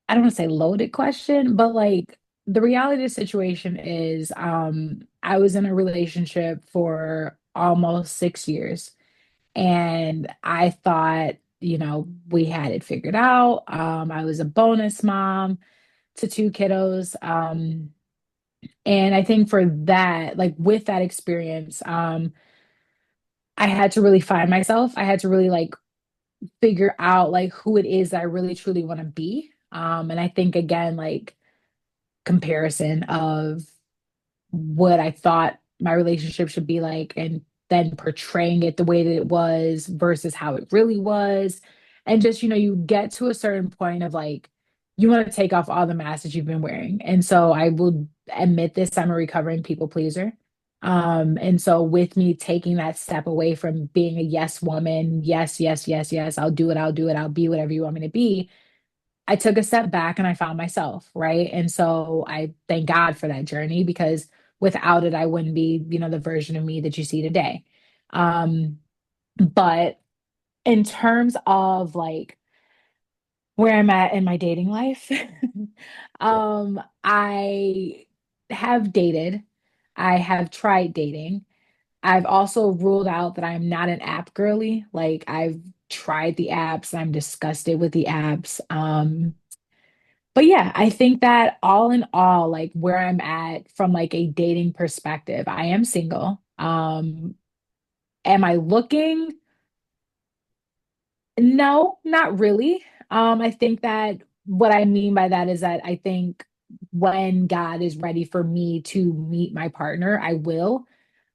[SPEAKER 2] I don't want to say loaded question, but like the reality of the situation is, I was in a relationship for almost 6 years, and I thought, we had it figured out. I was a bonus mom to two kiddos. And I think for that, like with that experience, I had to really find myself. I had to really like figure out like who it is that I really truly want to be. And I think again, like comparison of what I thought my relationship should be like, and then portraying it the way that it was versus how it really was. And just, you get to a certain point of like, you want to take off all the masks that you've been wearing. And so I will admit this, I'm a recovering people pleaser. And so with me taking that step away from being a yes woman, yes, yes, yes, yes, I'll do it, I'll be whatever you want me to be, I took a step back and I found myself, right? And so I thank God for that journey, because without it, I wouldn't be, the version of me that you see today. Um, but in terms of like where I'm at in my dating life, I have dated, I have tried dating. I've also ruled out that I'm not an app girly. Like I've tried the apps, I'm disgusted with the apps. But yeah, I think that all in all, like where I'm at from like a dating perspective, I am single. Am I looking? No, not really. I think that what I mean by that is that I think when God is ready for me to meet my partner, I will.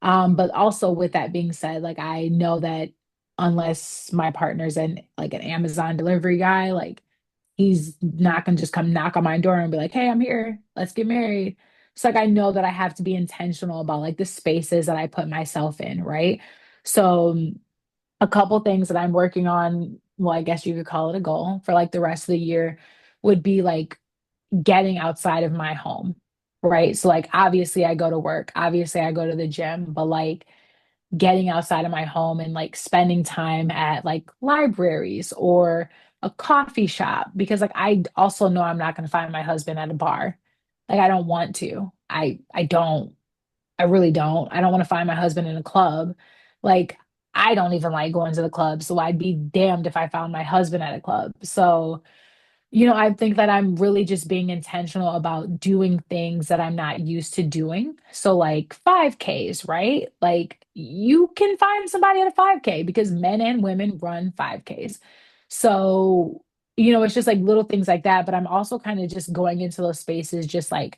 [SPEAKER 2] But also with that being said, like I know that unless my partner's an Amazon delivery guy, like he's not gonna just come knock on my door and be like, "Hey, I'm here. Let's get married." It's like I know that I have to be intentional about like the spaces that I put myself in, right? So a couple things that I'm working on, well, I guess you could call it a goal for like the rest of the year, would be like getting outside of my home, right? So like obviously I go to work, obviously I go to the gym, but like getting outside of my home and like spending time at like libraries or a coffee shop, because like I also know I'm not going to find my husband at a bar. Like I don't want to. I don't. I really don't. I don't want to find my husband in a club. Like I don't even like going to the club, so I'd be damned if I found my husband at a club. So I think that I'm really just being intentional about doing things that I'm not used to doing. So, like 5Ks, right? Like, you can find somebody at a 5K because men and women run 5Ks. So, it's just like little things like that. But I'm also kind of just going into those spaces just like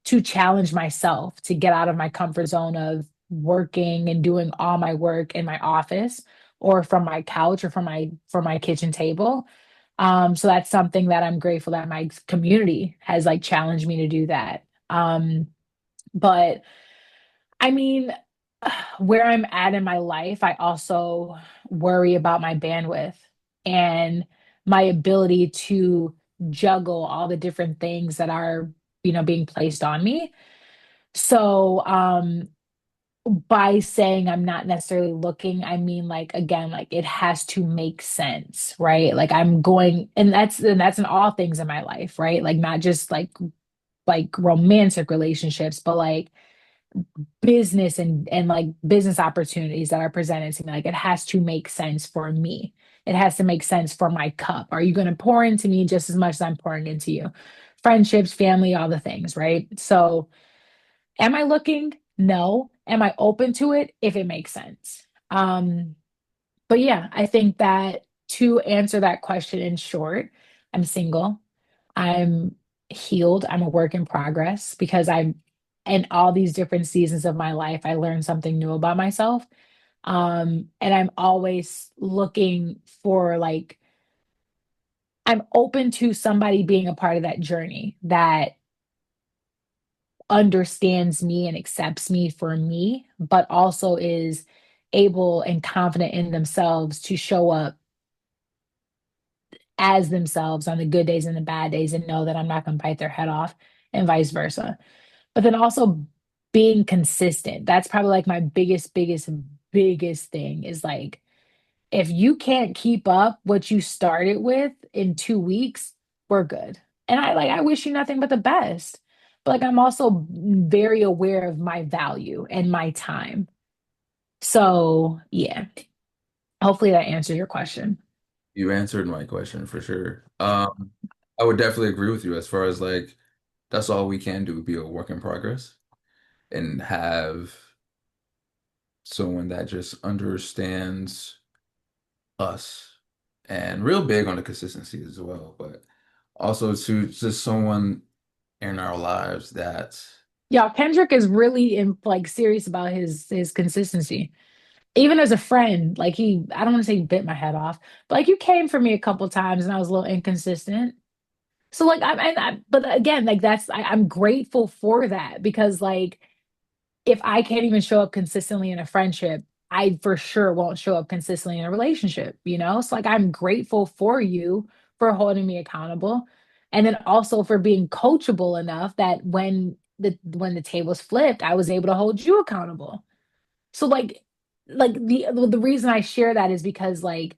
[SPEAKER 2] to challenge myself to get out of my comfort zone of working and doing all my work in my office or from my couch or from my kitchen table. So that's something that I'm grateful that my community has like challenged me to do that. But I mean, where I'm at in my life, I also worry about my bandwidth and my ability to juggle all the different things that are, being placed on me. So, by saying I'm not necessarily looking, I mean like again, like it has to make sense, right? Like I'm going, and that's in all things in my life, right? Like not just like romantic relationships, but like business and like business opportunities that are presented to me. Like it has to make sense for me. It has to make sense for my cup. Are you going to pour into me just as much as I'm pouring into you? Friendships, family, all the things, right? So am I looking? No. Am I open to it if it makes sense? But yeah, I think that to answer that question in short, I'm single. I'm healed. I'm a work in progress because I'm in all these different seasons of my life, I learned something new about myself. And I'm always looking for like, I'm open to somebody being a part of that journey that understands me and accepts me for me, but also is able and confident in themselves to show up as themselves on the good days and the bad days and know that I'm not going to bite their head off and vice versa. But then also being consistent. That's probably like my biggest thing is like, if you can't keep up what you started with in 2 weeks, we're good. And I wish you nothing but the best. But like I'm also very aware of my value and my time. So yeah, hopefully that answers your question.
[SPEAKER 1] You answered my question for sure. I would definitely agree with you as far as like that's all we can do, be a work in progress and have someone that just understands us and real big on the consistency as well, but also to just someone in our lives that
[SPEAKER 2] Y'all, Kendrick is really in like serious about his consistency. Even as a friend, like I don't want to say he bit my head off, but like you came for me a couple times and I was a little inconsistent. So like but again, like I'm grateful for that because like if I can't even show up consistently in a friendship, I for sure won't show up consistently in a relationship, you know? So like I'm grateful for you for holding me accountable and then also for being coachable enough that when the tables flipped, I was able to hold you accountable. So like the reason I share that is because like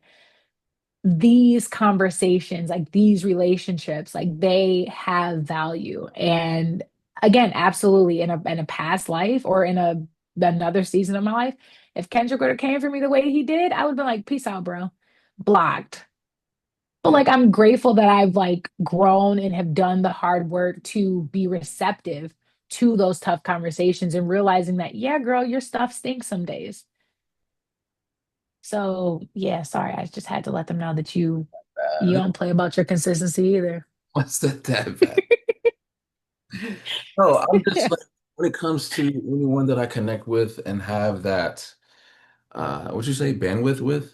[SPEAKER 2] these conversations, like these relationships, like they have value. And again, absolutely in a past life or in another season of my life, if Kendrick would have came for me the way he did, I would have been like, peace out, bro. Blocked. But
[SPEAKER 1] yeah,
[SPEAKER 2] like I'm grateful that I've like grown and have done the hard work to be receptive to those tough conversations and realizing that, yeah, girl, your stuff stinks some days. So yeah, sorry, I just had to let them know that you
[SPEAKER 1] bad.
[SPEAKER 2] don't play about your consistency either.
[SPEAKER 1] What's that bad? No, I'm just like when it comes to anyone that I connect with and have that what you say bandwidth with.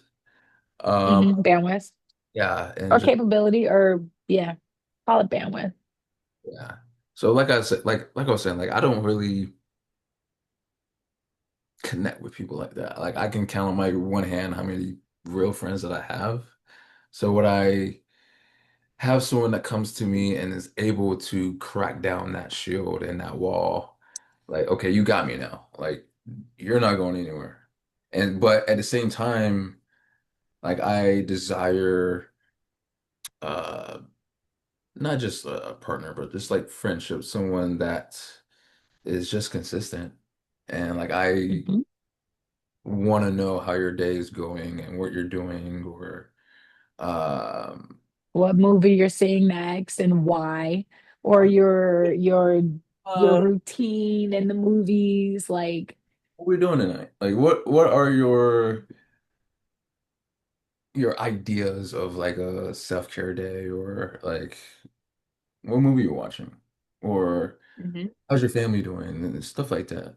[SPEAKER 1] Um
[SPEAKER 2] Bandwidth
[SPEAKER 1] yeah, and
[SPEAKER 2] or
[SPEAKER 1] just
[SPEAKER 2] capability or yeah, call it bandwidth.
[SPEAKER 1] yeah. So like I said, like I was saying, like I don't really connect with people like that. Like I can count on my one hand how many real friends that I have. So when I have someone that comes to me and is able to crack down that shield and that wall, like, okay, you got me now. Like you're not going anywhere. And but at the same time, like I desire uh not just a partner, but just like friendship, someone that is just consistent. And like I
[SPEAKER 2] Mhm.
[SPEAKER 1] want to know how your day is going and what you're doing or um
[SPEAKER 2] What movie you're seeing next and why, or your
[SPEAKER 1] uh
[SPEAKER 2] routine in the movies, like
[SPEAKER 1] what we doing tonight? Like what are your ideas of like a self-care day or like what movie you watching or
[SPEAKER 2] Mhm.
[SPEAKER 1] how's your family doing and stuff like that.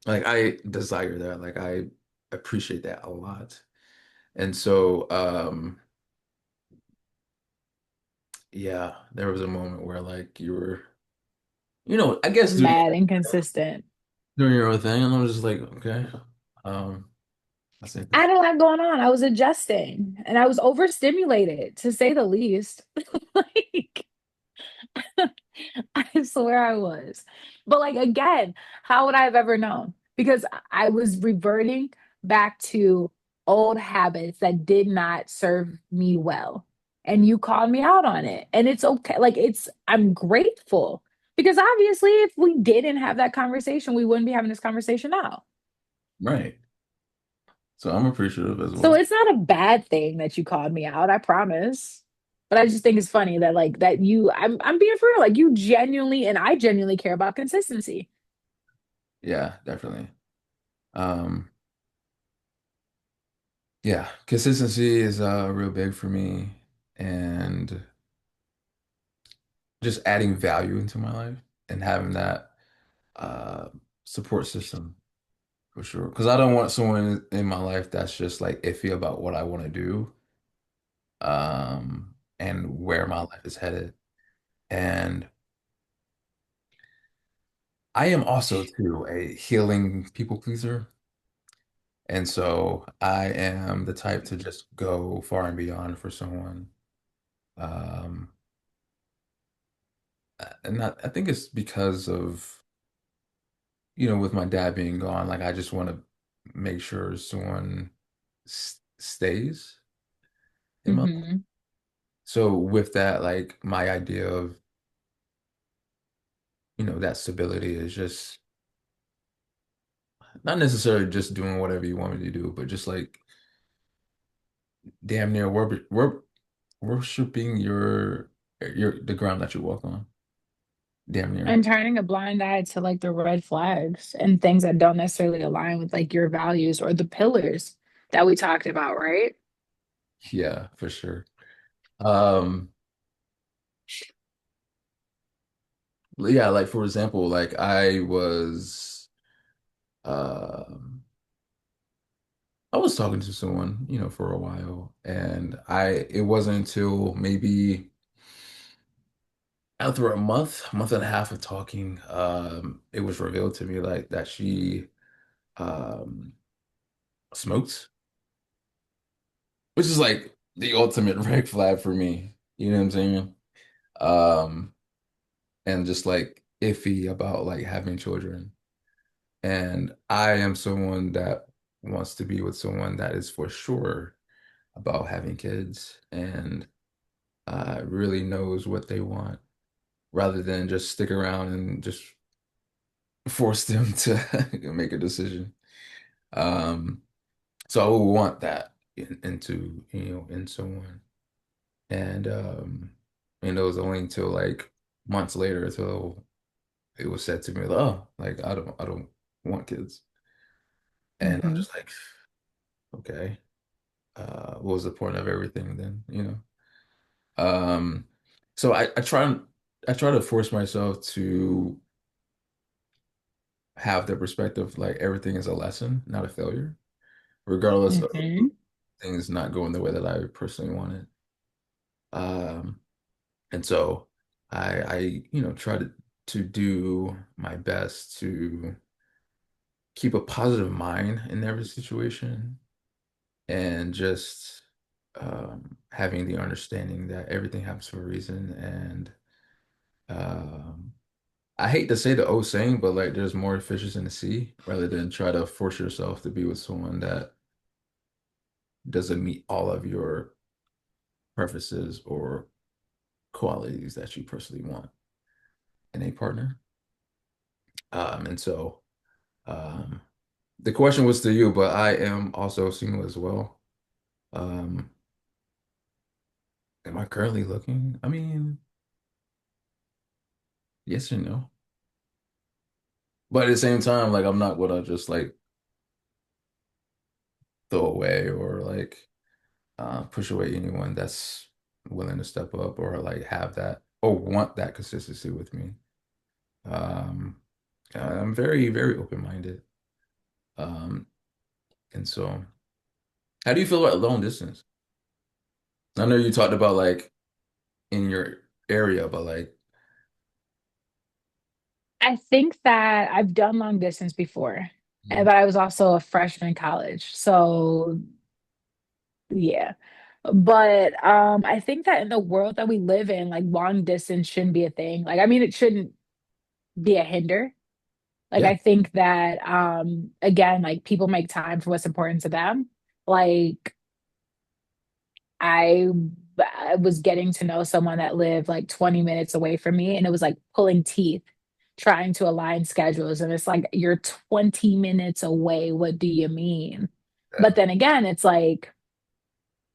[SPEAKER 1] Like I desire that. Like I appreciate that a lot. And so yeah, there was a moment where like you were, I guess
[SPEAKER 2] mad inconsistent.
[SPEAKER 1] doing your own thing, and I was just like, okay, I think
[SPEAKER 2] I
[SPEAKER 1] that
[SPEAKER 2] had a lot going on. I was adjusting and I was overstimulated to say the least. Like I swear I was. But like again, how would I have ever known? Because I was reverting back to old habits that did not serve me well. And you called me out on it. And it's okay. Like I'm grateful because obviously if we didn't have that conversation, we wouldn't be having this conversation now.
[SPEAKER 1] right. So I'm appreciative as
[SPEAKER 2] So
[SPEAKER 1] well.
[SPEAKER 2] it's not a bad thing that you called me out, I promise. But I just think it's funny that like that I'm being for real. Like you genuinely and I genuinely care about consistency.
[SPEAKER 1] Yeah, definitely. Um, yeah, consistency is real big for me, and just adding value into my life and having that uh support system for sure. Because I don't want someone in my life that's just like iffy about what I want to do, and where my life is headed. And I am also too a healing people pleaser. And so I am the type to just go far and beyond for someone. Um, I think it's because of, with my dad being gone, like I just want to make sure someone s stays in my life.
[SPEAKER 2] Hmm.
[SPEAKER 1] So with that, like my idea of, that stability is just not necessarily just doing whatever you want me to do, but just like damn near worshiping the ground that you walk on. Damn near.
[SPEAKER 2] And turning a blind eye to like the red flags and things that don't necessarily align with like your values or the pillars that we talked about, right?
[SPEAKER 1] Yeah, for sure. Um, yeah, like for example, like um I was talking to someone, for a while, and it wasn't until maybe after a month and a half of talking, it was revealed to me like that she um smokes, which is like the ultimate red flag for me. You know what I'm saying? Um, and just like iffy about like having children. And I am someone that wants to be with someone that is for sure about having kids and really knows what they want rather than just stick around and just force them to make a decision. Um, so I would want that in someone. And it was only until like months later until it was said to me, oh, like I don't want kids. And I'm
[SPEAKER 2] Hmm.
[SPEAKER 1] just like, okay, what was the point of everything then, Um, so I try to force myself to have the perspective like everything is a lesson, not a failure, regardless of
[SPEAKER 2] Hmm.
[SPEAKER 1] things not going the way that I personally wanted. Um, and so I try to do my best to keep a positive mind in every situation and just having the understanding that everything happens for a reason. And um, I hate to say the old saying, but like there's more fishes in the sea rather than try to force yourself to be with someone that doesn't meet all of your preferences or qualities that you personally want in a partner. And so um, the question was to you, but I am also single as well. Um, am I currently looking? I mean, yes and no. But at the same time, like I'm not gonna just like throw away or like push away anyone that's willing to step up or like have that or want that consistency with me. Um, I'm very, very open-minded. Um, and so how do you feel about long distance? I know you talked about like in your area, but like,
[SPEAKER 2] I think that I've done long distance before,
[SPEAKER 1] mhm.
[SPEAKER 2] but I was also a freshman in college. So yeah. But I think that in the world that we live in, like long distance shouldn't be a thing. Like I mean it shouldn't be a hinder. Like
[SPEAKER 1] Yeah,
[SPEAKER 2] I think that again, like people make time for what's important to them. Like I I was getting to know someone that lived like 20 minutes away from me and it was like pulling teeth trying to align schedules and it's like you're 20 minutes away. What do you mean? But then again, it's like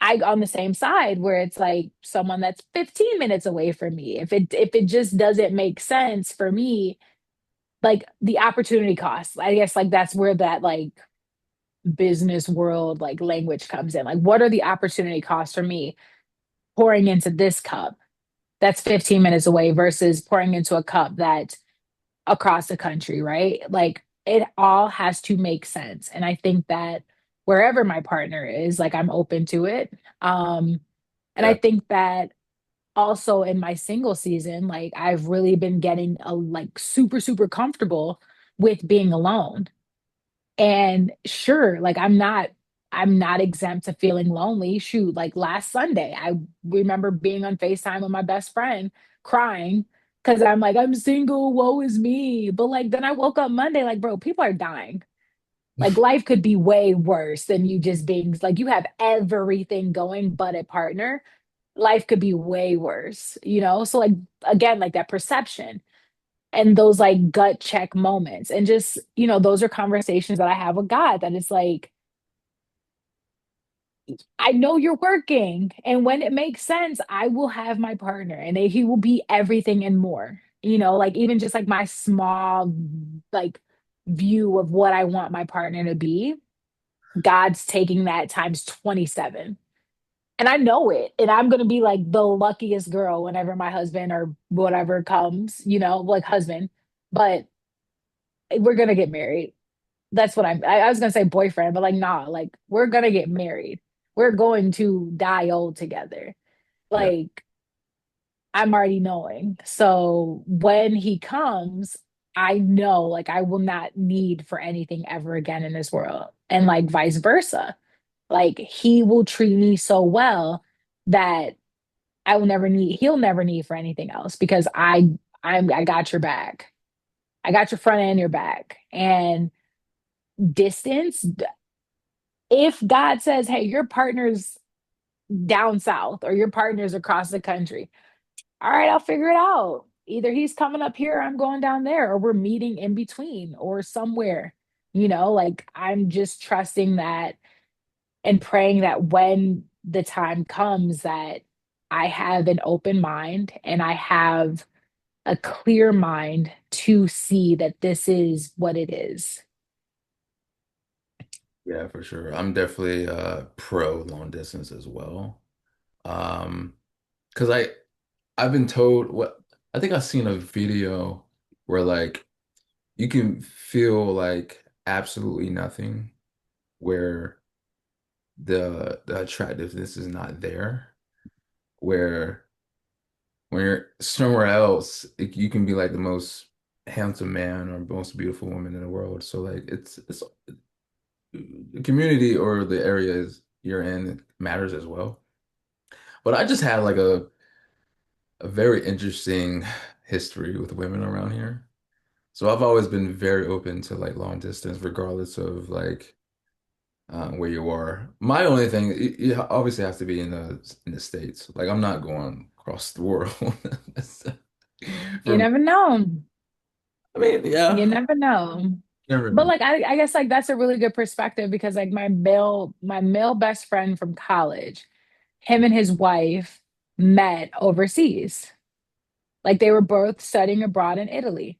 [SPEAKER 2] I on the same side where it's like someone that's 15 minutes away from me. If it just doesn't make sense for me, like the opportunity cost. I guess like that's where that like business world like language comes in. Like what are the opportunity costs for me pouring into this cup? that's 15 minutes away versus pouring into a cup that's across the country, right? Like it all has to make sense. And I think that wherever my partner is, like I'm open to it. Um, and I
[SPEAKER 1] Yeah.
[SPEAKER 2] think that also in my single season, like I've really been getting a like super, super comfortable with being alone. And sure, like I'm not exempt to feeling lonely. Shoot, like last Sunday, I remember being on FaceTime with my best friend crying because I'm like, I'm single, woe is me. But like then I woke up Monday, like, bro, people are dying. Like life could be way worse than you just being like you have everything going but a partner. Life could be way worse, you know? So like again, like that perception and those like gut check moments and just those are conversations that I have with God that it's like I know you're working and when it makes sense I will have my partner and he will be everything and more, like even just like my small like view of what I want my partner to be. God's taking that times 27 and I know it and I'm going to be like the luckiest girl whenever my husband or whatever comes, like husband, but we're going to get married. That's what I was gonna say boyfriend, but like nah, like we're gonna get married. We're going to die old together.
[SPEAKER 1] Yeah.
[SPEAKER 2] Like I'm already knowing. So when he comes, I know like I will not need for anything ever again in this world. And like vice versa. Like he will treat me so well that he'll never need for anything else because I got your back. I got your front and your back. And distance, if God says, hey, your partner's down south or your partner's across the country, all right, I'll figure it out. Either he's coming up here, or I'm going down there, or we're meeting in between or somewhere. Like I'm just trusting that and praying that when the time comes that I have an open mind and I have a clear mind to see that this is what it is.
[SPEAKER 1] Yeah, for sure. I'm definitely pro long distance as well. Um, because I've been told what I think I've seen a video where like you can feel like absolutely nothing where the attractiveness is not there. Where when you're somewhere else, you can be like the most handsome man or most beautiful woman in the world. So like it's the community or the areas you're in matters as well. But I just had like a very interesting history with women around here. So I've always been very open to like long distance, regardless of like where you are. My only thing, it obviously has to be in the States. Like I'm not going across the world.
[SPEAKER 2] You
[SPEAKER 1] For
[SPEAKER 2] never know.
[SPEAKER 1] I mean,
[SPEAKER 2] You
[SPEAKER 1] yeah,
[SPEAKER 2] never know.
[SPEAKER 1] never
[SPEAKER 2] But
[SPEAKER 1] know.
[SPEAKER 2] like I guess like that's a really good perspective because like my male best friend from college, him and his wife met overseas. Like they were both studying abroad in Italy.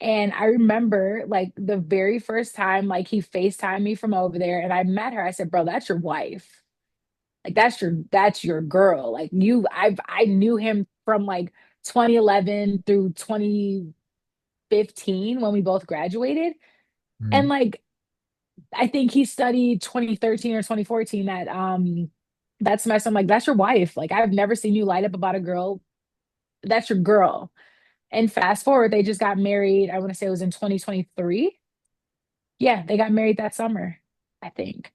[SPEAKER 2] And I remember like the very first time like he FaceTimed me from over there and I met her, I said, "Bro, that's your wife. Like that's your girl. Like I knew him from like 2011 through 2015 when we both graduated. And
[SPEAKER 1] Mhm.
[SPEAKER 2] like I think he studied 2013 or 2014 that semester. I'm like, that's your wife. Like I've never seen you light up about a girl. That's your girl. And fast forward, they just got married. I want to say it was in 2023. Yeah, they got married that summer, I think.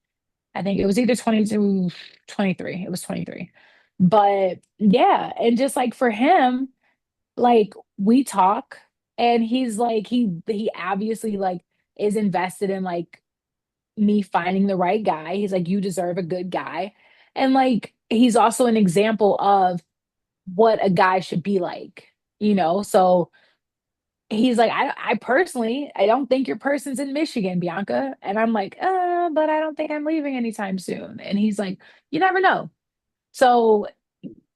[SPEAKER 2] I think it was either 22, 23. It was 23. But yeah, and just like for him, like we talk and he's like he obviously like is invested in like me finding the right guy. He's like, you deserve a good guy. And like, he's also an example of what a guy should be like, So he's like, I personally, I don't think your person's in Michigan, Bianca. And I'm like, but I don't think I'm leaving anytime soon. And he's like, you never know. So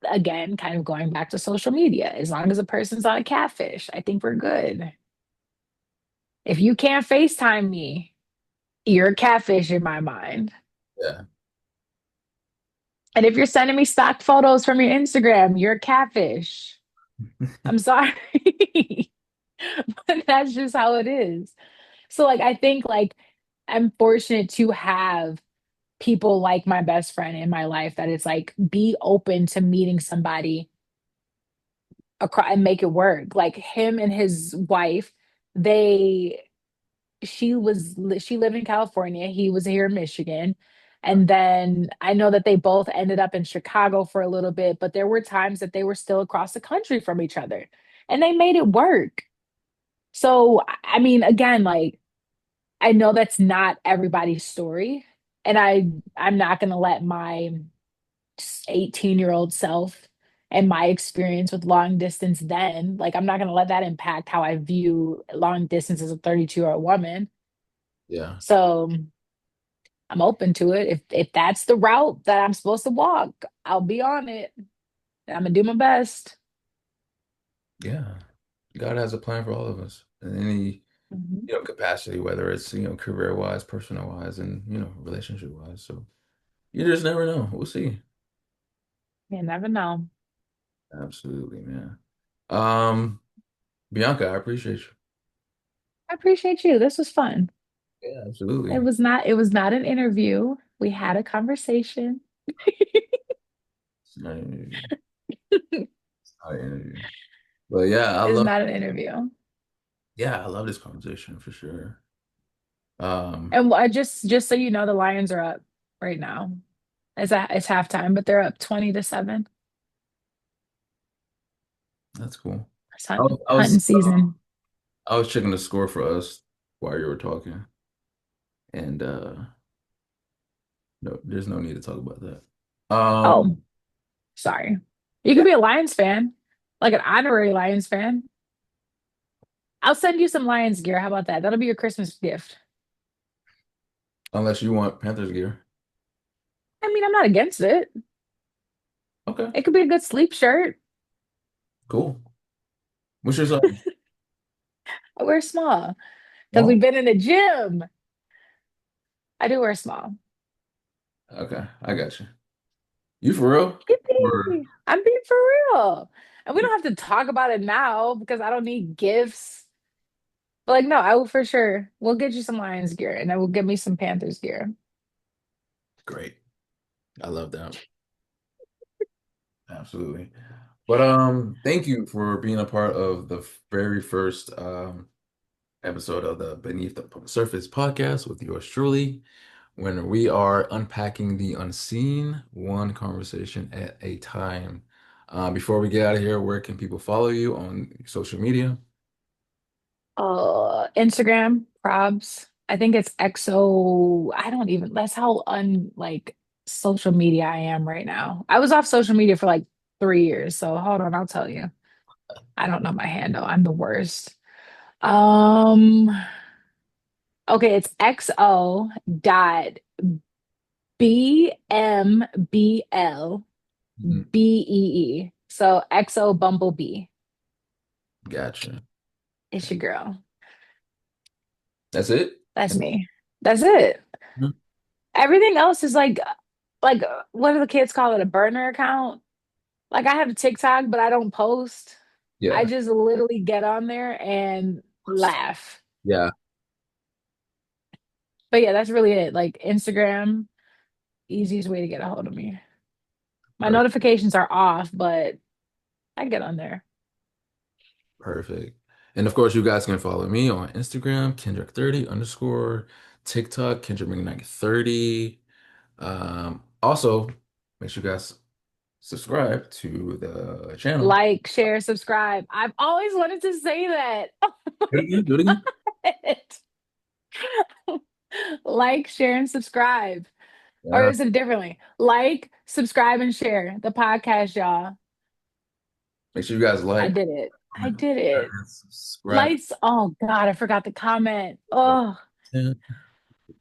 [SPEAKER 2] again, kind of going back to social media, as long as a person's not a catfish, I think we're good. If you can't FaceTime me, you're a catfish in my mind.
[SPEAKER 1] Yeah.
[SPEAKER 2] And if you're sending me stock photos from your Instagram, you're a catfish. I'm sorry. But that's just how it is. So like I think like I'm fortunate to have people like my best friend in my life that it's like be open to meeting somebody across and make it work. Like him and his wife, they she lived in California, he was here in Michigan. And then I know that they both ended up in Chicago for a little bit, but there were times that they were still across the country from each other and they made it work. So, I mean, again, like I know that's not everybody's story, and I'm not going to let my 18-year-old self and my experience with long distance then, like I'm not going to let that impact how I view long distance as a 32-year-old woman.
[SPEAKER 1] Yeah.
[SPEAKER 2] So, I'm open to it. If that's the route that I'm supposed to walk, I'll be on it. I'm gonna do my best.
[SPEAKER 1] Yeah. God has a plan for all of us in any,
[SPEAKER 2] Mhm.
[SPEAKER 1] capacity, whether it's, career wise, personal wise, and, relationship wise. So you just never know. We'll see.
[SPEAKER 2] You never know.
[SPEAKER 1] Absolutely, man. Um, Bianca, I appreciate you.
[SPEAKER 2] I appreciate you. This was fun.
[SPEAKER 1] Yeah, absolutely.
[SPEAKER 2] It was not an interview. We had a conversation.
[SPEAKER 1] It's not an interview. It's not an interview. But yeah,
[SPEAKER 2] It's not an interview.
[SPEAKER 1] I love this conversation for sure.
[SPEAKER 2] And I just so you know, the Lions are up right now. It's halftime, but they're up 20-7.
[SPEAKER 1] That's cool.
[SPEAKER 2] It's
[SPEAKER 1] I was, I
[SPEAKER 2] hunting
[SPEAKER 1] was,
[SPEAKER 2] season.
[SPEAKER 1] I was checking the score for us while you were talking, and no, there's no need to talk about that.
[SPEAKER 2] Oh, sorry. You could be a Lions fan, like an honorary Lions fan. I'll send you some Lions gear. How about that? That'll be your Christmas gift.
[SPEAKER 1] Unless you want Panthers gear.
[SPEAKER 2] I mean, I'm not against it.
[SPEAKER 1] Okay,
[SPEAKER 2] It could be a good sleep shirt.
[SPEAKER 1] cool. What's your size?
[SPEAKER 2] I wear small because
[SPEAKER 1] Small?
[SPEAKER 2] we've been in the gym. I do wear small.
[SPEAKER 1] Okay, I got you. You for real? Or
[SPEAKER 2] Yippee! I'm being for real. And we don't have to talk about it now because I don't need gifts. But like, no, I will for sure. We'll get you some Lions gear and I will get me some Panthers gear.
[SPEAKER 1] great. I love that. Absolutely. But thank you for being a part of the very first episode of the Beneath the Surface podcast with yours truly, when we are unpacking the unseen, one conversation at a time. Before we get out of here, where can people follow you on social media?
[SPEAKER 2] Instagram, probs. I think it's XO. I don't even, that's how like social media I am right now. I was off social media for like 3 years. So hold on, I'll tell you. I don't know my handle. I'm the worst. Um, okay, it's XO dot BMBL
[SPEAKER 1] Mhm.
[SPEAKER 2] BEE. So XO Bumblebee.
[SPEAKER 1] Gotcha.
[SPEAKER 2] It's your girl.
[SPEAKER 1] That's it?
[SPEAKER 2] That's me. That's it.
[SPEAKER 1] Mhm.
[SPEAKER 2] Everything else is like what do the kids call it? A burner account? Like I have a TikTok, but I don't post. I
[SPEAKER 1] Yeah.
[SPEAKER 2] just literally get on there and laugh.
[SPEAKER 1] Yeah.
[SPEAKER 2] But yeah, that's really it. Like Instagram, easiest way to get a hold of me. My
[SPEAKER 1] Perfect.
[SPEAKER 2] notifications are off, but I get on there.
[SPEAKER 1] Perfect. And of course, you guys can follow me on Instagram, Kendrick30 underscore, TikTok, Kendrick McKnight 30. Also, make sure you guys subscribe to the channel.
[SPEAKER 2] Like, share, subscribe. I've always wanted to say that.
[SPEAKER 1] Do it again. Do it again.
[SPEAKER 2] Like, share, and subscribe. Or
[SPEAKER 1] Yeah.
[SPEAKER 2] is it differently? Like, subscribe, and share the podcast, y'all.
[SPEAKER 1] Make sure you guys
[SPEAKER 2] I
[SPEAKER 1] like,
[SPEAKER 2] did it. I
[SPEAKER 1] comment,
[SPEAKER 2] did it.
[SPEAKER 1] and subscribe.
[SPEAKER 2] Lights. Oh God, I forgot the comment. Oh,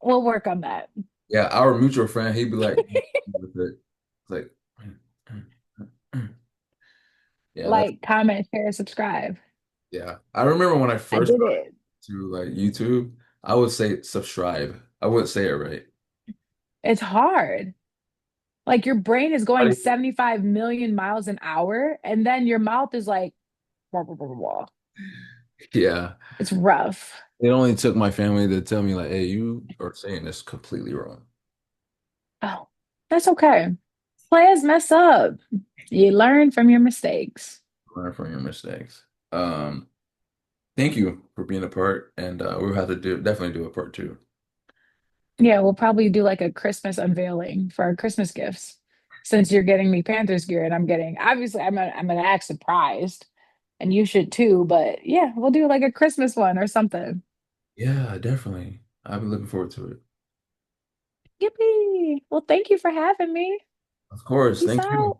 [SPEAKER 2] we'll work on that.
[SPEAKER 1] Yeah, our mutual friend, he'd be like, with it. It's like, yeah, that's
[SPEAKER 2] Like, comment, share, subscribe.
[SPEAKER 1] yeah. I remember when I
[SPEAKER 2] I
[SPEAKER 1] first
[SPEAKER 2] did
[SPEAKER 1] got
[SPEAKER 2] it.
[SPEAKER 1] to like YouTube, I would say subscribe. I wouldn't say it right.
[SPEAKER 2] It's hard. Like your brain is going
[SPEAKER 1] Buddy,
[SPEAKER 2] 75 million miles an hour, and then your mouth is like, Blah, blah, blah, blah, blah.
[SPEAKER 1] Yeah.
[SPEAKER 2] It's rough.
[SPEAKER 1] It only took my family to tell me like, hey, you are saying this completely wrong.
[SPEAKER 2] Oh, that's okay. Players mess up. You learn from your mistakes.
[SPEAKER 1] Learn from your mistakes. Um, Thank you for being a part, and we'll have to definitely do a part two.
[SPEAKER 2] Yeah, we'll probably do like a Christmas unveiling for our Christmas gifts. Since you're getting me Panthers gear and I'm getting, obviously I'm gonna act surprised and you should too, but yeah, we'll do like a Christmas one or something.
[SPEAKER 1] Yeah, definitely. I've been looking forward to it.
[SPEAKER 2] Yippee! Well, thank you for having me.
[SPEAKER 1] Of course.
[SPEAKER 2] Peace
[SPEAKER 1] Thank you.
[SPEAKER 2] out.